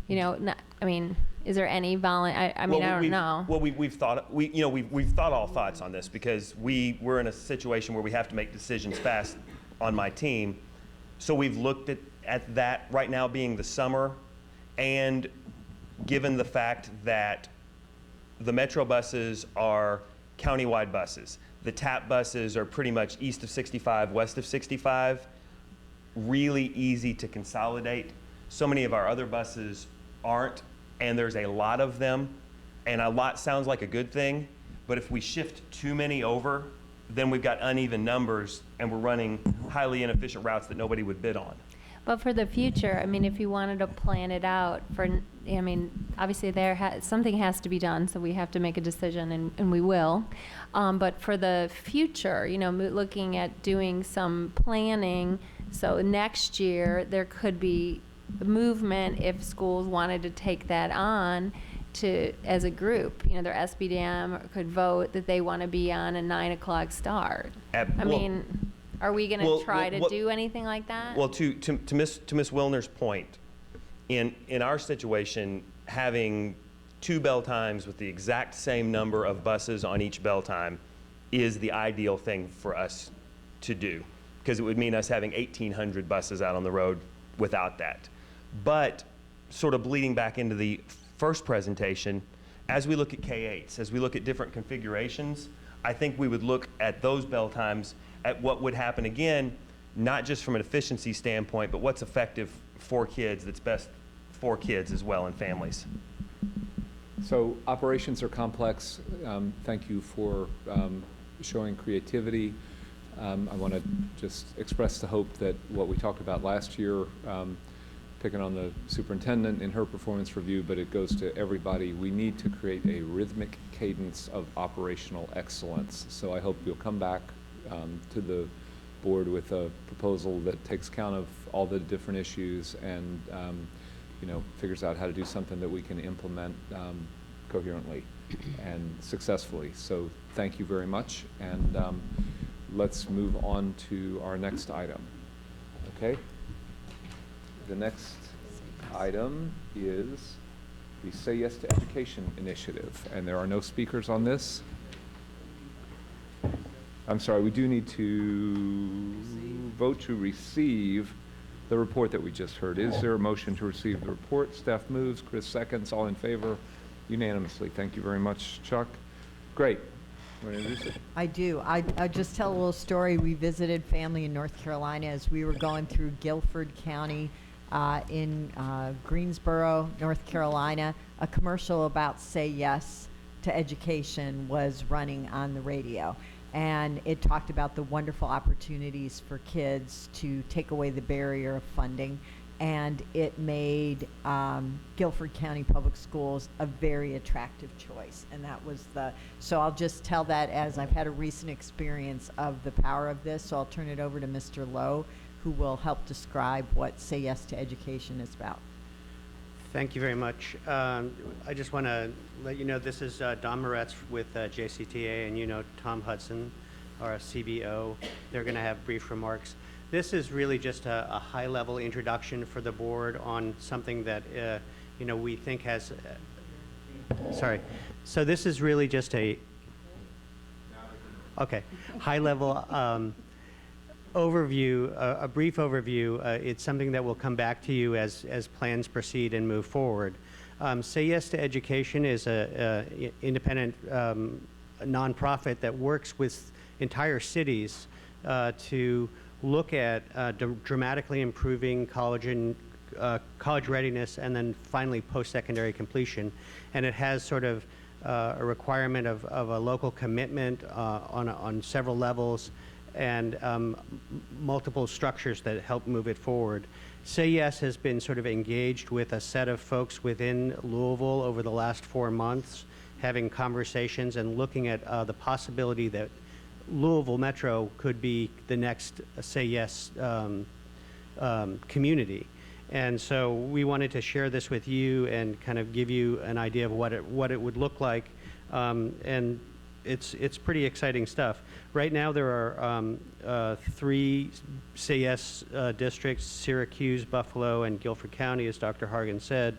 You know, I mean, is there any I mean, I don't know. Well, we've thought we've thought all thoughts on this because we're in a situation where we have to make decisions fast on my team. So we've looked at that right now being the summer, and given the fact that the Metro buses are countywide buses, the TAP buses are pretty much east of 65, west of 65, really easy to consolidate. So many of our other buses aren't, and there's a lot of them, and a lot sounds like a good thing, but if we shift too many over, then we've got uneven numbers and we're running highly inefficient routes that nobody would bid on. But for the future, I mean, if you wanted to plan it out for, I mean, obviously something has to be done, so we have to make a decision, and we will. But for the future, you know, looking at doing some planning, so next year there could be movement if schools wanted to take that on as a group. You know, their SBDM could vote that they want to be on a 9 o'clock start. I mean, are we going to try to do anything like that? Well, to Miss Wilner's point, in our situation, having 2 bell times with the exact same number of buses on each bell time is the ideal thing for us to do, because it would mean us having 1,800 buses out on the road without that. But sort of bleeding back into the first presentation, as we look at K-8s, as we look at different configurations, I think we would look at those bell times at what would happen again, not just from an efficiency standpoint, but what's effective for kids, that's best for kids as well and families. So operations are complex. Thank you for showing creativity. I want to just express the hope that what we talked about last year, picking on the superintendent in her performance review, but it goes to everybody. We need to create a rhythmic cadence of operational excellence. So I hope you'll come back to the board with a proposal that takes count of all the different issues and you know, figures out how to do something that we can implement coherently and successfully. So thank you very much, and let's move on to our next item. Okay? The next item is the Say Yes to Education initiative, and there are no speakers on this. I'm sorry, we do need to vote to receive the report that we just heard. Is there a motion to receive the report? Staff moves, Chris seconds, all in favor, unanimously. Thank you very much, Chuck. Great. Want to introduce it? I do. I just tell a little story. We visited family in North Carolina as we were going through Guilford County in Greensboro, North Carolina. A commercial about Say Yes to Education was running on the radio. And it talked about the wonderful opportunities for kids to take away the barrier of funding. And it made Guilford County Public Schools a very attractive choice. And that was so I'll just tell that as I've had a recent experience of the power of this. So I'll turn it over to Mr. Lowe, who will help describe what Say Yes to Education is about. Thank you very much. I just want to let you know this is Don Moretz with JCTA, and you know Tom Hudson, our CBO. They're going to have brief remarks. This is really just a high-level introduction for the board on something that you know, we think has. Sorry. So this is really just a high-level overview, a brief overview. It's something that will come back to you as plans proceed and move forward. Say Yes to Education is a independent nonprofit that works with entire cities to look at dramatically improving college readiness and then finally post-secondary completion. And it has sort of a requirement of a local commitment on several levels, and multiple structures that help move it forward. Say Yes has been sort of engaged with a set of folks within Louisville over the last 4 months, having conversations and looking at the possibility that Louisville Metro could be the next Say Yes community. And so we wanted to share this with you and kind of give you an idea of what it would look like. And it's pretty exciting stuff. Right now there are 3 Say Yes districts: Syracuse, Buffalo, and Guilford County, as Dr. Hargan said.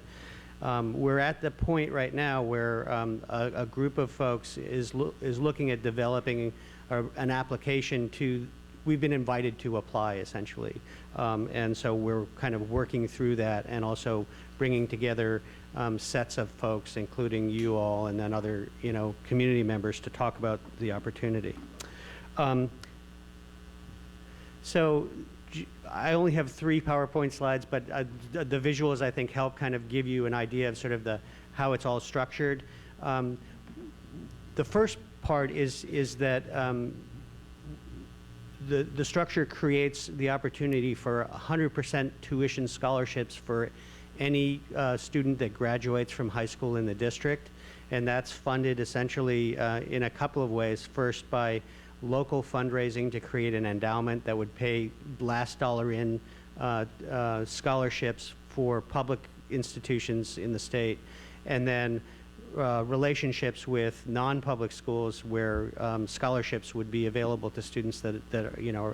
We're at the point right now where a group of folks is looking at developing an application to, we've been invited to apply essentially. And so we're kind of working through that and also bringing together sets of folks, including you all and then other, community members to talk about the opportunity. So I only have 3 PowerPoint slides, but the visuals I think help kind of give you an idea of sort of how it's all structured. The first part is that the structure creates the opportunity for 100% tuition scholarships for any student that graduates from high school in the district, and that's funded essentially in a couple of ways. First, by local fundraising to create an endowment that would pay last dollar in scholarships for public institutions in the state, and then relationships with non-public schools where scholarships would be available to students that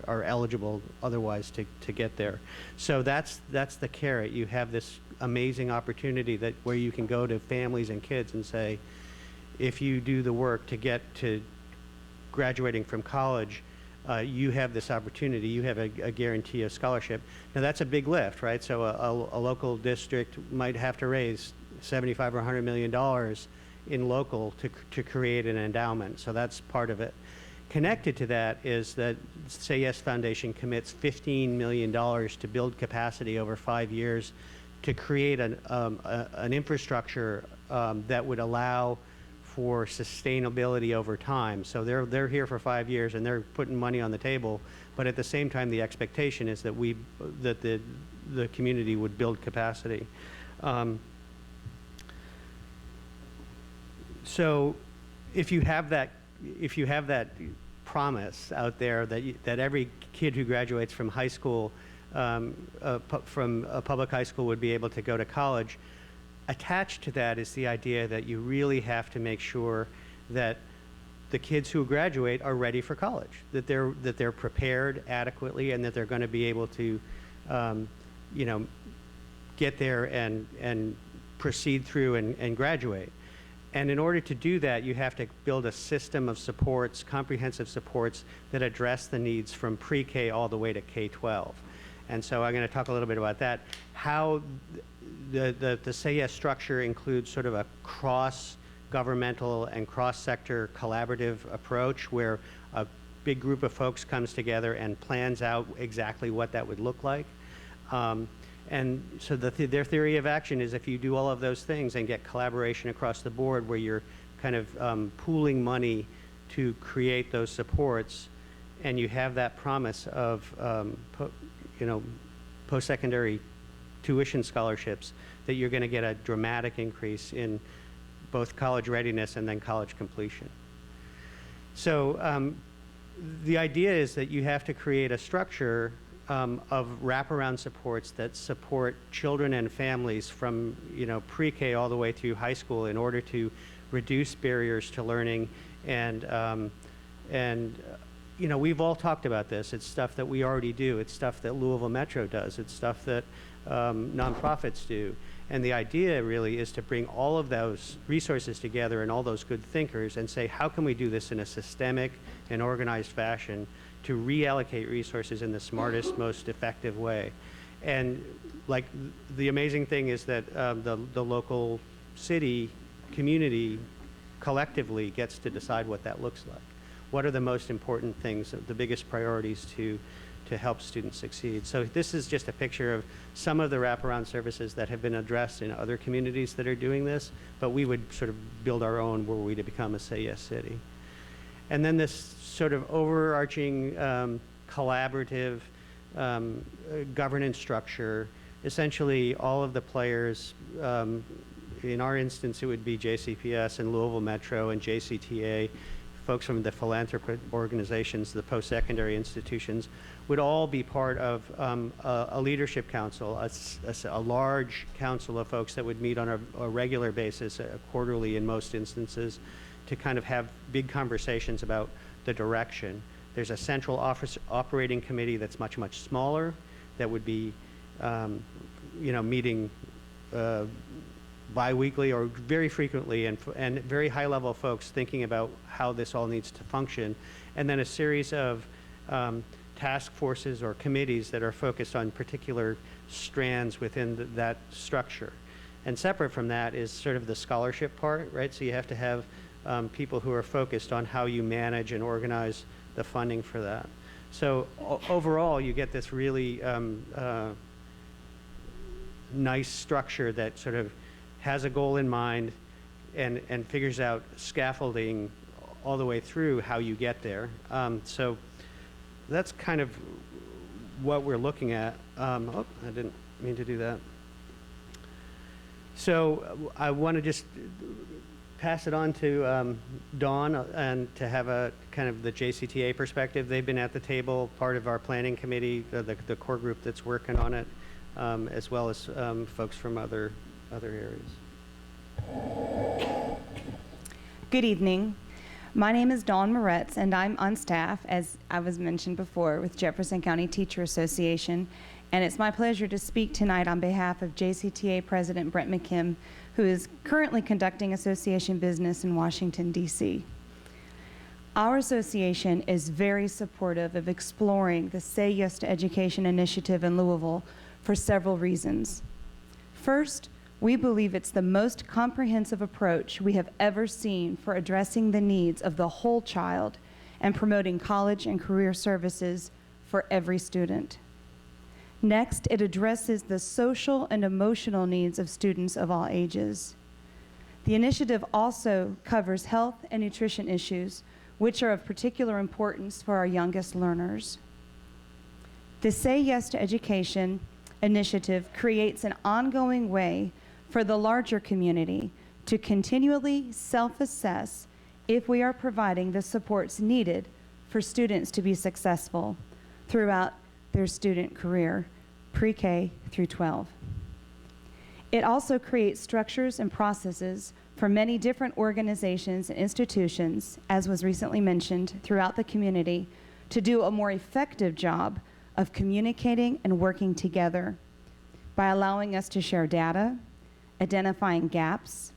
are eligible otherwise to get there. So that's the carrot. You have this amazing opportunity where you can go to families and kids and say, if you do the work to get to graduating from college, you have this opportunity. You have a guarantee of scholarship. Now that's a big lift, right? So a local district might have to raise $75 or $100 million in local to create an endowment. So that's part of it. Connected to that is that Say Yes Foundation commits $15 million to build capacity over 5 years to create an infrastructure that would allow for sustainability over time. So they're here for 5 years and they're putting money on the table, but at the same time the expectation is that the community would build capacity. So if you have that promise out there that every kid who graduates from high school, from a public high school, would be able to go to college, attached to that is the idea that you really have to make sure that the kids who graduate are ready for college, that they're prepared adequately, and that they're going to be able to, get there and proceed through and graduate. And in order to do that, you have to build a system of supports, comprehensive supports that address the needs from pre-K all the way to K-12. And so I'm going to talk a little bit about that. How the Say Yes structure includes sort of a cross-governmental and cross-sector collaborative approach where a big group of folks comes together and plans out exactly what that would look like. And so their theory of action is if you do all of those things and get collaboration across the board where you're kind of pooling money to create those supports, and you have that promise of post-secondary tuition scholarships, that you're going to get a dramatic increase in both college readiness and then college completion. So the idea is that you have to create a structure of wraparound supports that support children and families from pre-K all the way through high school in order to reduce barriers to learning. And we've all talked about this. It's stuff that we already do. It's stuff that Louisville Metro does. It's stuff that nonprofits do. And the idea really is to bring all of those resources together and all those good thinkers and say, how can we do this in a systemic and organized fashion to reallocate resources in the smartest, most effective way? And like the amazing thing is that the local city community collectively gets to decide what that looks like. What are the most important things, the biggest priorities to help students succeed? So this is just a picture of some of the wraparound services that have been addressed in other communities that are doing this, but we would sort of build our own were we to become a Say Yes city. And then this sort of overarching collaborative governance structure, essentially all of the players, in our instance it would be JCPS and Louisville Metro and JCTA, folks from the philanthropic organizations, the post-secondary institutions, would all be part of a leadership council, a large council of folks that would meet on a regular basis, quarterly in most instances, to kind of have big conversations about the direction. There's a central office operating committee that's much, much smaller that would be, meeting biweekly or very frequently, and very high-level folks thinking about how this all needs to function, and then a series of task forces or committees that are focused on particular strands within that structure. And separate from that is sort of the scholarship part, right? So you have to have people who are focused on how you manage and organize the funding for that. So overall, you get this really nice structure that sort of has a goal in mind and figures out scaffolding all the way through how you get there. So that's kind of what we're looking at. Oh, I didn't mean to do that. So I want to just pass it on to Dawn and to have a kind of the JCTA perspective. They've been at the table, part of our planning committee, the core group that's working on it, as well as folks from other areas. Good evening. My name is Dawn Moretz, and I'm on staff, as I was mentioned before, with Jefferson County Teacher Association. And it's my pleasure to speak tonight on behalf of JCTA President Brent McKim, who is currently conducting association business in Washington, D.C. Our association is very supportive of exploring the Say Yes to Education initiative in Louisville for several reasons. First, we believe it's the most comprehensive approach we have ever seen for addressing the needs of the whole child and promoting college and career services for every student. Next, it addresses the social and emotional needs of students of all ages. The initiative also covers health and nutrition issues, which are of particular importance for our youngest learners. The Say Yes to Education initiative creates an ongoing way for the larger community to continually self-assess if we are providing the supports needed for students to be successful throughout their student career, pre-K through 12. It also creates structures and processes for many different organizations and institutions, as was recently mentioned, throughout the community to do a more effective job of communicating and working together by allowing us to share data, identifying gaps,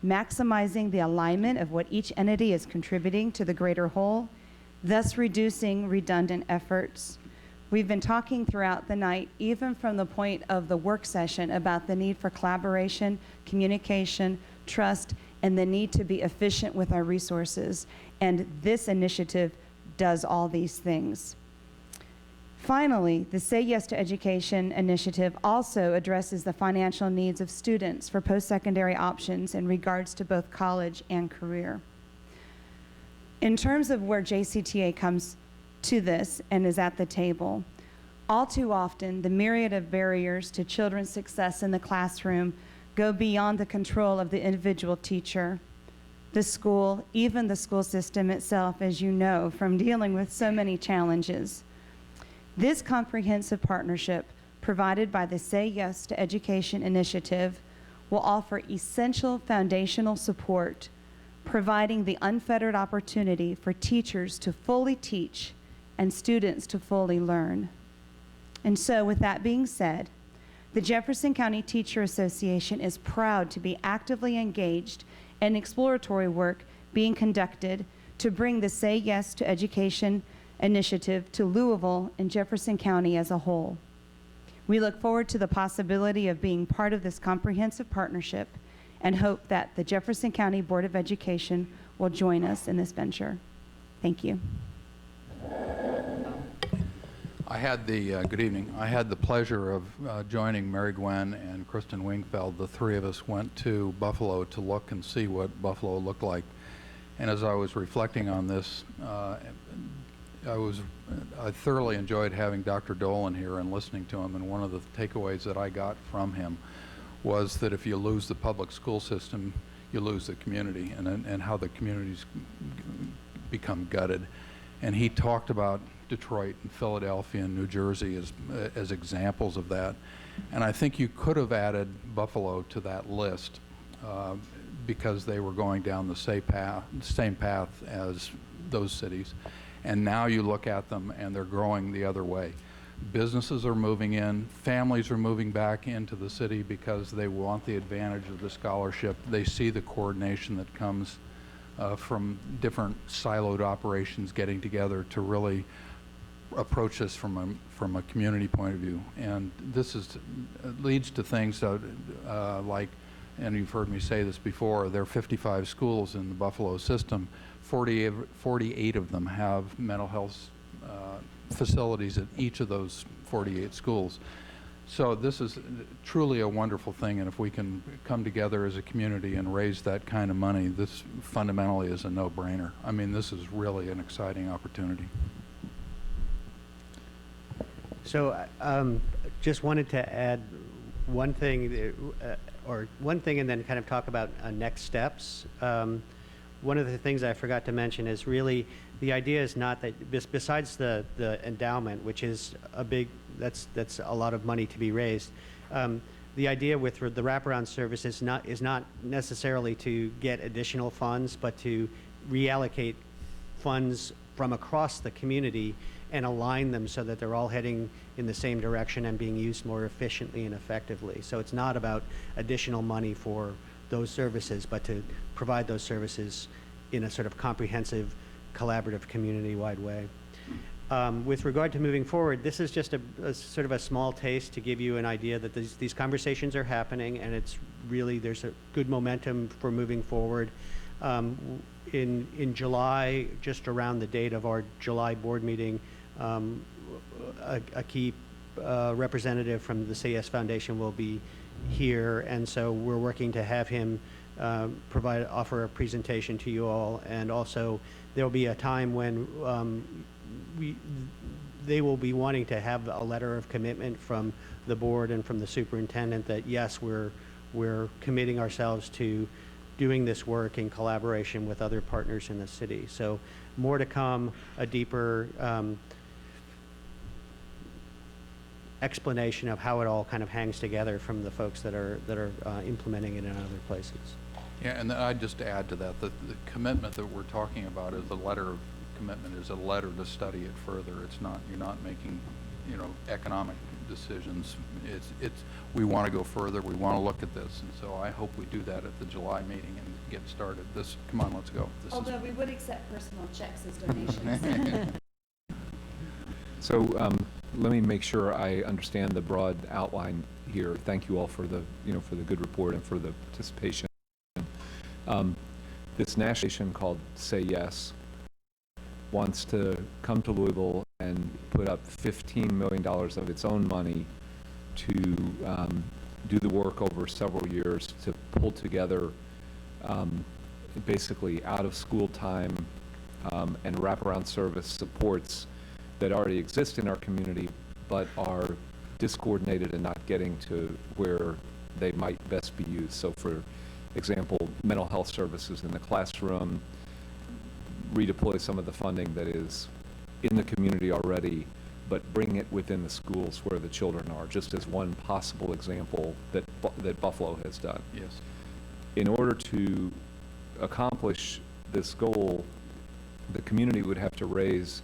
maximizing the alignment of what each entity is contributing to the greater whole, thus reducing redundant efforts. We've been talking throughout the night, even from the point of the work session, about the need for collaboration, communication, trust, and the need to be efficient with our resources. And this initiative does all these things. Finally, the Say Yes to Education initiative also addresses the financial needs of students for post-secondary options in regards to both college and career. In terms of where JCTA comes to this and is at the table, all too often the myriad of barriers to children's success in the classroom go beyond the control of the individual teacher, the school, even the school system itself, as you know, from dealing with so many challenges. This comprehensive partnership provided by the Say Yes to Education initiative will offer essential foundational support, providing the unfettered opportunity for teachers to fully teach and students to fully learn. And so, with that being said, the Jefferson County Teacher Association is proud to be actively engaged in exploratory work being conducted to bring the Say Yes to Education initiative to Louisville and Jefferson County as a whole. We look forward to the possibility of being part of this comprehensive partnership and hope that the Jefferson County Board of Education will join us in this venture. Thank you. Good evening. I had the pleasure of joining Mary Gwen and Kristen Wingfeld. The three of us went to Buffalo to look and see what Buffalo looked like. And as I was reflecting on this, I thoroughly enjoyed having Dr. Dolan here and listening to him, and one of the takeaways that I got from him was that if you lose the public school system, you lose the community, and how the communities become gutted. And he talked about Detroit and Philadelphia and New Jersey as examples of that. And I think you could have added Buffalo to that list because they were going down the same path as those cities. And now you look at them and they're growing the other way. Businesses are moving in, families are moving back into the city because they want the advantage of the scholarship. They see the coordination that comes from different siloed operations getting together to really approach this from a community point of view. And this leads to things like, and you've heard me say this before, there are 55 schools in the Buffalo system. 48 of them have mental health facilities at each of those 48 schools. So this is truly a wonderful thing, and if we can come together as a community and raise that kind of money, this fundamentally is a no-brainer. I mean, this is really an exciting opportunity. So just wanted to add one thing, and then kind of talk about next steps. One of the things I forgot to mention is really the idea is not that besides the endowment, which is that's a lot of money to be raised. The idea with the wraparound service is not necessarily to get additional funds, but to reallocate funds from across the community and align them so that they're all heading in the same direction and being used more efficiently and effectively. So it's not about additional money for those services, but to provide those services in a sort of comprehensive, collaborative, community-wide way. With regard to moving forward, this is just a sort of a small taste to give you an idea that these conversations are happening, and it's really, there's a good momentum for moving forward. In July, just around the date of our July board meeting, a key representative from the CES Foundation will be here, and so we're working to have him offer a presentation to you all, and also there will be a time when they will be wanting to have a letter of commitment from the board and from the superintendent that yes, we're committing ourselves to doing this work in collaboration with other partners in the city. So more to come, a deeper explanation of how it all kind of hangs together from the folks that are implementing it in other places. Yeah, and I'd just add to that, the commitment that we're talking about is the letter of commitment, is a letter to study it further. It's not, you're not making, economic decisions. We want to go further. We want to look at this, and so I hope we do that at the July meeting and get started. Come on, let's go. Although we would accept personal checks as donations. So let me make sure I understand the broad outline here. Thank you all for the, for the good report and for the participation. This national called Say Yes wants to come to Louisville and put up $15 million of its own money to do the work over several years to pull together basically out of school time and wraparound service supports that already exist in our community but are discoordinated and not getting to where they might best be used. So for example, mental health services in the classroom, redeploy some of the funding that is in the community already, but bring it within the schools where the children are, just as one possible example that Buffalo has done. Yes. In order to accomplish this goal, the community would have to raise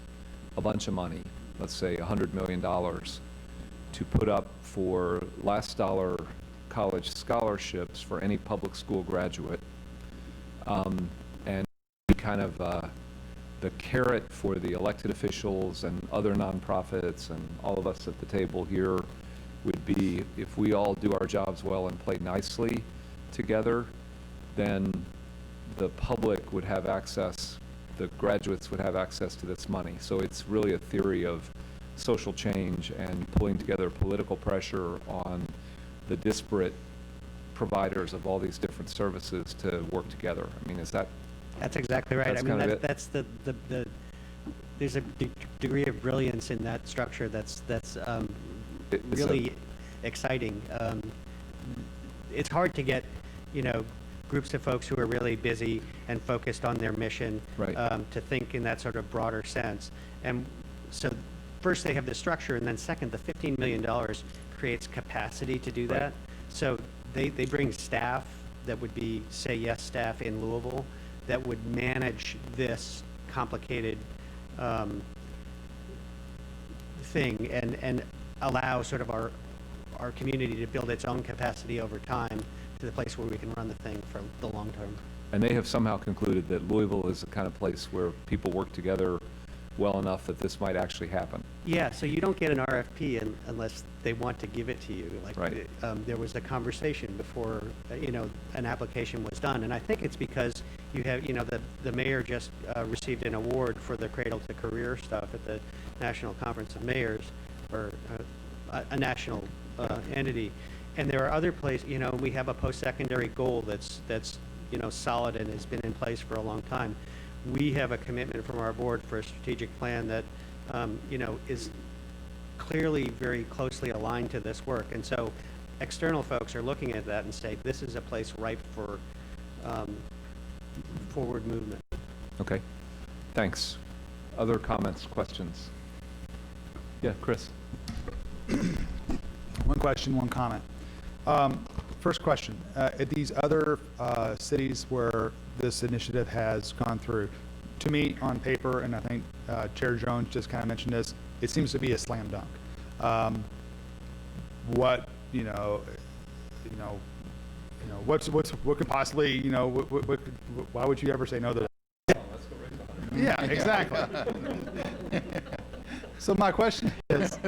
a bunch of money, let's say $100 million, to put up for last dollar college scholarships for any public school graduate, and kind of the carrot for the elected officials and other nonprofits and all of us at the table here would be, if we all do our jobs well and play nicely together, then the public would have access, the graduates would have access to this money. So it's really a theory of social change and pulling together political pressure on the disparate providers of all these different services to work together. I mean, is that? That's exactly right. That's that's there's a degree of brilliance in that structure that's really exciting. It's hard to get, groups of folks who are really busy and focused on their mission, right, to think in that sort of broader sense. And so first they have the structure, and then second, the $15 million creates capacity to do that. Right. So they bring staff that would be Say Yes staff in Louisville that would manage this complicated thing and allow sort of our community to build its own capacity over time to the place where we can run the thing for the long term. And they have somehow concluded that Louisville is the kind of place where people work together well enough that this might actually happen. Yeah, so you don't get an RFP unless they want to give it to you. Like, Right. There was a conversation before, an application was done. And I think it's because you have, the mayor just received an award for the Cradle to Career stuff at the National Conference of Mayors, or a national entity. And there are other places, we have a post-secondary goal that's solid and has been in place for a long time. We have a commitment from our board for a strategic plan that, is clearly very closely aligned to this work. And so external folks are looking at that and say, this is a place ripe for forward movement. Okay, thanks. Other comments, questions? Yeah, Chris. One question, one comment. First question, at these other cities where this initiative has gone through, to me on paper, and I think Chair Jones just kind of mentioned this, it seems to be a slam dunk. What could possibly, why would you ever say no to that? Yeah, exactly. So my question is,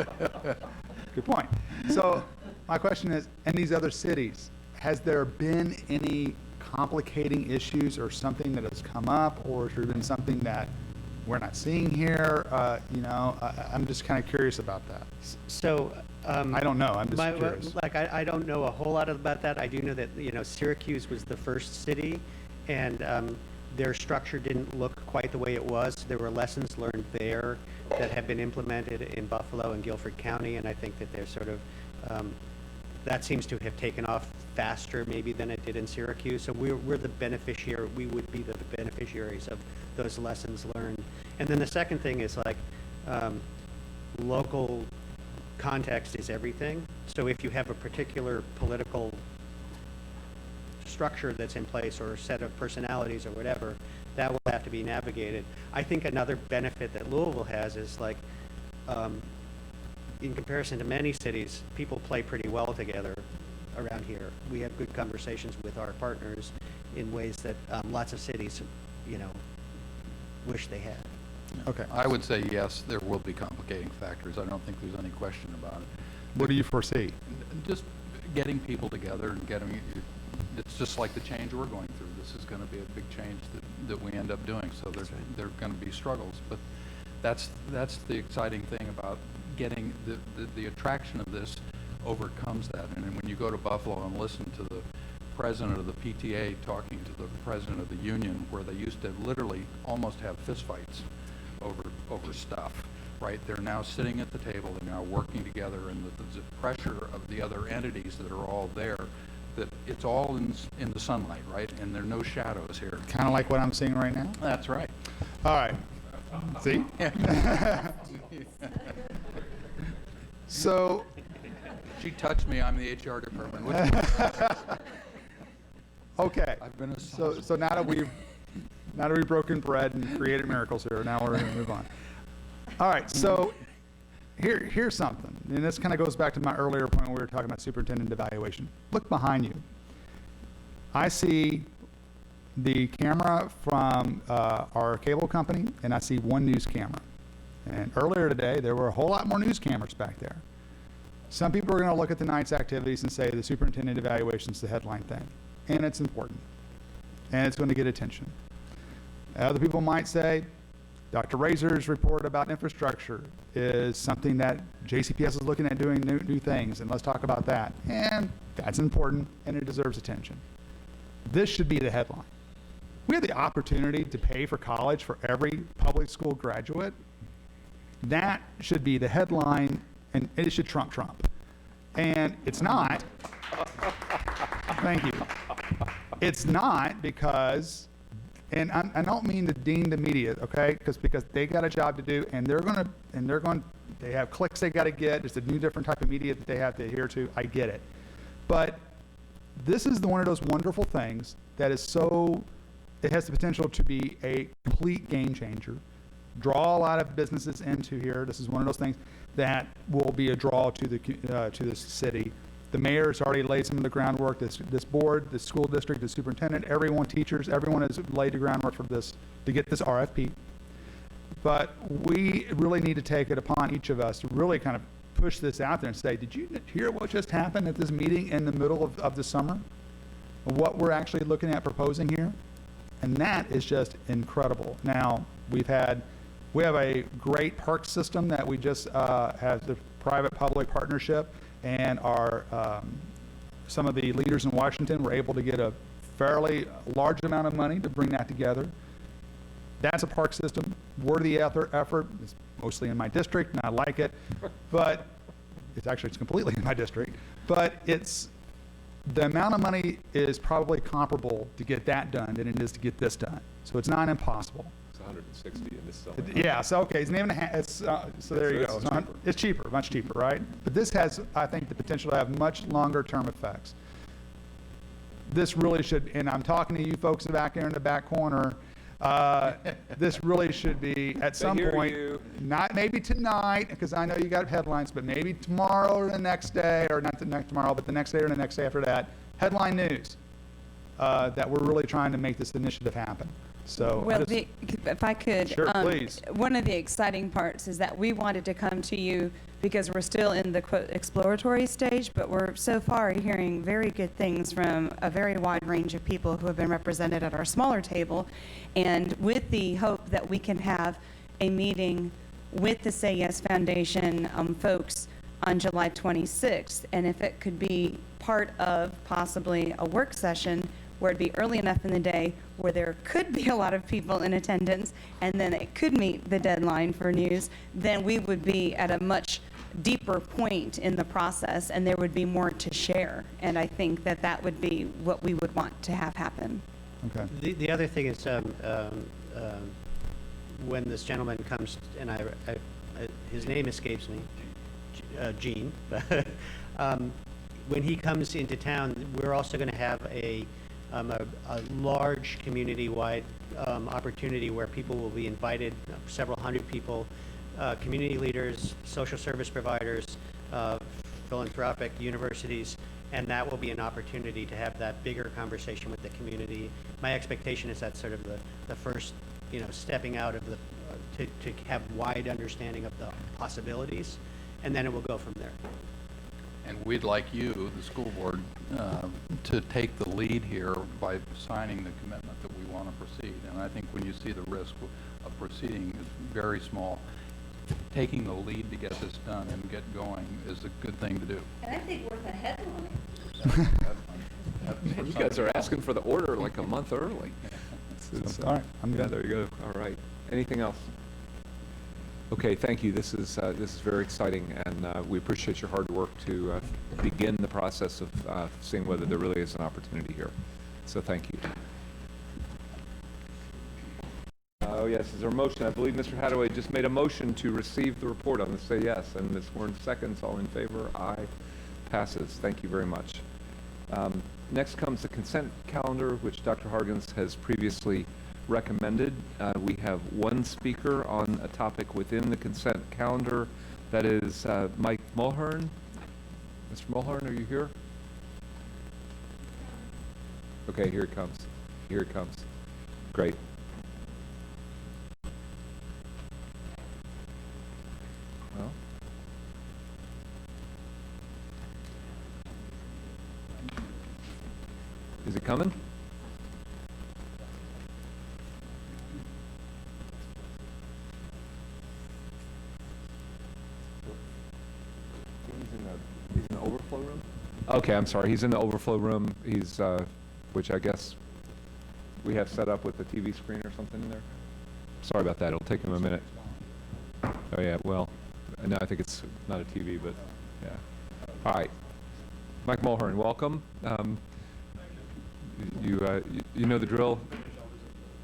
good point. So my question is, in these other cities, has there been any complicating issues or something that has come up, or has there been something that we're not seeing here? I'm just kind of curious about that. So I don't know. I'm just curious. I don't know a whole lot about that. I do know that Syracuse was the first city, and their structure didn't look quite the way it was. There were lessons learned there that have been implemented in Buffalo and Guilford County, and I think that they're sort of that seems to have taken off faster maybe than it did in Syracuse. So we're the beneficiary. We would be the beneficiaries of those lessons learned. And then the second thing is local context is everything. So if you have a particular political structure that's in place or a set of personalities or whatever, that will have to be navigated. I think another benefit that Louisville has is in comparison to many cities, people play pretty well together around here. We have good conversations with our partners in ways that lots of cities, wish they had. Okay. I would say yes, there will be complicating factors. I don't think there's any question about it. What do you foresee? Just getting people together and it's just like the change we're going through. This is going to be a big change that we end up doing. So there are going to be struggles, but that's the exciting thing about getting the attraction of this overcomes that. And when you go to Buffalo and listen to the president of the PTA talking to the president of the union, where they used to literally almost have fistfights over stuff, right? They're now sitting at the table, they're now working together, and the pressure of the other entities that are all there, that it's all in the sunlight, right? And there are no shadows here. Kind of like what I'm seeing right now? That's right. All right. See? So she touched me. I'm the HR department. Okay. I've been so now that we've broken bread and created miracles here, now we're going to move on. All right. So here's something, and this kind of goes back to my earlier point when we were talking about superintendent evaluation. Look behind you. I see the camera from our cable company, and I see one news camera. And earlier today, there were a whole lot more news cameras back there. Some people are going to look at tonight's activities and say the superintendent evaluation is the headline thing, and it's important, and it's going to get attention. Other people might say Dr. Razor's report about infrastructure is something that JCPS is looking at doing new things, and let's talk about that. And that's important, and it deserves attention. This should be the headline. We have the opportunity to pay for college for every public school graduate. That should be the headline, and it should trump Trump. And it's not. Thank you. It's not because, and I don't mean to dean the media, okay? Because they got a job to do, and they have clicks they got to get. It's a new different type of media that they have to adhere to. I get it. But this is one of those wonderful things that is it has the potential to be a complete game changer. draw a lot of businesses into here. This is one of those things that will be a draw to the city. The mayor has already laid some of the groundwork. This board, the school district, the superintendent, everyone, teachers, everyone has laid the groundwork for this to get this RFP. But we really need to take it upon each of us to really kind of push this out there and say, did you hear what just happened at this meeting in the middle of the summer? What we're actually looking at proposing here? And that is just incredible. Now, we have a great park system that we just has the private-public partnership, and some of the leaders in Washington were able to get a fairly large amount of money to bring that together. That's a park system, worthy effort. It's mostly in my district, and I like it, but it's completely in my district. But the amount of money is probably comparable to get that done than it is to get this done. So it's not impossible. It's 160 and this is only Yeah, so okay, it's an even so there you go. It's cheaper, much cheaper, right? But this has, I think, the potential to have much longer term effects. This really should, and I'm talking to you folks back there in the back corner, this really should be at some point, not maybe tonight, because I know you got headlines, but maybe tomorrow or the next day, or not the next tomorrow, but the next day or the next day after that, headline news that we're really trying to make this initiative happen. So, well, if I could, sure, please. One of the exciting parts is that we wanted to come to you because we're still in the quote exploratory stage, but we're so far hearing very good things from a very wide range of people who have been represented at our smaller table, and with the hope that we can have a meeting with the Say Yes Foundation folks on July 26th, and if it could be part of possibly a work session where it'd be early enough in the day where there could be a lot of people in attendance, and then it could meet the deadline for news, then we would be at a much deeper point in the process, and there would be more to share. And I think that that would be what we would want to have happen. Okay. The other thing is when this gentleman comes, and his name escapes me, Gene, when he comes into town, we're also going to have a large community-wide opportunity where people will be invited, several hundred people, community leaders, social service providers, philanthropic universities, and that will be an opportunity to have that bigger conversation with the community. My expectation is that's sort of the first, stepping out of to have wide understanding of the possibilities, and then it will go from there. And we'd like you, the school board, to take the lead here by signing the commitment that we want to proceed. And I think when you see the risk of proceeding is very small, taking the lead to get this done and get going is a good thing to do. And I think worth a headline. You guys are asking for the order like a month early. All right, I'm good. Yeah, there you go. All right. Anything else? Okay, thank you. This is very exciting, and we appreciate your hard work to begin the process of seeing whether there really is an opportunity here. So thank you. Oh yes, is there a motion? I believe Mr. Hadaway just made a motion to receive the report. I'm going to say yes, and Ms. Warren seconds. All in favor? Aye. Passes. Thank you very much. Next comes the consent calendar, which Dr. Hargens has previously recommended. We have one speaker on a topic within the consent calendar. That is Mike Mulhern. Mr. Mulhern, are you here? Okay, here it comes. Here it comes. Great. Well. Is it coming? He's in the overflow room? Okay, I'm sorry. He's in the overflow room. He's, which I guess we have set up with the TV screen or something in there. Sorry about that. It'll take him a minute. Oh yeah, well, no, I think it's not a TV, but yeah. All right. Mike Mulhern, welcome. You know the drill.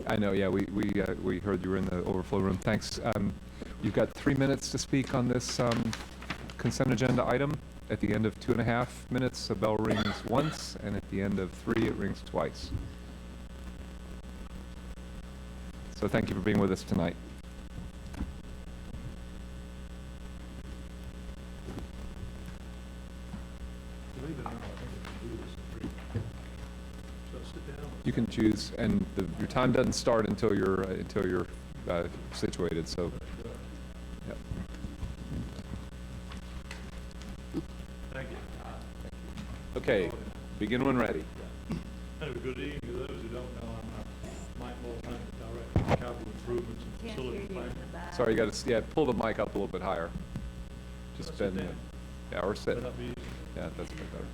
I know. Yeah, we heard you were in the overflow room. Thanks. You've got 3 minutes to speak on this consent agenda item. At the end of 2.5 minutes, a bell rings once, and at the end of 3, it rings twice. So thank you for being with us tonight. You can choose, and your time doesn't start until you're situated. So, yep. Thank you. Okay, begin when ready. Anyway, good evening to those who don't know. I'm Mike Mulholland, Director of Capital Improvements and Facility Planning. Sorry, you got to pull the mic up a little bit higher. Just Sit bend, down. yeah, or sit. Would that be easy? Yeah, that's a bit better.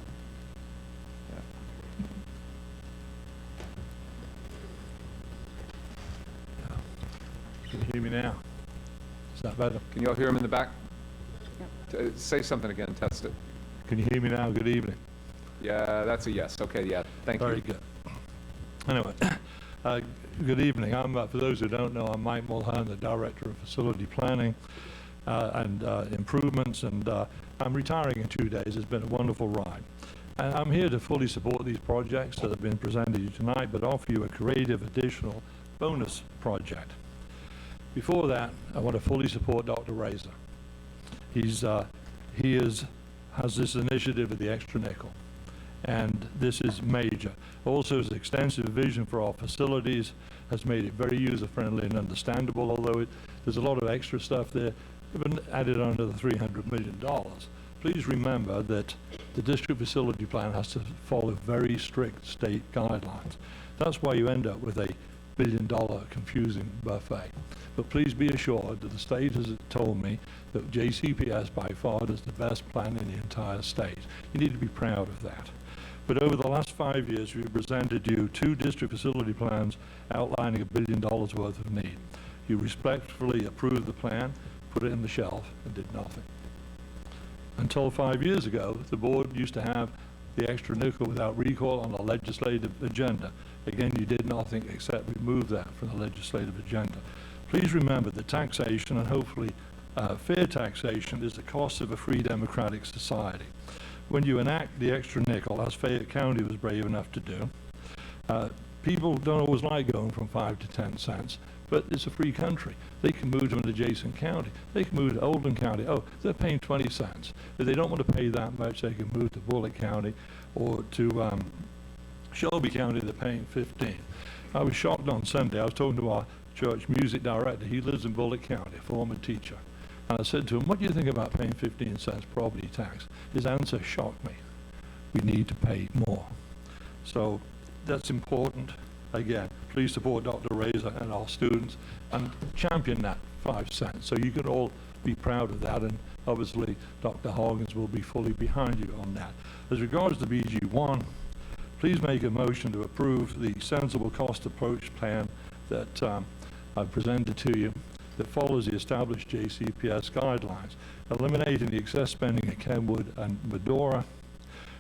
Can you hear me now? Is that better? Can you all hear him in the back? Say something again. Test it. Can you hear me now? Good evening. Yeah, that's a yes. Okay, yeah. Thank you. Very good. Anyway, good evening. For those who don't know, I'm Mike Mulholland, the Director of Facility Planning and Improvements, and I'm retiring in 2 days. It's been a wonderful ride. And I'm here to fully support these projects that have been presented to you tonight, but offer you a creative additional bonus project. Before that, I want to fully support Dr. Razor. He has this initiative of the extra nickel, and this is major. Also, his extensive vision for our facilities has made it very user-friendly and understandable, although there's a lot of extra stuff there. We've been added under the $300 million. Please remember that the district facility plan has to follow very strict state guidelines. That's why you end up with a billion-dollar confusing buffet. But please be assured that the state has told me that JCPS by far is the best plan in the entire state. You need to be proud of that. But over the last 5 years, we've presented you 2 district facility plans outlining $1 billion worth of need. You respectfully approved the plan, put it in the shelf, and did nothing. Until 5 years ago, the board used to have the extra nickel without recall on the legislative agenda. Again, you did nothing except remove that from the legislative agenda. Please remember that taxation, and hopefully fair taxation, is the cost of a free democratic society. When you enact the extra nickel, as Fayette County was brave enough to do, people don't always like going from 5 to 10 cents, but it's a free country. They can move to an adjacent county. They can move to Oldham County. Oh, they're paying 20 cents. If they don't want to pay that much, they can move to Bullitt County or to Shelby County. They're paying 15. I was shocked on Sunday. I was talking to our church music director. He lives in Bullitt County, a former teacher. And I said to him, what do you think about paying 15 cents property tax? His answer shocked me. We need to pay more. So that's important. Again, please support Dr. Razor and our students and champion that 5 cents. So you can all be proud of that. And obviously, Dr. Hoggins will be fully behind you on that. As regards to BG1, please make a motion to approve the sensible cost approach plan that I've presented to you that follows the established JCPS guidelines, eliminating the excess spending at Kenwood and Medora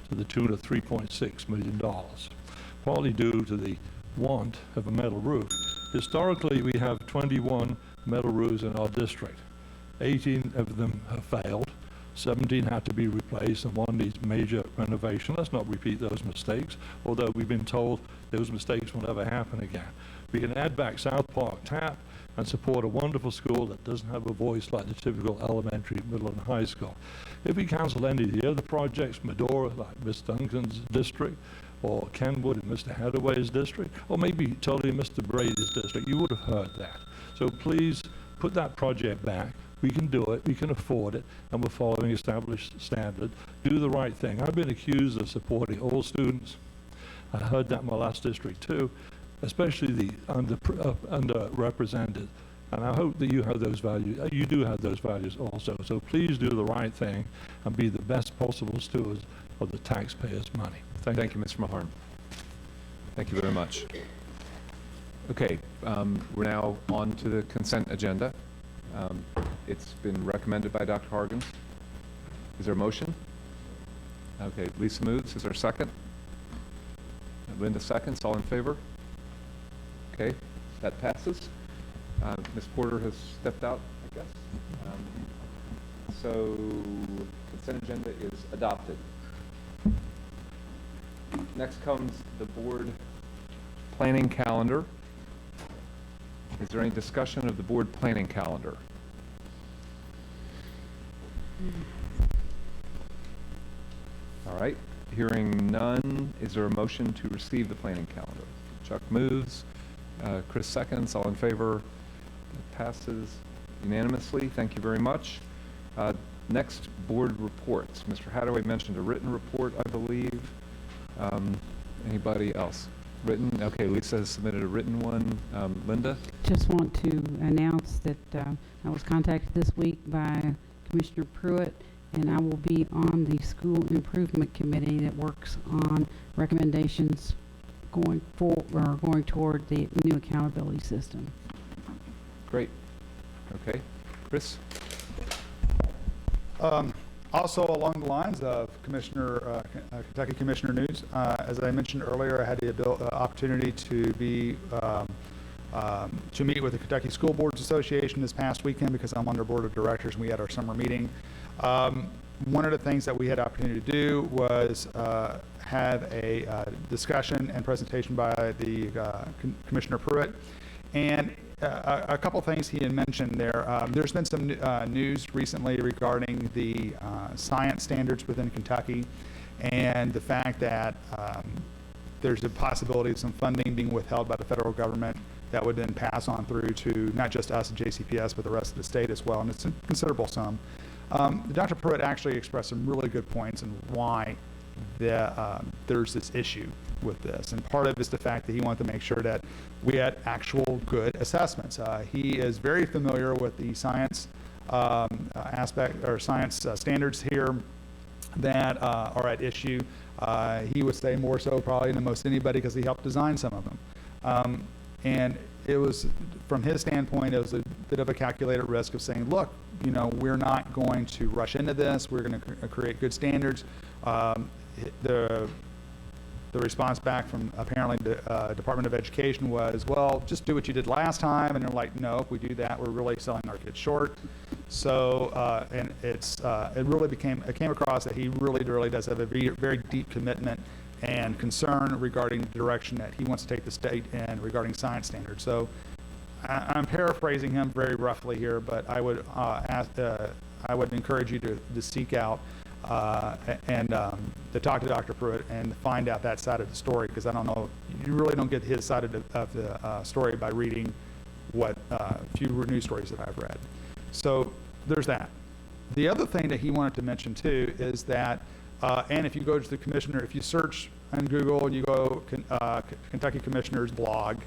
to the tune of $3.6 million, partly due to the want of a metal roof. Historically, we have 21 metal roofs in our district. 18 of them have failed. 17 had to be replaced, and one needs major renovation. Let's not repeat those mistakes, although we've been told those mistakes will never happen again. We can add back South Park Tap and support a wonderful school that doesn't have a voice like the typical elementary, middle, and high school. If we cancel any of the other projects, Medora, like Miss Duncan's district, or Kenwood in Mr. Hadaway's district, or maybe totally in Mr. Brady's district, you would have heard that. So please put that project back. We can do it, we can afford it, and we're following established standard. Do the right thing. I've been accused of supporting all students. I heard that in my last district too, especially the underrepresented. And I hope that you have those values. You do have those values also. So please do the right thing and be the best possible stewards of the taxpayers' money. Thank you, Mr. Mahorn. Thank you very much. Okay, we're now on to the consent agenda. It's been recommended by Dr. Hargens. Is there a motion? Okay, Lisa moves. Is there a second? Linda seconds. All in favor? Okay, that passes. Ms. Porter has stepped out, I guess. So consent agenda is adopted. Next comes the board planning calendar. Is there any discussion of the board planning calendar? All right. Hearing none, is there a motion to receive the planning calendar? Chuck moves, Chris seconds, all in favor. It passes unanimously. Thank you very much. Next, board reports. Mr. Hadaway mentioned a written report, I believe. Anybody else? Written? Okay, Lisa has submitted a written one. Linda? Just want to announce that I was contacted this week by Commissioner Pruitt, and I will be on the School Improvement Committee that works on recommendations going toward the new accountability system. Great. Okay. Chris? Also along the lines of Kentucky Commissioner News, as I mentioned earlier, I had the opportunity to meet with the Kentucky School Boards Association this past weekend because I'm on their board of directors and we had our summer meeting. One of the things that we had opportunity to do was have a discussion and presentation by the Commissioner Pruitt, and a couple things he had mentioned there. There's been some news recently regarding the science standards within Kentucky and the fact that there's a possibility of some funding being withheld by the federal government that would then pass on through to not just us at JCPS, but the rest of the state as well, and it's a considerable sum. Dr. Pruitt actually expressed some really good points on why there's this issue with this, and part of it is the fact that he wanted to make sure that we had actual good assessments. He is very familiar with the science aspect or science standards here that are at issue. He would say more so probably than most anybody because he helped design some of them. And it was, from his standpoint, it was a bit of a calculated risk of saying, look, you know, we're not going to rush into this. We're going to create good standards. The response back from apparently the Department of Education was, well, just do what you did last time. And they're like, no, if we do that, we're really selling our kids short. So, and it came across that he really does have a very deep commitment and concern regarding the direction that he wants to take the state in regarding science standards. So I'm paraphrasing him very roughly here, but I would I would encourage you to seek out and to talk to Dr. Pruitt and find out that side of the story, because I don't know, you really don't get his side of the story by reading what few news stories that I've read. So there's that. The other thing that he wanted to mention too is that, and if you go to the commissioner, if you search on Google and you go Kentucky Commissioner's blog,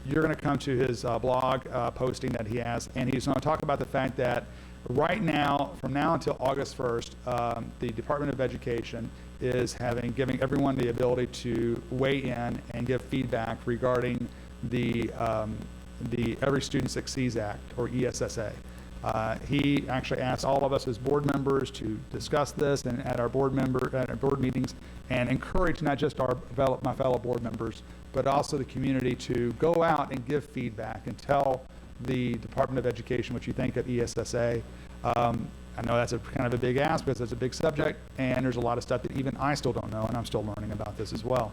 you're going to come to his blog posting that he has, and he's going to talk about the fact that right now, from now until August 1st, the Department of Education is giving everyone the ability to weigh in and give feedback regarding the Every Student Succeeds Act, or ESSA. He actually asked all of us as board members to discuss this and at our board meetings, and encourage not just my fellow board members, but also the community to go out and give feedback and tell the Department of Education what you think of ESSA. I know that's kind of a big ask because it's a big subject, and there's a lot of stuff that even I still don't know, and I'm still learning about this as well.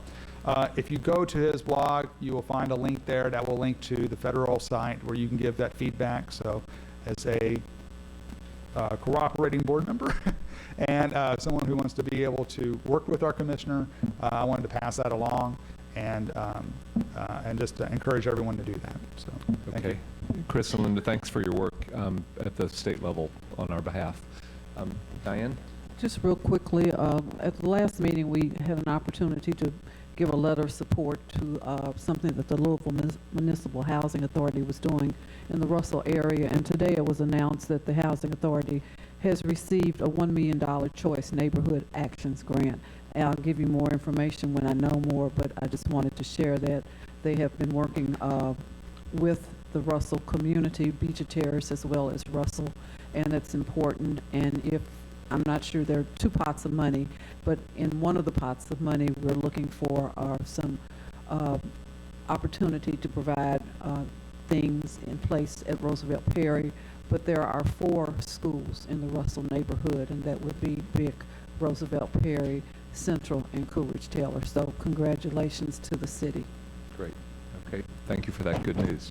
If you go to his blog, you will find a link there that will link to the federal site where you can give that feedback. So as a cooperating board member and someone who wants to be able to work with our commissioner, I wanted to pass that along and just encourage everyone to do that. So, thank you. Chris and Linda, thanks for your work at the state level on our behalf. Diane? Just real quickly, at the last meeting, we had an opportunity to give a letter of support to something that the Louisville Municipal Housing Authority was doing in the Russell area. And today it was announced that the Housing Authority has received a $1 million Choice Neighborhood Actions Grant. And I'll give you more information when I know more, but I just wanted to share that they have been working with the Russell community, Beecher Terrace as well as Russell, and it's important. And I'm not sure, there are two pots of money, but in one of the pots of money we're looking for some opportunity to provide things in place at Roosevelt Perry, but there are 4 schools in the Russell neighborhood, and that would be Bick, Roosevelt Perry, Central, and Coolidge Taylor. So congratulations to the city. Great. Okay. Thank you for that good news.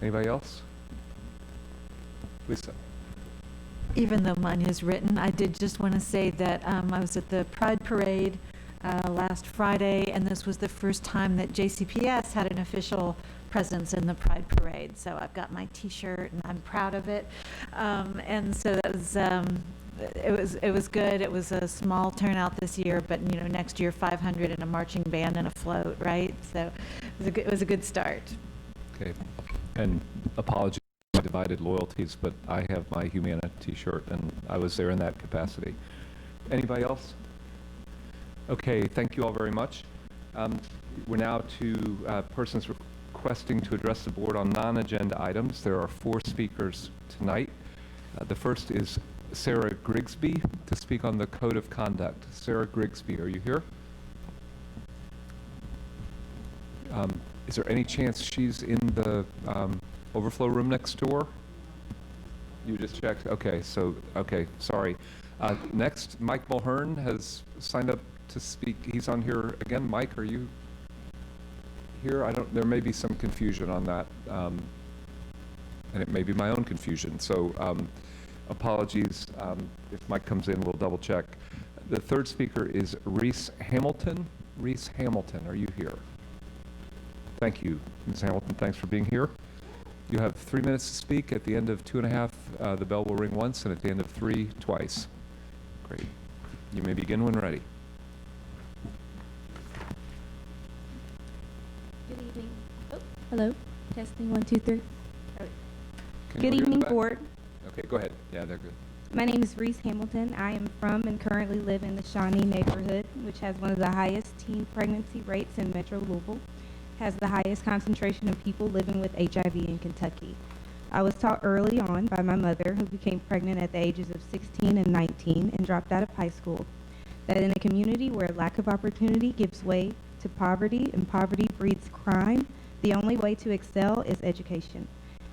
Anybody else? Lisa? even though mine is written. I did just want to say that I was at the Pride Parade last Friday, and this was the first time that JCPS had an official presence in the Pride Parade. So I've got my T-shirt, and I'm proud of it. And so that was it was good. It was a small turnout this year, but next year 500 and a marching band and a float, right? So it was a good start. Okay, and apologies for my divided loyalties, but I have my Humana T-shirt, and I was there in that capacity. Anybody else? Okay, thank you all very much. We're now to persons requesting to address the board on non-agenda items. There are 4 speakers tonight. The first is Sarah Grigsby to speak on the Code of Conduct. Sarah Grigsby, are you here? Is there any chance she's in the overflow room next door? You just checked? Okay, sorry. Next, Mike Mulhern has signed up to speak. He's on here again. Mike, are you here? There may be some confusion on that, and it may be my own confusion. So apologies. If Mike comes in, we'll double check. The third speaker is Reese Hamilton. Reese Hamilton, are you here? Thank you, Ms. Hamilton. Thanks for being here. You have 3 minutes to speak. At the end of 2.5, the bell will ring once, and at the end of 3, twice. Great. You may begin when ready. Good evening. Oh, hello. Testing 1, 2, 3. Good evening, board. Okay, go ahead. Yeah, they're good. My name is Reese Hamilton. I am from and currently live in the Shawnee neighborhood, which has one of the highest teen pregnancy rates in Metro Louisville, has the highest concentration of people living with HIV in Kentucky. I was taught early on by my mother, who became pregnant at the ages of 16 and 19 and dropped out of high school, that in a community where lack of opportunity gives way to poverty and poverty breeds crime, the only way to excel is education.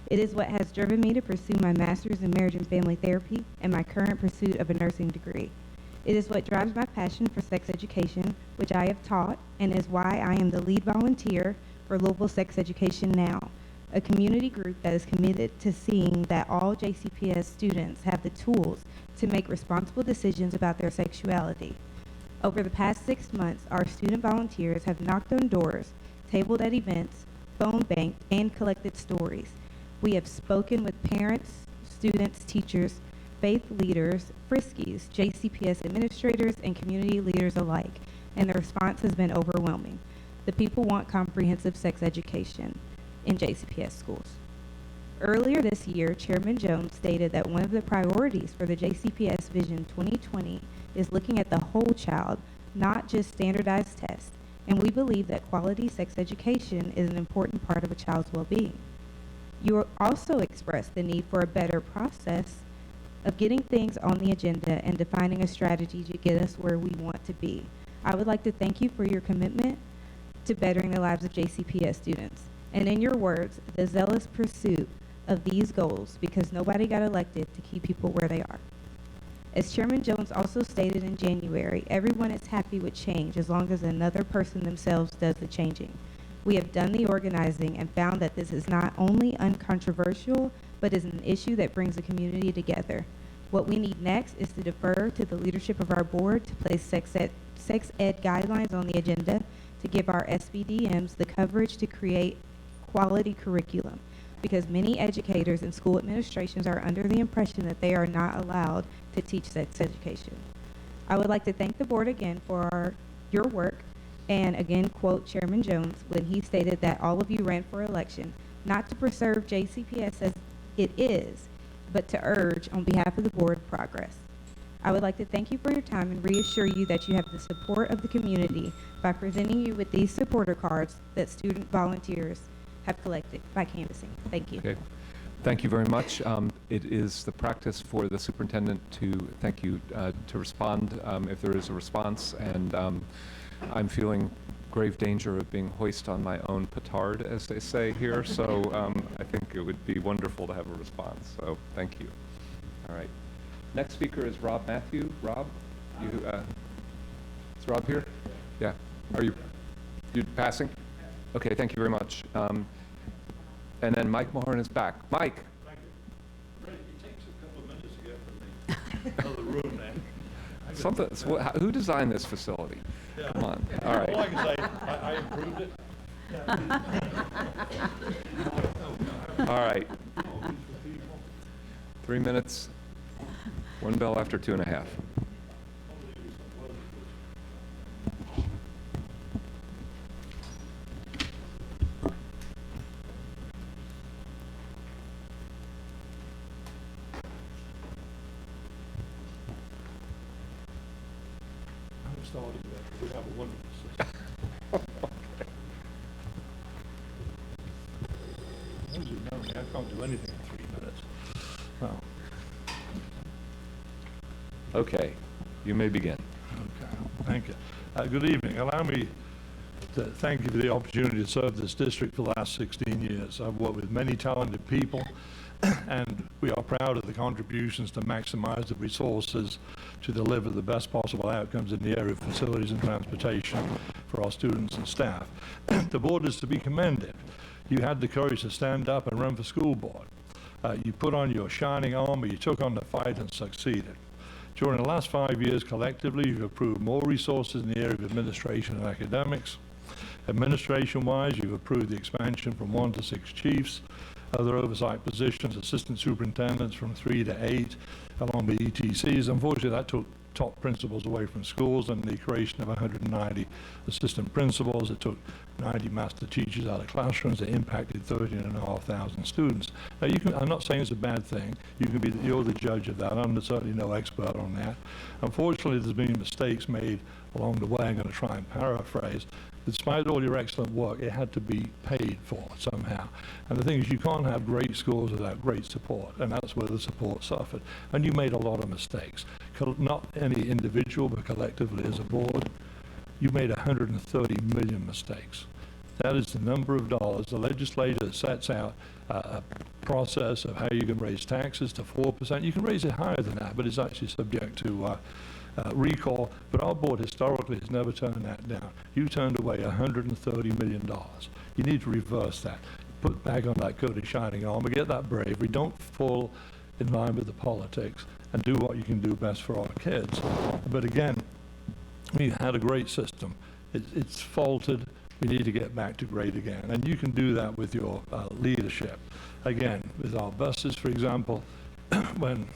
It is what has driven me to pursue my master's in marriage and family therapy and my current pursuit of a nursing degree. It is what drives my passion for sex education, which I have taught, and is why I am the lead volunteer for Louisville Sex Education Now, a community group that is committed to seeing that all JCPS students have the tools to make responsible decisions about their sexuality. Over the past 6 months, our student volunteers have knocked on doors, tabled at events, phone banked, and collected stories. We have spoken with parents, students, teachers, faith leaders, Friskies, JCPS administrators, and community leaders alike, and the response has been overwhelming. The people want comprehensive sex education in JCPS schools. Earlier this year, Chairman Jones stated that one of the priorities for the JCPS Vision 2020 is looking at the whole child, not just standardized tests, and we believe that quality sex education is an important part of a child's well-being. You also expressed the need for a better process of getting things on the agenda and defining a strategy to get us where we want to be. I would like to thank you for your commitment to bettering the lives of JCPS students, and in your words, the zealous pursuit of these goals, because nobody got elected to keep people where they are. As Chairman Jones also stated in January, everyone is happy with change as long as another person themselves does the changing. We have done the organizing and found that this is not only uncontroversial, but is an issue that brings the community together. What we need next is to defer to the leadership of our board to place sex ed guidelines on the agenda, to give our SBDMs the coverage to create quality curriculum, because many educators and school administrations are under the impression that they are not allowed to teach sex education. I would like to thank the board again for your work, and again quote Chairman Jones when he stated that all of you ran for election, not to preserve JCPS as it is, but to urge on behalf of the board progress. I would like to thank you for your time and reassure you that you have the support of the community by presenting you with these supporter cards that student volunteers have collected by canvassing. Thank you. Okay. Thank you very much. It is the practice for the superintendent to to respond if there is a response, and I'm feeling grave danger of being hoist on my own petard, as they say here, so I think it would be wonderful to have a response, so thank you. All right. Next speaker is Rob Matthew. Rob, is Rob here? Yeah. Are you passing? Okay, thank you very much. And then Mike Mulhern is back. Mike. Thank you. It takes a couple of minutes to get from the another room there. Something, who designed this facility? Yeah. Come on, all right. All I can say, I improved it. All right. 3 minutes, 1 bell after 2.5. I'm starting that. We have a wonderful system. As you know me, I can't do anything in 3 minutes. Well, Okay, you may begin. okay, thank you. Good evening. Allow me to thank you for the opportunity to serve this district for the last 16 years. I've worked with many talented people, and we are proud of the contributions to maximize the resources to deliver the best possible outcomes in the area of facilities and transportation for our students and staff. The board is to be commended. You had the courage to stand up and run for school board. You put on your shining armor, you took on the fight and succeeded. During the last 5 years, collectively, you've approved more resources in the area of administration and academics. Administration-wise, you've approved the expansion from 1 to 6 chiefs, other oversight positions, assistant superintendents from 3 to 8, along with ETCs. Unfortunately, that took top principals away from schools, and the creation of 190 assistant principals. It took 90 master teachers out of classrooms. It impacted 13,500 students. Now, I'm not saying it's a bad thing. You're the judge of that. I'm certainly no expert on that. Unfortunately, there's been mistakes made along the way. I'm going to try and paraphrase. Despite all your excellent work, it had to be paid for somehow. And the thing is, you can't have great schools without great support, and that's where the support suffered. And you made a lot of mistakes. Not any individual, but collectively as a board. You made 130 million mistakes. That is the number of dollars. The legislature sets out a process of how you can raise taxes to 4%. You can raise it higher than that, but it's actually subject to recall, but our board historically has never turned that down. You turned away $130 million. You need to reverse that. Put back on that coat of shining armor, get that bravery, don't fall in line with the politics, and do what you can do best for our kids. But again, we had a great system. It's faltered. We need to get back to great again, and you can do that with your leadership. Again, with our buses, for example, when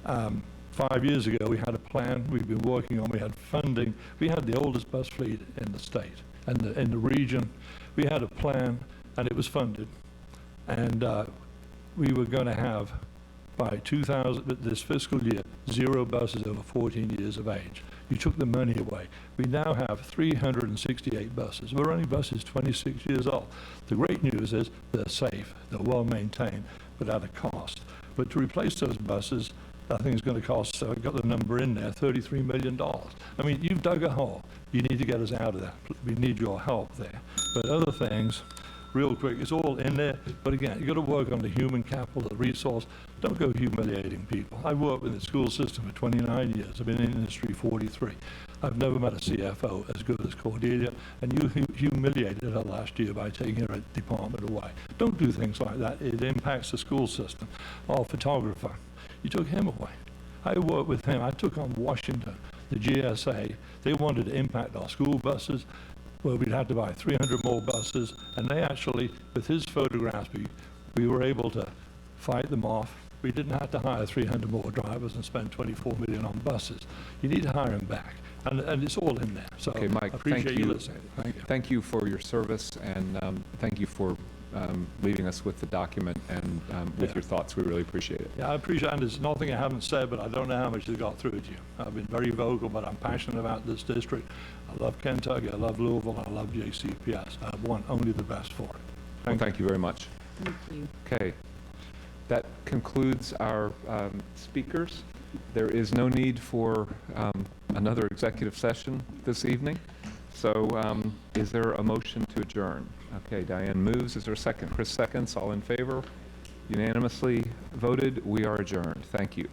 5 years ago, we had a plan we've been working on. We had funding. We had the oldest bus fleet in the state and in the region. We had a plan, and it was funded. And we were going to have, by this fiscal year, 0 buses over 14 years of age. You took the money away. We now have 368 buses. We're only buses 26 years old. The great news is they're safe, they're well maintained, but at a cost. But to replace those buses, I think it's going to cost, so I got the number in there, $33 million. I mean, you've dug a hole. You need to get us out of that. We need your help there. But other things, real quick, it's all in there. But again, you've got to work on the human capital, the resource. Don't go humiliating people. I've worked with the school system for 29 years. I've been in the industry 43. I've never met a CFO as good as Cordelia, and you humiliated her last year by taking her department away. Don't do things like that. It impacts the school system. Our photographer, you took him away. I worked with him. I took on Washington, the GSA. They wanted to impact our school buses. Well, we'd had to buy 300 more buses, and they actually, with his photographs, we were able to fight them off. We didn't have to hire 300 more drivers and spend $24 million on buses. You need to hire them back, and it's all in there. So Okay, Mike, I appreciate thank you you. listening. Thank you. Thank you for your service, and thank you for leaving us with the document and with Yeah. your thoughts. We really appreciate it. Yeah, I appreciate it. And there's nothing I haven't said, but I don't know how much has got through to you. I've been very vocal, but I'm passionate about this district. I love Kentucky, I love Louisville, and I love JCPS. I want only the best for it. Well, thank you very much. Thank you. Okay. That concludes our speakers. There is no need for another executive session this evening. So is there a motion to adjourn? Okay, Diane moves. Is there a second? Chris seconds. All in favor? Unanimously voted. We are adjourned. Thank you.